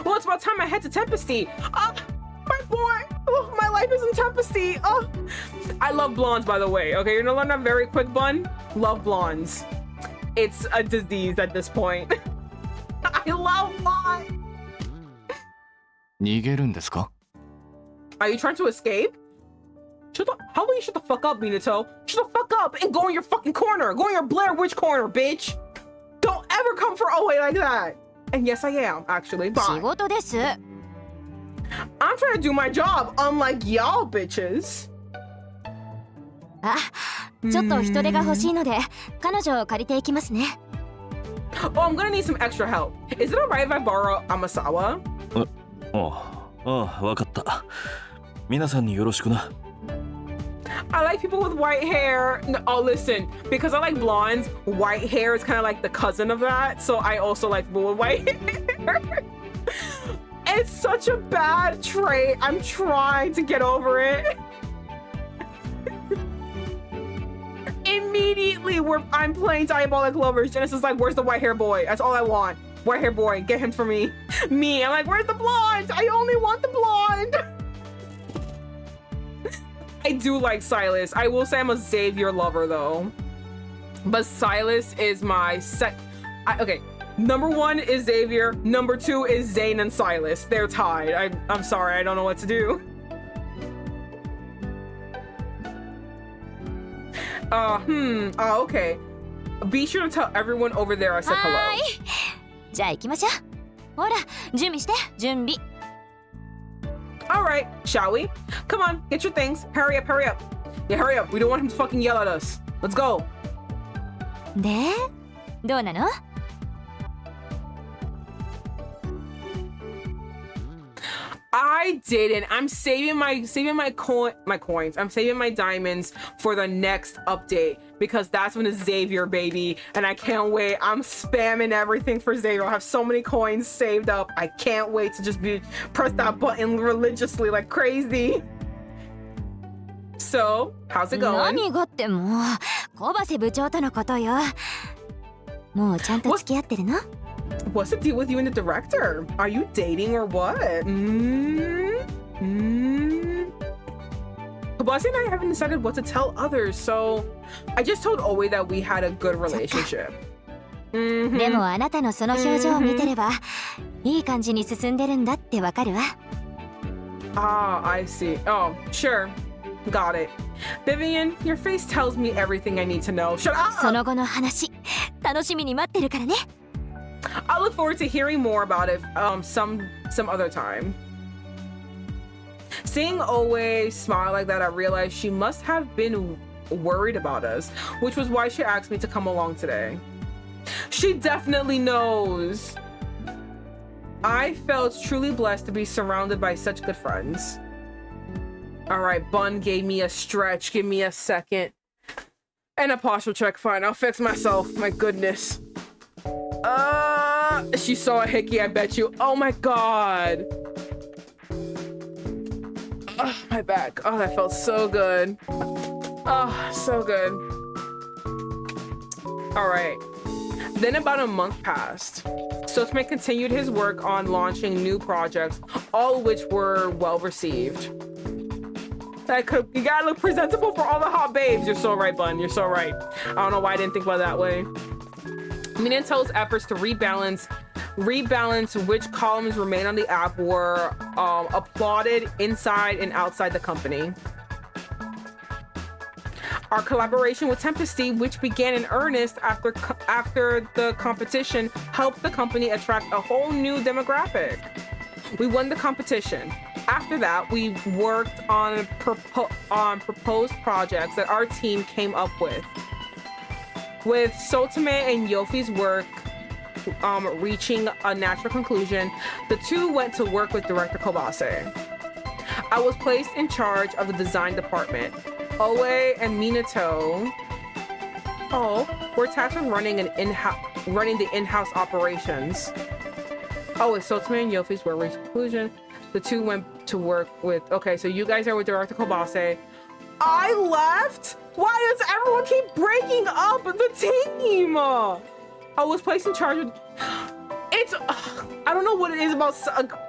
Well, it's about time I head to Tempesty. My boy. Oh, my life is in Tempesty. Oh, I love blondes, by the way. Okay, you're gonna learn that very quick, Bun. Love blondes. It's a disease at this point. I love blondes. 逃げるんですか? Are you trying to escape? How about you shut the fuck up, Minato? Shut the fuck up and go in your fucking corner. Go in your Blair Witch corner, bitch. Don't ever come for Oe like that. And yes, I am, actually. Bye. 仕事です。I'm trying to do my job, unlike y'all bitches. あ、ちょっと人手が欲しいので、彼女を借りていきますね。Oh, I'm gonna need some extra help. Is it alright if I borrow Amasawa? ああ、わかった。皆さんによろしくな。I like people with white hair. No, oh, listen, because I like blondes, white hair is kind of like the cousin of that. So I also like people with white hair. It's such a bad trait. I'm trying to get over it. Immediately, I'm playing Diabolic Lovers. Genesis is like, where's the white hair boy? That's all I want. White hair boy, get him for me. Me, I'm like, where's the blonde? I only want the blonde. I do like Silas. I will say I'm a Xavier lover though. But Silas is my okay. Number 1 is Xavier. Number 2 is Zane and Silas. They're tied. I'm sorry. I don't know what to do. Okay. Be sure to tell everyone over there I said hello. じゃあ行きましょう。ほら、準備して、準備。Alright, shall we? Come on, get your things. Hurry up, hurry up. Yeah, hurry up. We don't want him to fucking yell at us. Let's go. で、どうなの？I didn't. I'm saving my coins. I'm saving my diamonds for the next update because that's when it's Xavier, baby. And I can't wait. I'm spamming everything for Xavier. I have so many coins saved up. I can't wait to just press that button religiously like crazy. So, how's it going? 何がってもう、小橋部長とのことよ。もうちゃんと付き合ってるの？ What's the deal with you and the director? Are you dating or what? Kobase and I haven't decided what to tell others, so I just told Owe that we had a good relationship. でもあなたのその表情を見てれば、いい感じに進んでるんだってわかるわ。Ah, I see. Oh, sure. Got it. Vivian, your face tells me everything I need to know. Shut up! その後の話、楽しみに待ってるからね。I look forward to hearing more about it some other time. Seeing Owe smile like that, I realized she must have been worried about us, which was why she asked me to come along today. She definitely knows. I felt truly blessed to be surrounded by such good friends. All right, Bun gave me a stretch. Give me a second. And a posture check. Fine, I'll fix myself. My goodness. She saw a hickey, I bet you. Oh my god. Oh, my back. Oh, that felt so good. Oh, so good. All right. Then about a month passed. Sotsuma continued his work on launching new projects, all of which were well received. You gotta look presentable for all the hot babes. You're so right, Bun. You're so right. I don't know why I didn't think about it that way. Minato's efforts to rebalance which columns remain on the app were applauded inside and outside the company. Our collaboration with Tempesty, which began in earnest after the competition, helped the company attract a whole new demographic. We won the competition. After that, we worked on proposed projects that our team came up with. With Sotsuma and Yofi's work reaching a natural conclusion, the two went to work with director Kobase. I was placed in charge of the design department. Owe and Minato were tasked with running the in-house operations. Oh, with Sotsuma and Yofi's work reached conclusion, the two went to work with. Okay, so you guys are with director Kobase. I left? Why does everyone keep breaking up the team? I was placed in charge of... I don't know what it is about...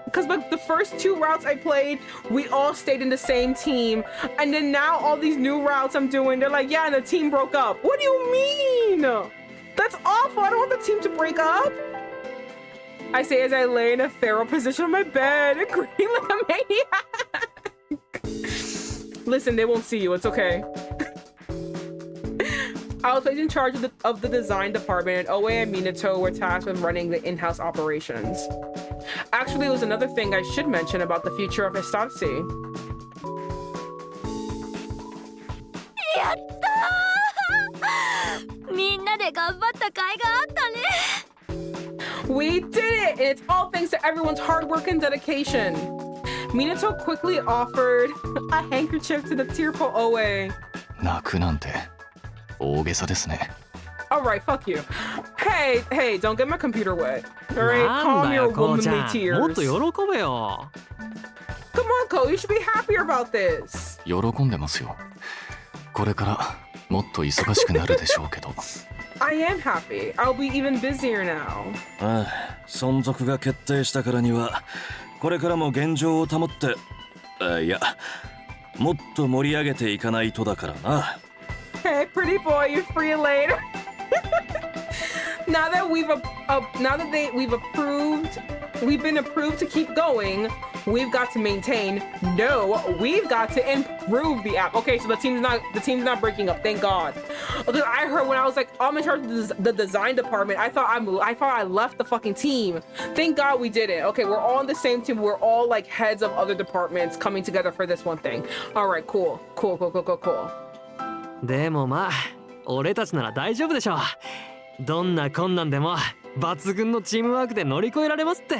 Because the first 2 routes I played, we all stayed in the same team. And then now all these new routes I'm doing, they're like, yeah, and the team broke up. What do you mean? That's awful. I don't want the team to break up. I say as I lay in a feral position on my bed, agreeing like a maniac. Listen, they won't see you. It's okay. I was placed in charge of the design department, and Owe and Minato were tasked with running the in-house operations. Actually, it was another thing I should mention about the future of Histatsu. We did it! And it's all thanks to everyone's hard work and dedication. Minato quickly offered a handkerchief to the tearful Oe. 泣くなんて大げさですね。 Alright, fuck you. Hey, don't get my computer wet. Alright, なん calm だ your よこうち womanly ゃん、もっと tears. 喜べよ。 Come on, Ko, you should be happier about this. 喜んでますよ。これからもっと忙しくなるでしょうけど。 I am happy. I'll be even busier now. ああ、存続が決定したからにはこれからも現状を保っていやもっと盛り上げていかないとだからな。 Hey, pretty boy, you're free later. Now that we've been approved to keep going, we've got to maintain. No, we've got to improve the app. Okay, so the team's not breaking up. Thank God. Because I heard when I was like, I'm in charge of the design department, I thought I left the fucking team. Thank God we did it. Okay, we're all on the same team. We're all like heads of other departments coming together for this one thing. All right, cool. でもまあ俺たちなら大丈夫でしょう。どんな困難でも抜群のチームワークで乗り越えられますって。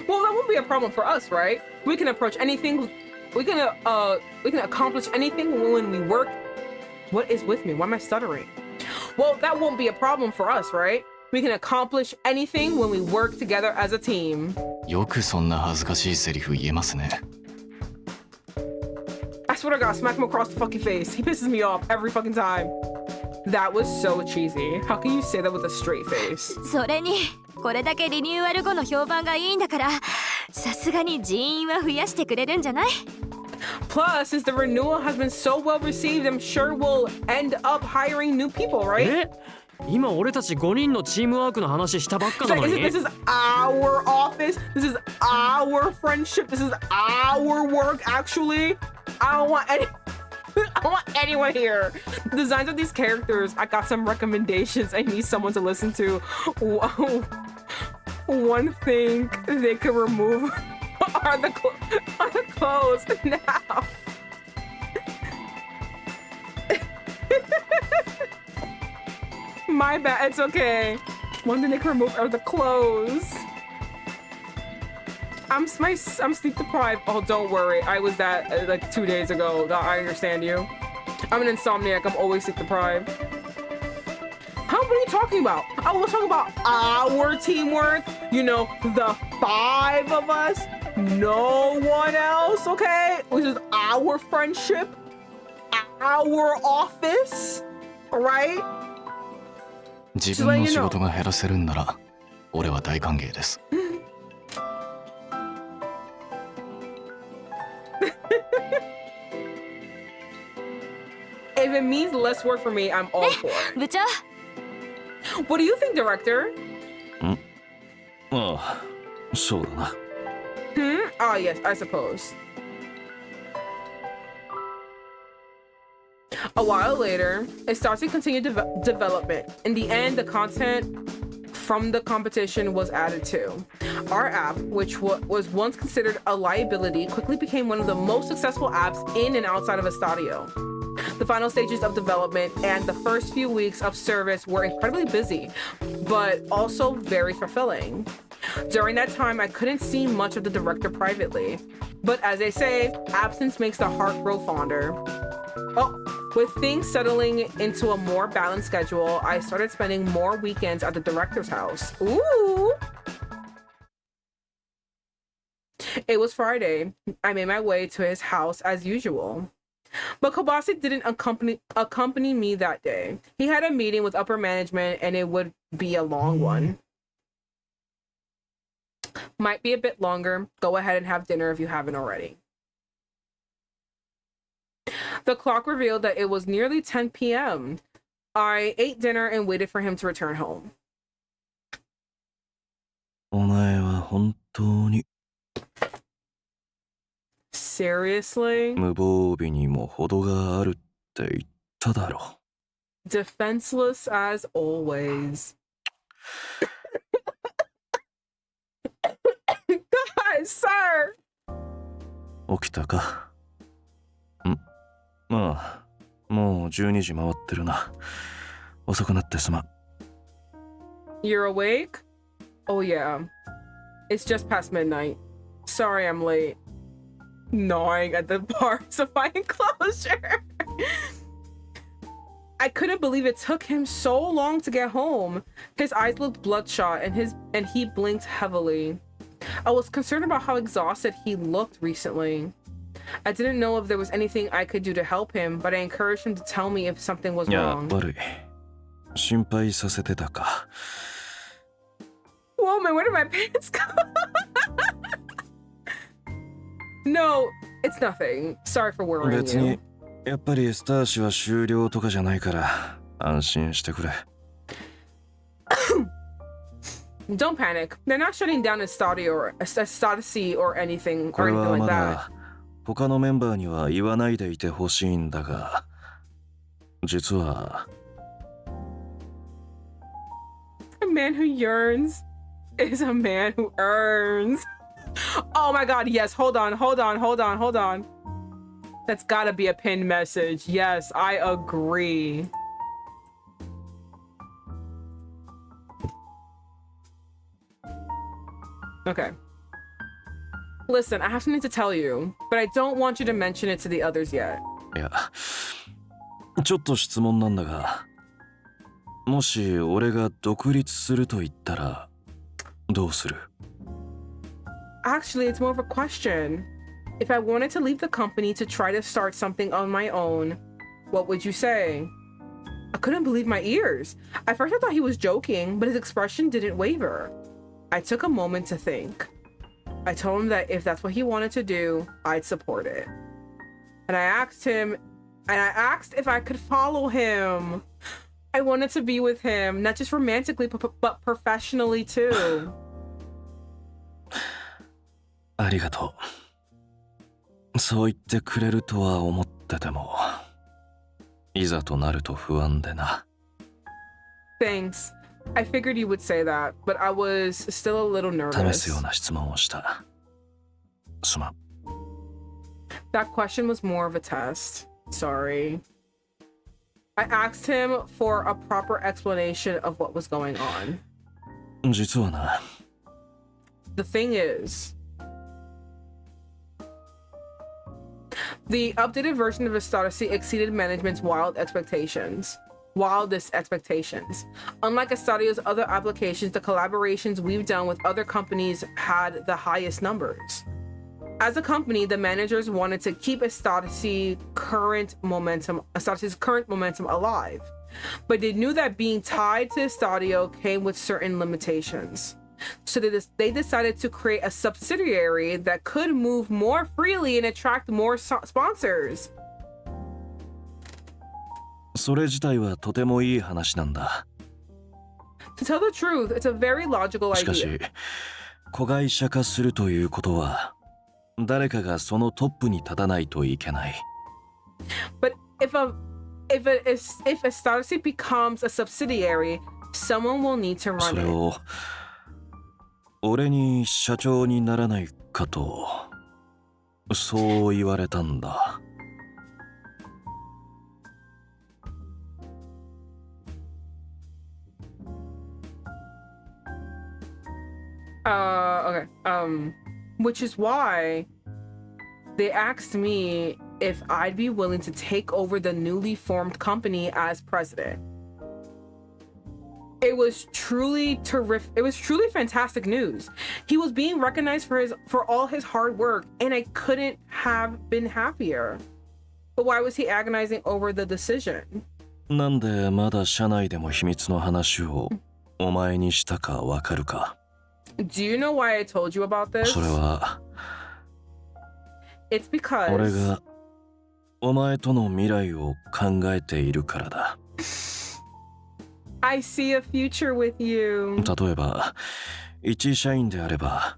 Well, that won't be a problem for us, right? We can approach anything. We can accomplish anything when we work. What is with me? Why am I stuttering? Well, that won't be a problem for us, right? We can accomplish anything when we work together as a team. よくそんな恥ずかしいセリフ言えますね。 I swear to God, smack him across the fucking face. He pisses me off every fucking time. That was so cheesy. How can you say that with a straight face? それにこれだけリニューアル後の評判がいいんだから、さすがに人員は増やしてくれるんじゃない？ Plus, since the renewal has been so well received, I'm sure we'll end up hiring new people, right? え、今俺たち5人のチームワークの話したばっか It's な like, のに。 this is our office. This is our friendship. This is our work, actually. I don't want anyone here. The designs of these characters, I got some recommendations. I need someone to listen to. One thing they could remove are the clothes now. My bad, it's okay. One thing they can remove are the clothes. I'm sleep deprived. Oh, don't worry. I was that like 2 days ago. I understand you. I'm an insomniac. I'm always sleep deprived. What are you talking about? I was talking about our teamwork. You know, the 5 of us. No one else, okay? Which is our friendship. Our office. Right? 自分の仕事が減らせるんなら俺は大歓迎です。 If it means less work for me, I'm all for it. 部長、 What do you think, director? ああ、そうだな。 Ah, yes, I suppose. A while later, it starts to continue development. In the end, the content from the competition was added to. Our app, which was once considered a liability, quickly became one of the most successful apps in and outside of Estadio. The final stages of development and the first few weeks of service were incredibly busy, but also very fulfilling. During that time, I couldn't see much of the director privately. But as they say, absence makes the heart grow fonder. Oh, with things settling into a more balanced schedule, I started spending more weekends at the director's house. Ooh! It was Friday. I made my way to his house as usual. But Kobase didn't accompany me that day. He had a meeting with upper management and it would be a long one. Might be a bit longer. Go ahead and have dinner if you haven't already. The clock revealed that it was nearly 10 p.m. I ate dinner and waited for him to return home. お前は本当に Seriously? 無防備にも程があるって言っただろ。 Defenseless as always. God, sir! 起きたか？まあ、もう12時回ってるな。遅くなってすまん。 You're awake? Oh yeah. It's just past midnight. Sorry I'm late. gnawing at the bars of my enclosure. I couldn't believe it took him so long to get home. His eyes looked bloodshot and he blinked heavily. I was concerned about how exhausted he looked recently. I didn't know if there was anything I could do to help him, but I encouraged him to tell me if something was や wrong. っぱり心配させてたか。 Woman, where did my pants go? No, it's nothing. Sorry for worrying 別 you. にやっぱりスター氏は終了とかじゃないから安心してくれ。 Don't panic. They're not shutting down Estati or Estati or anything こ or れ anything は like ま that. だ他のメンバーには言わないでいてほしいんだが、実は A man who yearns is a man who earns. Oh my god, yes. Hold on. That's gotta be a pinned message. Yes, I agree. Okay. Listen, I have something to tell you, but I don't want you to mention it to the others yet. いやちょっと質問なんだが、もし俺が独立すると言ったらどうする？ Actually, it's more of a question. If I wanted to leave the company to try to start something on my own, what would you say? I couldn't believe my ears. At first I thought he was joking, but his expression didn't waver. I took a moment to think. I told him that if that's what he wanted to do, I'd support it. And I asked if I could follow him. I wanted to be with him, not just romantically, but professionally too. ありがとう。そう言ってくれるとは思ってても、いざとなると不安でな。 Thanks. I figured you would say that, but I was still a little 試す nervous. ような質問をした。すまん。 That question was more of a test. Sorry. I asked him for a proper explanation of what was going on. 実はな、 The thing is, the updated version of Estati exceeded management's wildest expectations. Unlike Estati's other applications, the collaborations we've done with other companies had the highest numbers. As a company, the managers wanted to keep Estati's current momentum alive, but they knew that being tied to Estadio came with certain limitations. So they decided to create a subsidiary that could move more freely and attract more sponsors. それ自体はとてもいい話なんだ。 To tell the truth, it's a very logical しかし idea. 子会社化するということは誰かがそのトップに立たないといけない。 But if Estati becomes a subsidiary, someone will need to そ run れ it. を俺に社長にならないかとそう言われたんだ。 Okay. Which is why they asked me if I'd be willing to take over the newly formed company as president. It was truly terrific. It was truly fantastic news. He was being recognized for all his hard work, and I couldn't have been happier. But why was he agonizing over the decision? なんでまだ社内でも秘密の話をお前にしたかわかるか？ Do you know why I told you about this? それは It's because 俺がお前との未来を考えているからだ。 I see a future with you. 例えば一社員であれば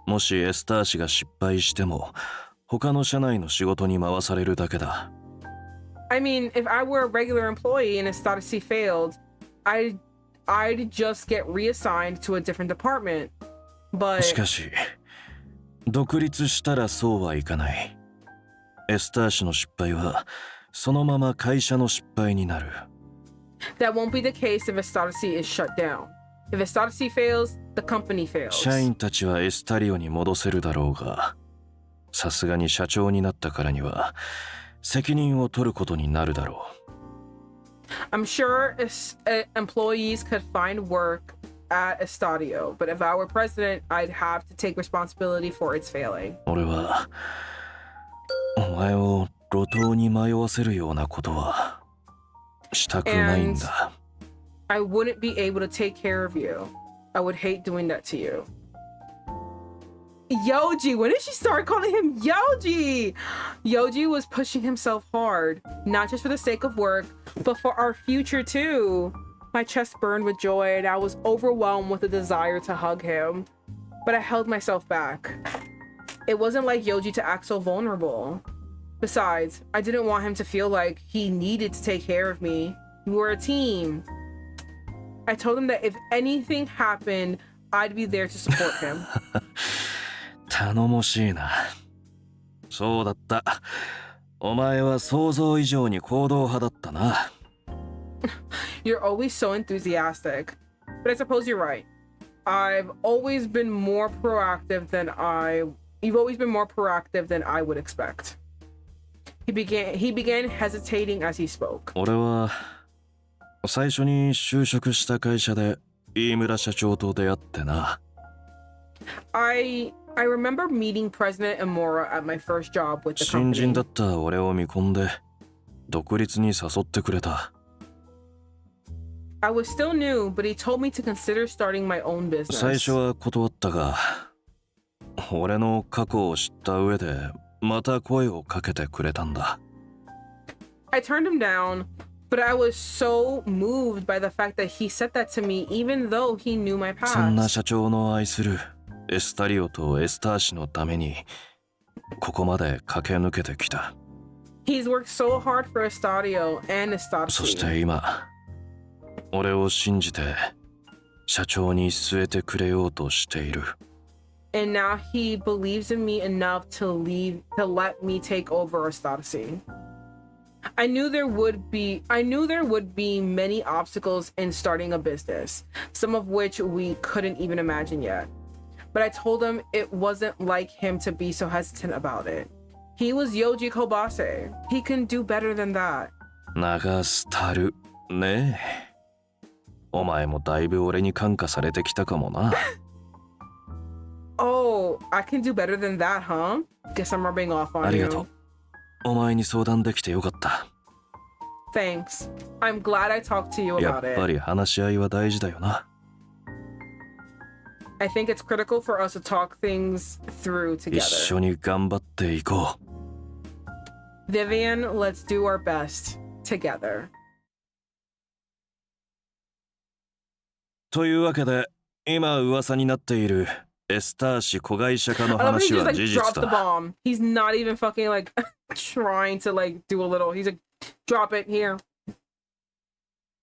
もしエスター氏が失敗しても他の社内の仕事に回されるだけだ。 I mean, if I were a regular employee and Estati failed, I'd just get reassigned to a different department. But しかし独立したらそうはいかない。エスター氏の失敗はそのまま会社の失敗になる。 that won't be the case if Estati is shut down. If Estati fails, the company fails. 社員たちはエスタリオに戻せるだろうがさすがに社長になったからには責任を取ることになるだろう。 I'm sure employees could find work at Estadio, but if I were president, I'd have to take responsibility for its failing. 俺はお前を路頭に迷わせるようなことはしたくないんだ。 I wouldn't be able to take care of you. I would hate doing that to you. Yoji, when did she start calling him Yoji? Yoji was pushing himself hard, not just for the sake of work, but for our future too. My chest burned with joy and I was overwhelmed with a desire to hug him, but I held myself back. It wasn't like Yoji to act so vulnerable. Besides, I didn't want him to feel like he needed to take care of me. We were a team. I told him that if anything happened, I'd be there to support him. 頼もしいな。そうだった。お前は想像以上に行動派だったな。You're always so enthusiastic. But I suppose you're right. You've always been more proactive than I would expect. He began hesitating as he spoke. 俺は最初に就職した会社で飯村社長と出会ってな。I remember meeting President Imura at my first job with the 新 company. 人だった俺を見込んで独立に誘ってくれた。I was still new, but he told me to consider starting my own business. 最初は断ったが、俺の過去を知った上でまた声をかけてくれたんだ。I turned him down, but I was so moved by the fact that he said that to me, even though he knew my そんな past. 社長の愛するエスタリオとエスター氏のためにここまで駆け抜けてきた。He's worked so hard for Estadio and そし Estadio. て今、俺を信じて社長に据えてくれようとしている。And now he believes in me enough to let me take over Estadio. I knew there would be many obstacles in starting a business, some of which we couldn't even imagine yet. But I told him it wasn't like him to be so hesitant about it. He was Yoji Kobase. He can do better than that. 長スタルねえ。お前もだいぶ俺に感化されてきたかもな。Oh, I can do better than that, huh? Guess I'm rubbing off あ on りがと you. う。お前に相談できてよかった。Thanks. I'm glad I talked to you や about っぱ it. り話し合いは大事だよな。I think it's critical for us to talk things through 一 together. 緒に頑張っていこう。 Vivian, let's do our best together. というわけで、今噂になっているエスター氏子会社化の I love how he 話 just は like 事実 dropped the だ。 bomb. He's not even fucking like trying to like do a little. He's like, drop it here.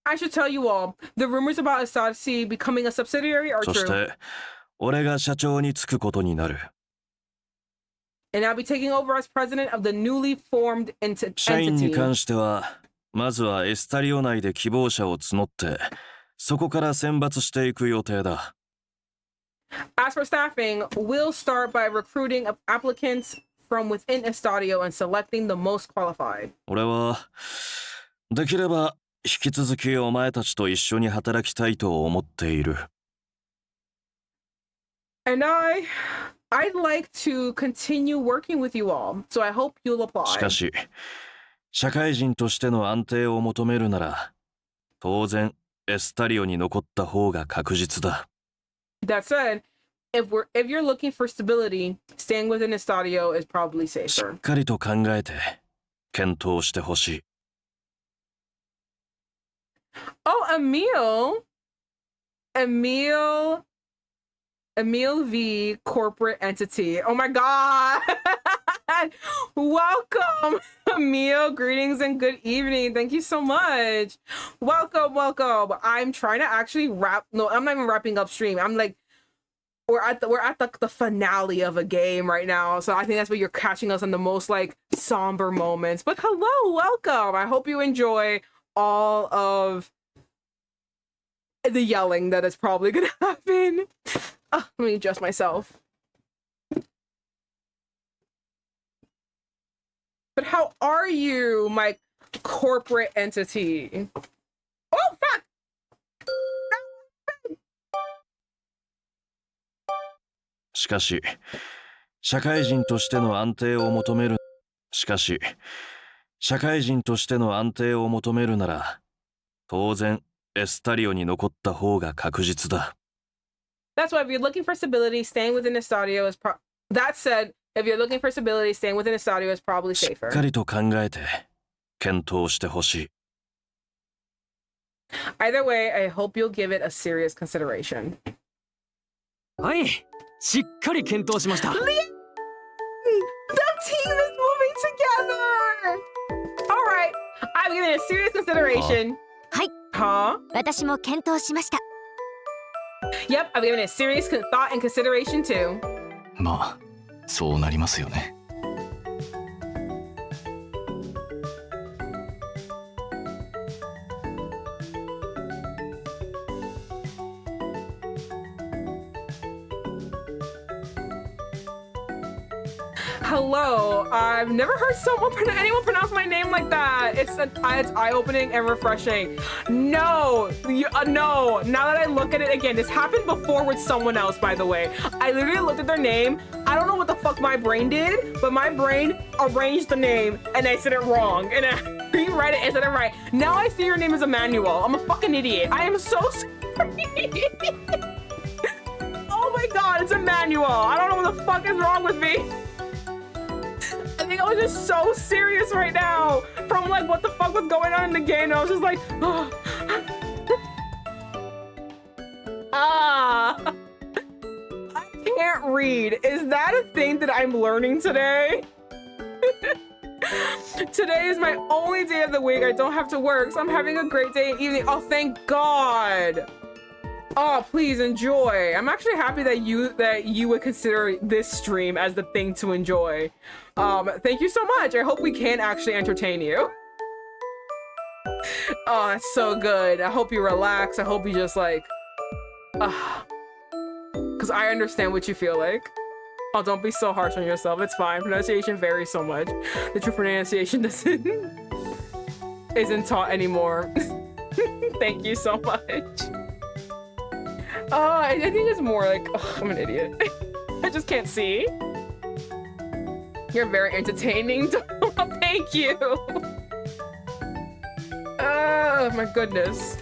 I should tell you all, the rumors about Estadio becoming a subsidiary are そし true. て、俺が社長に就くことになる。 And I'll be taking over as president of the newly formed 社員に entity. 関しては、まずはエスタリオ内で希望者を募って、そこから選抜していく予定だ。As for staffing, we'll start by recruiting applicants from within Estadio and selecting the most qualified. 俺は、できれば引き続きお前たちと一緒に働きたいと思っている。And I'd like to continue working with you all, so I hope you'll apply. しかし、社会人としての安定を求めるなら、当然エスタリオに残った方が確実だ。That said, if you're looking for stability, staying within Estadio is probably し safer. っかりと考えて検討してほしい。 Oh, Emil V corporate entity. Oh my god. Welcome, Emil. Greetings and good evening. Thank you so much. Welcome. I'm trying to actually no, I'm not even wrapping up stream. I'm like we're at the finale of a game right now. So I think that's where you're catching us on the most like somber moments. But hello, welcome. I hope you enjoy all of the yelling that is probably gonna happen. Let me adjust myself. But how are you, my corporate entity? Oh, fuck! しかし、社会人としての安定を求める。しかし、社会人としての安定を求めるなら、当然、エスタリオに残った方が確実だ。That's why if you're looking for stability, staying within the studio is That said, if you're looking for stability, staying within the studio is probably し safer. っかりと考えて、検討してほしい。Either way, I hope you'll give it a serious consideration. はい、しっかり検討しました。 The team is moving together! Alright, I'm giving it a serious consideration. はい、 Huh? 私も検討しました。 Yep, I'm giving it a serious thought and consideration too. まあそうなりますよね。Hello, I've never heard anyone pronounce my name like that. It's eye-opening and refreshing. No, no. Now that I look at it again, this happened before with someone else, by the way. I literally looked at their name. I don't know what the fuck my brain did, but my brain arranged the name and I said it wrong. And I rewrite it and said it right. Now I see your name is Emmanuel. I'm a fucking idiot. I am so sorry. Oh my god, it's Emmanuel. I don't know what the fuck is wrong with me. I think I was just so serious right now from like what the fuck was going on in the game. I was just like, oh. I can't read. Is that a thing that I'm learning today? Today is my only day of the week. I don't have to work, so I'm having a great day and evening. Oh, thank God. Oh, please enjoy. I'm actually happy that you would consider this stream as the thing to enjoy. Thank you so much. I hope we can actually entertain you. Oh, that's so good. I hope you relax. I hope you just like, because I understand what you feel like. Oh, don't be so harsh on yourself. It's fine. Pronunciation varies so much. The true pronunciation isn't taught anymore. Thank you so much. I think it's more like, I'm an idiot. I just can't see. You're very entertaining. Thank you. Oh my goodness.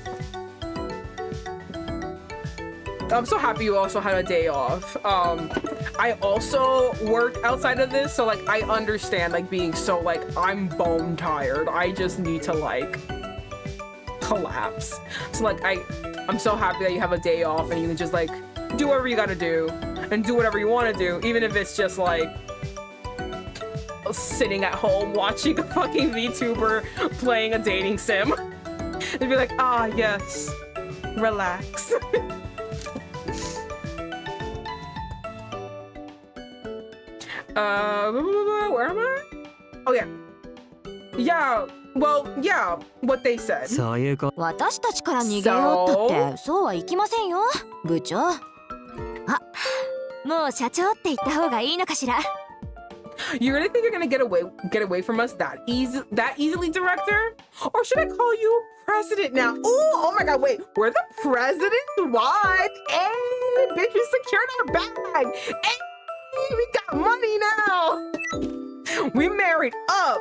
I'm so happy you also had a day off. I also work outside of this, so like I understand like being so like I'm bone tired. I just need to like collapse. So like I'm so happy that you have a day off and you can just like do whatever you gotta do and do whatever you want to do, even if it's just like sitting at home watching a fucking VTuber playing a dating sim and be like, ah, yes, relax. Where am I? Oh yeah. Yeah. Well, yeah, what they said. そういうこ私たちから逃げようったってそうはいきませんよ部長。あ、もう社長って言った方がいいのかしら。 You really think you're gonna get away from us that easily, director? Or should I call you president now? Ooh, oh my god, wait, we're the president's wife. Hey, bitch, we secured our bag. Hey, we got money now. We married up.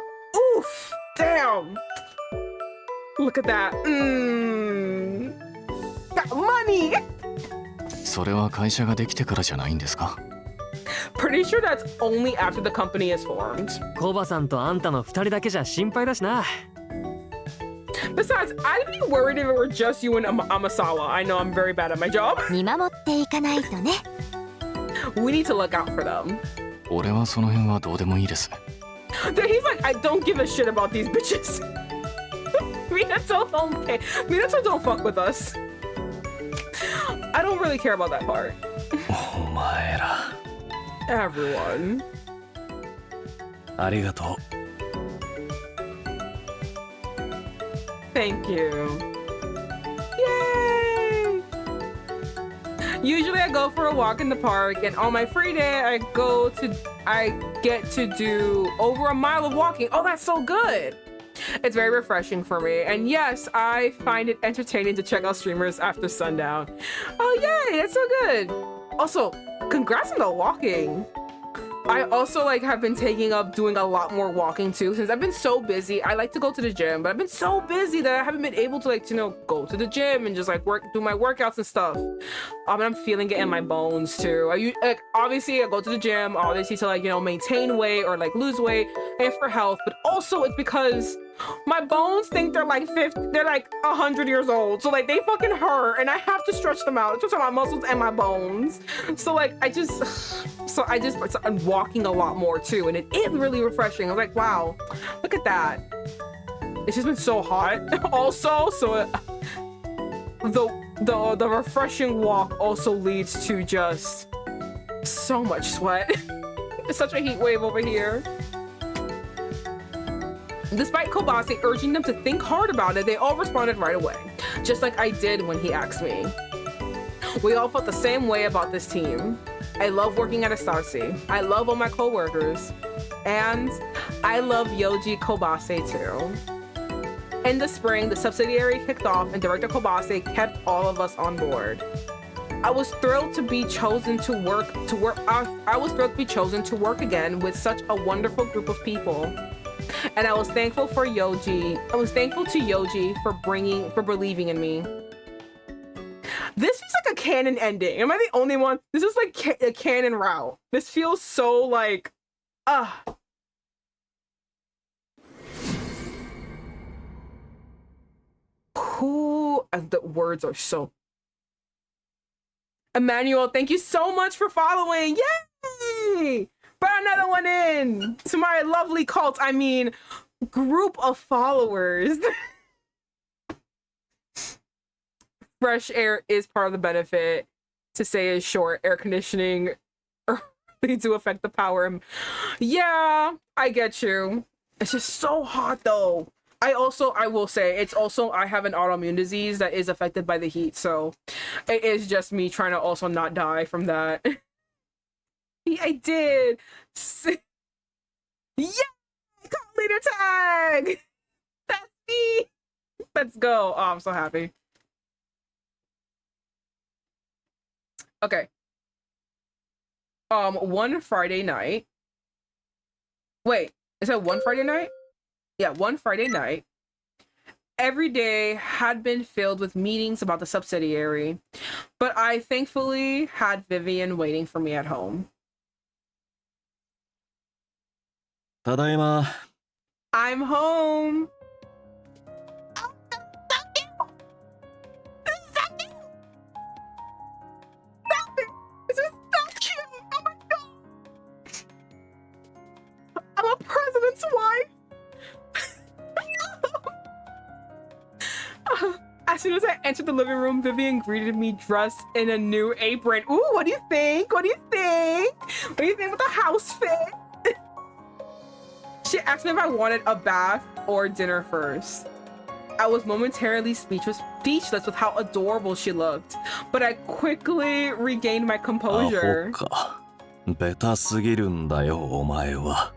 Oof, damn. Look at that. Got money. それは会社ができてからじゃないんですか？ Pretty sure that's only after the company is formed. コバさんとあんたの2人だけじゃ心配だしな。 Besides, I'd be worried if it were just you and Amasawa. I know I'm very bad at my job. 見守っていかないとね。 We need to look out for them. 俺はその辺はどうでもいいです。 Dude, he's like, I don't give a shit about these bitches. Minato don't fuck with us. I don't really care about that part. お前ら Everyone. ありがとう。 Thank you. Yay! Usually I go for a walk in the park, and on my free day I get to do over a mile of walking. Oh, that's so good. It's very refreshing for me. And yes, I find it entertaining to check out streamers after sundown. Oh yay, that's so good. Also, congrats on the walking. I also like have been taking up doing a lot more walking too, since I've been so busy. I like to go to the gym, but I've been so busy that I haven't been able to like, you know, go to the gym and just like do my workouts and stuff. And I'm feeling it in my bones too. Obviously I go to the gym, obviously to like, you know, maintain weight or like lose weight and for health, but also it's because my bones think they're like 100 years old. So like they fucking hurt and I have to stretch them out. Stretch out my muscles and my bones. So like I'm walking a lot more too, and it is really refreshing. I was like, wow, look at that. It's just been so hot also, so the refreshing walk also leads to just so much sweat. It's such a heat wave over here. Despite Kobase urging them to think hard about it, they all responded right away, just like I did when he asked me. We all felt the same way about this team. I love working at Astarsi. I love all my co-workers. And I love Yoji Kobase too. In the spring, the subsidiary kicked off and Director Kobase kept all of us on board. I was thrilled to be chosen to work again with such a wonderful group of people. And I was thankful to Yoji for believing in me. This feels like a canon ending. Am I the only one? This is like a canon route. This feels so like, Who? And the words are so. Emmanuel, thank you so much for following. Yay! Brought another one in to my lovely cult. I mean, group of followers. Fresh air is part of the benefit. To say is short. Air conditioning really do affect the power. Yeah, I get you. It's just so hot though. I will say it's also I have an autoimmune disease that is affected by the heat, so it is just me trying to also not die from that. I did. Yeah, cult leader tag. That's me. Let's go. Oh, I'm so happy. Okay. One Friday night. Wait, is that one Friday night? Yeah, one Friday night. Every day had been filled with meetings about the subsidiary, but I thankfully had Vivian waiting for me at home. Tadaima. I'm home. This is so cute. Oh my god. I'm a president's wife. As soon as I entered the living room, Vivian greeted me dressed in a new apron. Ooh, what do you think? What do you think? What do you think with the house fit? She asked me if I wanted a bath or dinner first. I was momentarily speechless with how adorable she looked, but I quickly regained my composure. アホか。ベタすぎるんだよ、お前は。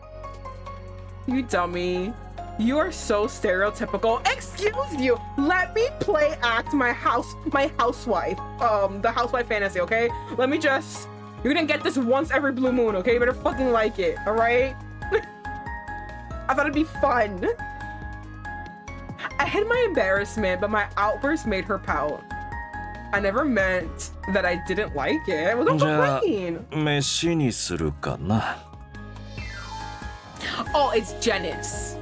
You dummy. You are so stereotypical. Excuse you. Let me play act my housewife. The housewife fantasy, okay? Let me just. You're gonna get this once every blue moon, okay? You better fucking like it, alright? I thought it'd be fun. I hid my embarrassment, but my outburst made her pout. I never meant that I didn't like it. What was I complain? 飯にするかな。Oh, it's Janice.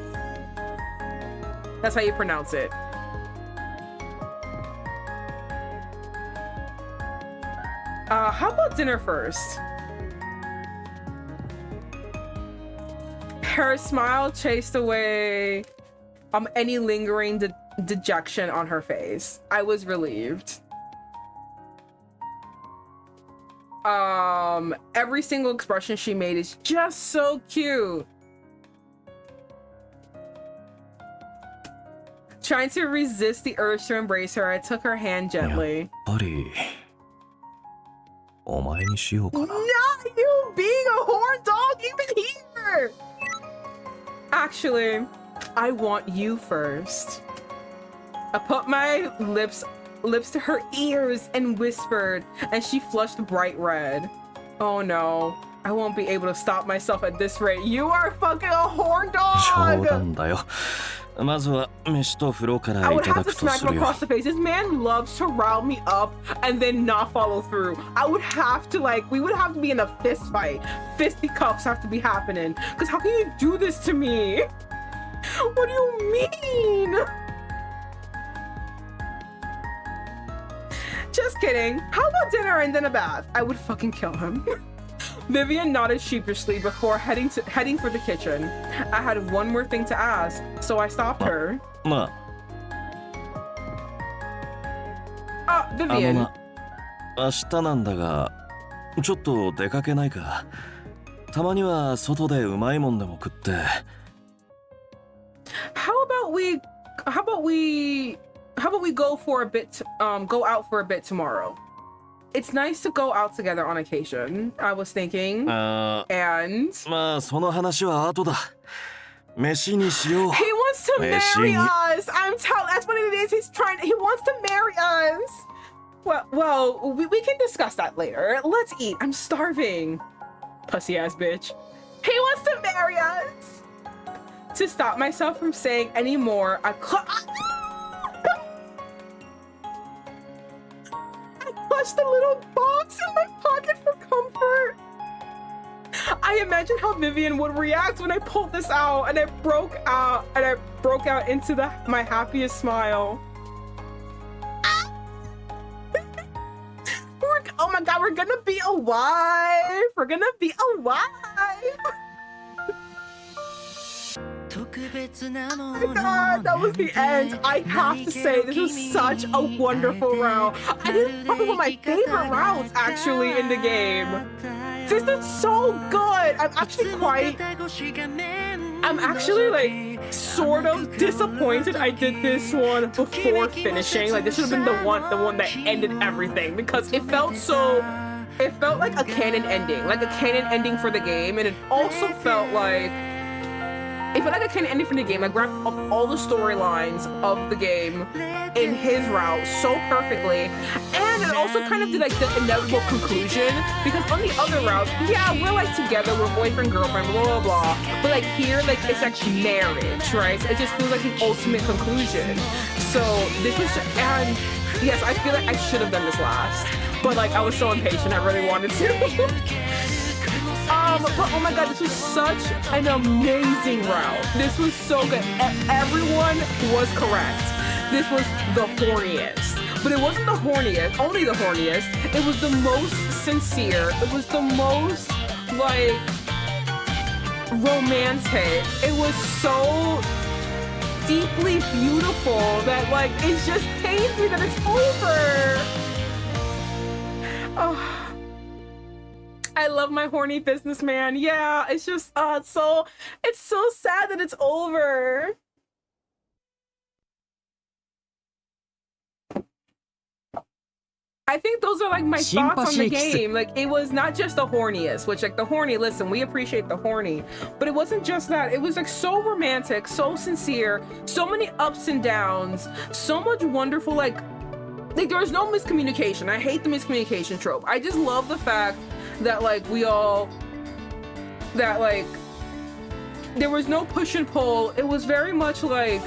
That's how you pronounce it. How about dinner first? Her smile chased away any lingering dejection on her face. I was relieved. Every single expression she made is just so cute. Trying to resist the urge to embrace her, I took her hand gently. やっぱりお前にしようかな。 Not you being a horn dog even here! Actually, I want you first. I put my lips to her ears and whispered, and she flushed bright red. Oh no, I won't be able to stop myself at this rate. You are fucking a horn 冗 dog! 談だよ。まずは飯と風呂か I らい would た have だ to くと smack す him るよ。 across the face. This man loves to rile me up and then not follow through. I would have to we would have to be in a fist fight. Fisticuffs have to be happening. Because how can you do this to me? What do you mean? Just kidding. How about dinner and then a bath? I would fucking kill him. Vivian nodded sheepishly before heading for the kitchen. I had one more thing to ask, so I stopped her. ま あ、あの Vivian. な、明日なんだが、ちょっと出かけないか。たまには外でうまいもんでも食って。How about we go for a bit go out for a bit tomorrow? It's nice to go out together on occasion. I was thinking. あ And まあその話は後だ。飯にしよう。 he wants to marry us. That's what it is. He wants to marry us. Well, we can discuss that later. Let's eat. I'm starving. Pussy ass bitch. He wants to marry us. To stop myself from saying any more, I clutched the little box in my pocket for comfort. I imagine how Vivian would react when I pulled this out and I broke out into my happiest smile. Oh my god, we're gonna be a wife. We're gonna be a wife. Oh my god, that was the end. I have to say, this was such a wonderful round. I think it's probably one of my favorite rounds actually in the game. This is so good. I'm actually like sort of disappointed I did this one before finishing. Like this should have been the one that ended everything because it felt like a canon ending for the game, and it also felt like a canon ending for the game. Like wrapped up all the storylines of the game in his route so perfectly, and it also kind of did like the inevitable conclusion because on the other routes, yeah, we're like together, we're boyfriend girlfriend, blah blah blah, but like here, like it's like marriage, right? So it just feels like the ultimate conclusion. So this was, and yes, I feel like I should have done this last, but like I was so impatient, I really wanted to. But oh my god, this was such an amazing round. This was so good. Everyone was correct. This was the horniest. But it wasn't the horniest, only the horniest. It was the most sincere. It was the most, like, romantic. It was so deeply beautiful that, like, it just pains me that it's over. Oh. I love my horny businessman. Yeah, it's just it's so sad that it's over. I think those are like my thoughts on the game. Like it was not just the horniest, which like the horny, listen, we appreciate the horny, but it wasn't just that. It was like so romantic, so sincere, so many ups and downs, so much wonderful like there was no miscommunication. I hate the miscommunication trope. I just love the fact that like there was no push and pull. It was very much like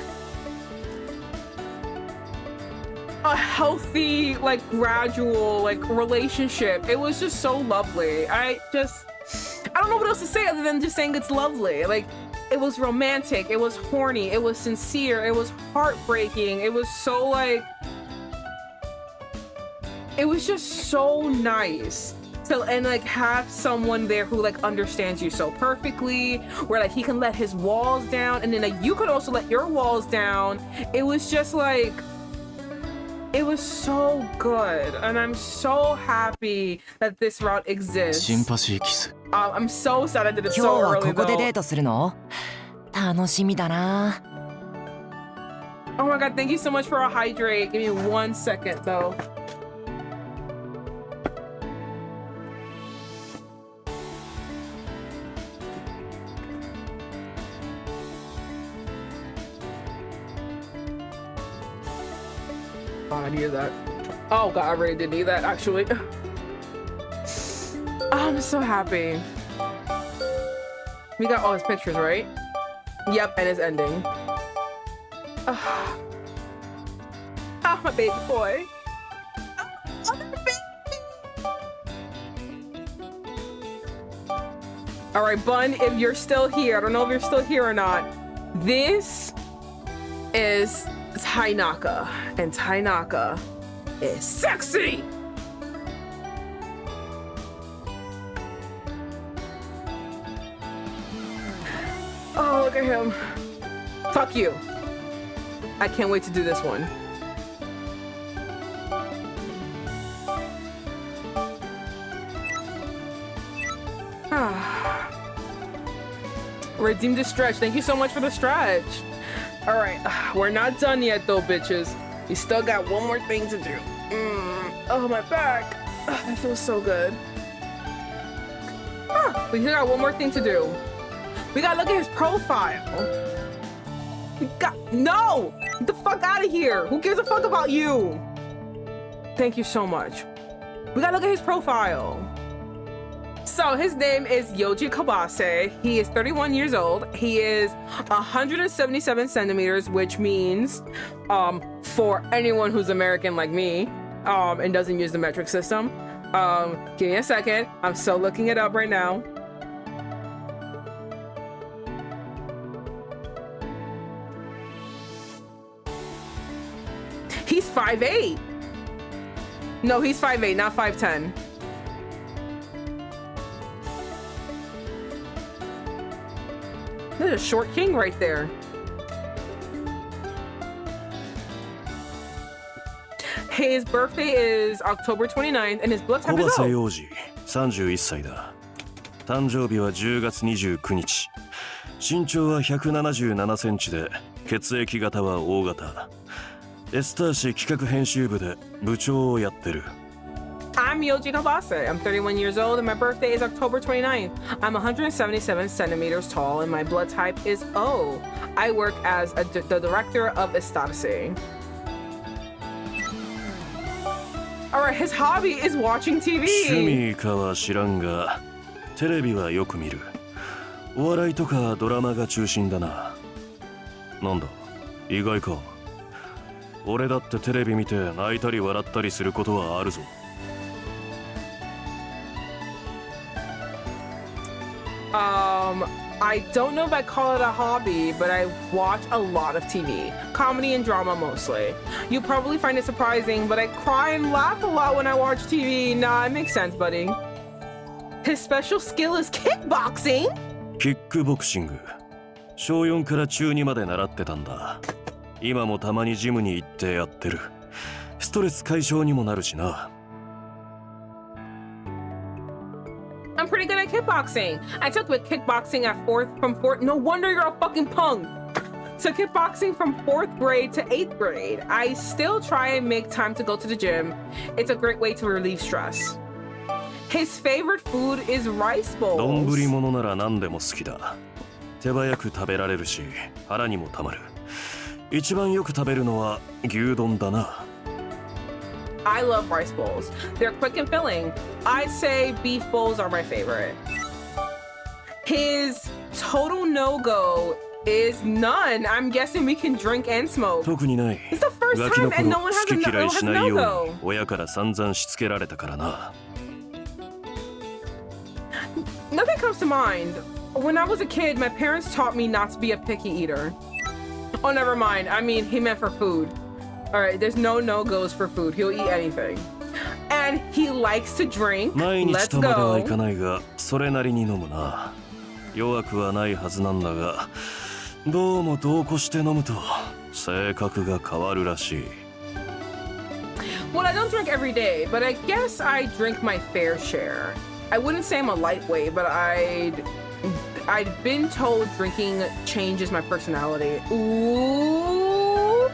a healthy, like gradual, like relationship. It was just so lovely. I don't know what else to say other than just saying it's lovely. Like it was romantic, it was horny, it was sincere, it was heartbreaking, it was so like it was just so nice. And like have someone there who like understands you so perfectly, where like he can let his walls down and then like you could also let your walls down. It was just like it was so good, and I'm so happy that this route exists. Sympathy kiss. I'm so sad I did it so early though. Oh my god, thank you so much for a hydrate. Give me 1 second though. Oh, I needed that. Oh god, I really did need that actually. I'm so happy. We got all his pictures, right? Yep, and his ending. Oh, my baby boy. Oh, my baby. All right, Bun, if you're still here, I don't know if you're still here or not. This is Tainaka, and Tainaka is sexy. Oh, look at him. Fuck you. I can't wait to do this one. Redeem the stretch. Thank you so much for the stretch. All right, we're not done yet though, bitches. We still got one more thing to do. Oh, my back. That feels so good. We still got one more thing to do. We gotta look at his profile. No! Get the fuck out of here. Who gives a fuck about you? Thank you so much. We gotta look at his profile. So his name is Yoji Kobase. He is 31 years old. He is 177 centimeters, which means for anyone who's American like me and doesn't use the metric system. Give me a second. I'm still looking it up right now. He's 5'8". No, he's 5'8", not 5'10". There's a short king right there. His birthday is October 29th and his blood type is O. 小橋洋二、31歳だ。誕生日は10月29日。身長は177センチで、血液型は O 型。エスター市企画編集部で部長をやってる。I'm Yoji Kobase. I'm 31 years old and my birthday is October 29th. I'm 177 centimeters tall and my blood type is O. I work as the director of Sympathy. Alright, his hobby is watching TV. 趣味かは知らんが、テレビはよく見る。お笑いとかドラマが中心だな。なんだ、意外か。俺だってテレビ見て泣いたり笑ったりすることはあるぞ。I don't know if I call it a hobby, but I watch a lot of TV. Comedy and drama mostly. You probably find it surprising, but I cry and laugh a lot when I watch TV. Nah, it makes sense, buddy. His special skill is kickboxing? キックボクシング。小4から中2まで習ってたんだ。今もたまにジムに行ってやってる。ストレス解消にもなるしな。I'm pretty good at kickboxing. I took with kickboxing from fourth. No wonder you're a fucking punk. Took kickboxing from 4th grade to 8th grade. I still try and make time to go to the gym. It's a great way to relieve stress. His favorite food is rice bowls. 丼物なら何でも好きだ。手早く食べられるし、腹にもたまる。一番よく食べるのは牛丼だな。I love rice bowls. They're quick and filling. I'd say beef bowls are my favorite. His total no-go is none. I'm guessing we can drink and smoke. 特にない。 It's the first ガキの time and no 頃 one 好 has き嫌いし a ないよう no-go. に親から散々しつけられたからな。Nothing comes to mind. When I was a kid, my parents taught me not to be a picky eater. Oh, never mind. I mean, he meant for food. All right, there's no no-goes for food. He'll eat anything. And he likes to drink. 毎日 Let's とまではいか go. ないが、それなりに飲むな。弱くはないはずなんだが、どうも度を越して飲むと性格が変わるらしい。Well, I don't drink every day, but I guess I drink my fair share. I wouldn't say I'm a lightweight, but I'd been told drinking changes my personality. Ooh.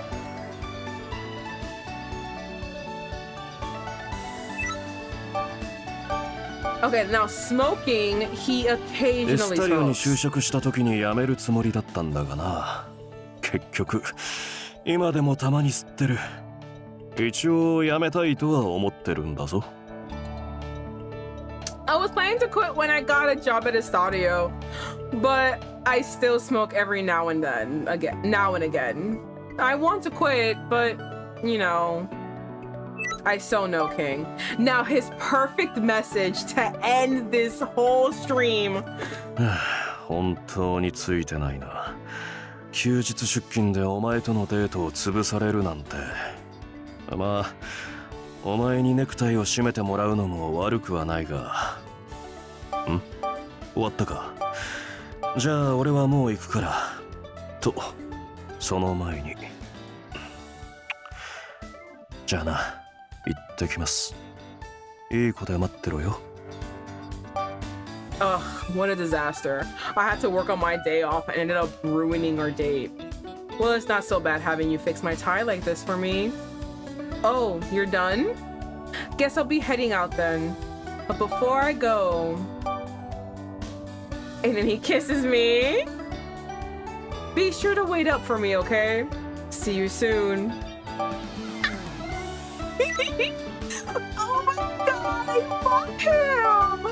Okay, now smoking, he エ occasionally スタリオに就 smokes. 職した時に辞めるつもりだったんだがな。結局、今でもたまに吸ってる。一応やめたいとは思ってるんだぞ。I was planning to quit when I got a job at a studio, but I still smoke every now and then, now and again. I want to quit, but you know, I so know King. Now his perfect message to end this whole stream. 本当についてないな。休日出勤でお前とのデートを潰されるなんて。まあ、お前にネクタイを締めてもらうのも悪くはないが。終わったか。じゃあ俺はもう行くから。と、その前に。じゃあな、行ってきます。いい子で待ってろよ。Ugh, what a disaster. I had to work on my day off and ended up ruining our date. Well, it's not so bad having you fix my tie like this for me. Oh, you're done? Guess I'll be heading out then. But before I go... And then he kisses me. Be sure to wait up for me, okay? See you soon. Oh my god, I love him!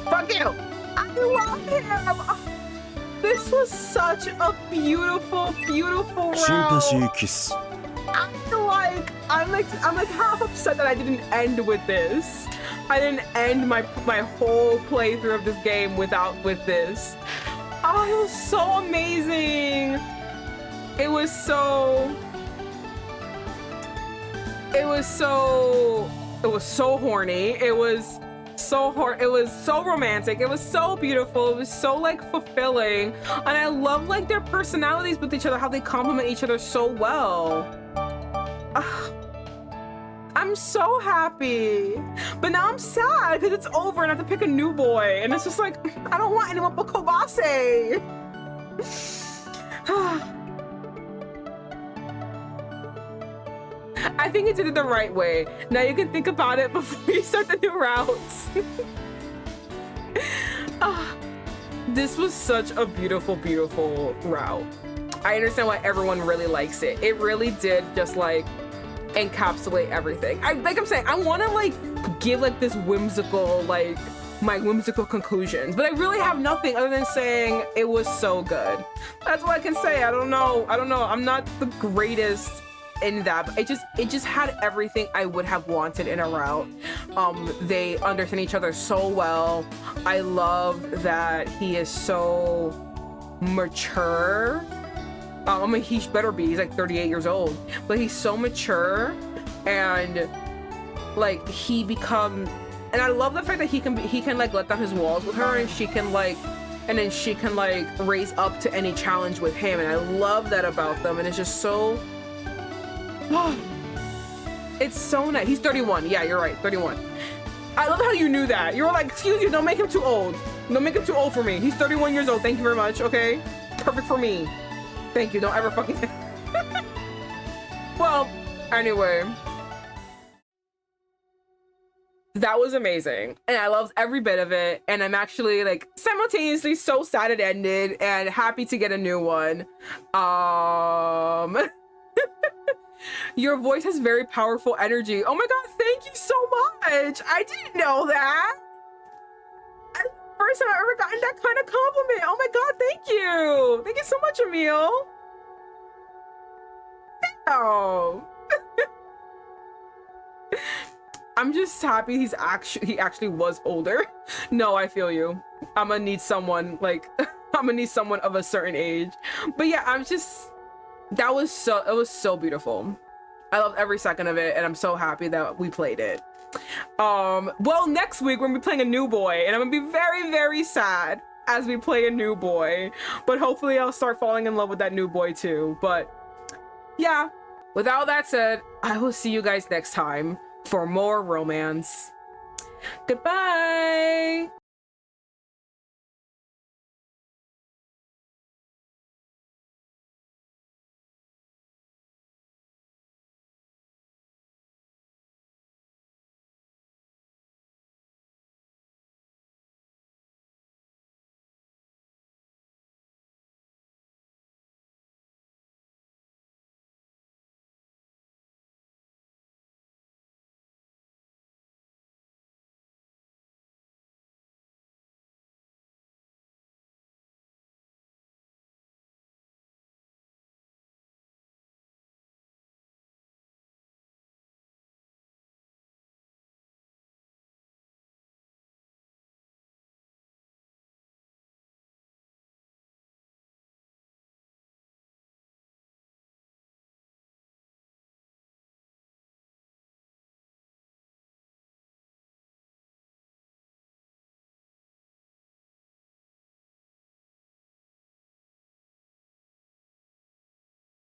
Fuck you! I love him! This was such a beautiful, beautiful round. Sympathy kiss. I'm like half upset that I didn't end with this. I didn't end my whole playthrough of this game with this. Oh, it was so amazing. It was so horny. It was so romantic. It was so beautiful. It was so like fulfilling. And I love like their personalities with each other, how they complement each other so well. I'm so happy. But now I'm sad because it's over and I have to pick a new boy. And it's just like, I don't want anyone but Kobase. I think it did it the right way. Now you can think about it before you start the new routes. This was such a beautiful, beautiful route. I understand why everyone really likes it. It really did just like encapsulate everything. Like I'm saying, I want to like give like this whimsical, like my whimsical conclusions, but I really have nothing other than saying it was so good. That's what I can say. I don't know. I'm not the greatest in that, but it just had everything I would have wanted in a route. They understand each other so well. I love that he is so mature. I mean, he better be. He's like 38 years old, but he's so mature, and like and I love the fact that he can like let down his walls with her, and she can like, and then she can like raise up to any challenge with him, and I love that about them, and it's just so. It's so nice. He's 31. Yeah, you're right. 31. I love how you knew that. You were like, excuse you, don't make him too old. Don't make him too old for me. He's 31 years old. Thank you very much. Okay. Perfect for me. Thank you. Don't ever fucking. Well, anyway. That was amazing. And I loved every bit of it. And I'm actually like simultaneously so sad it ended and happy to get a new one. Your voice has very powerful energy. Oh my god, thank you so much. I didn't know that. First time I've ever gotten that kind of compliment. Oh my god, thank you. Thank you so much, Emil. Oh. I'm just happy he actually was older. No, I feel you. I'm gonna need someone like I'm gonna need someone of a certain age. But yeah, it was so beautiful. I loved every second of it, and I'm so happy that we played it. Well, next week we're gonna be playing a new boy, and I'm gonna be very, very sad as we play a new boy. But hopefully I'll start falling in love with that new boy too. But yeah, with all that said, I will see you guys next time for more romance. Goodbye!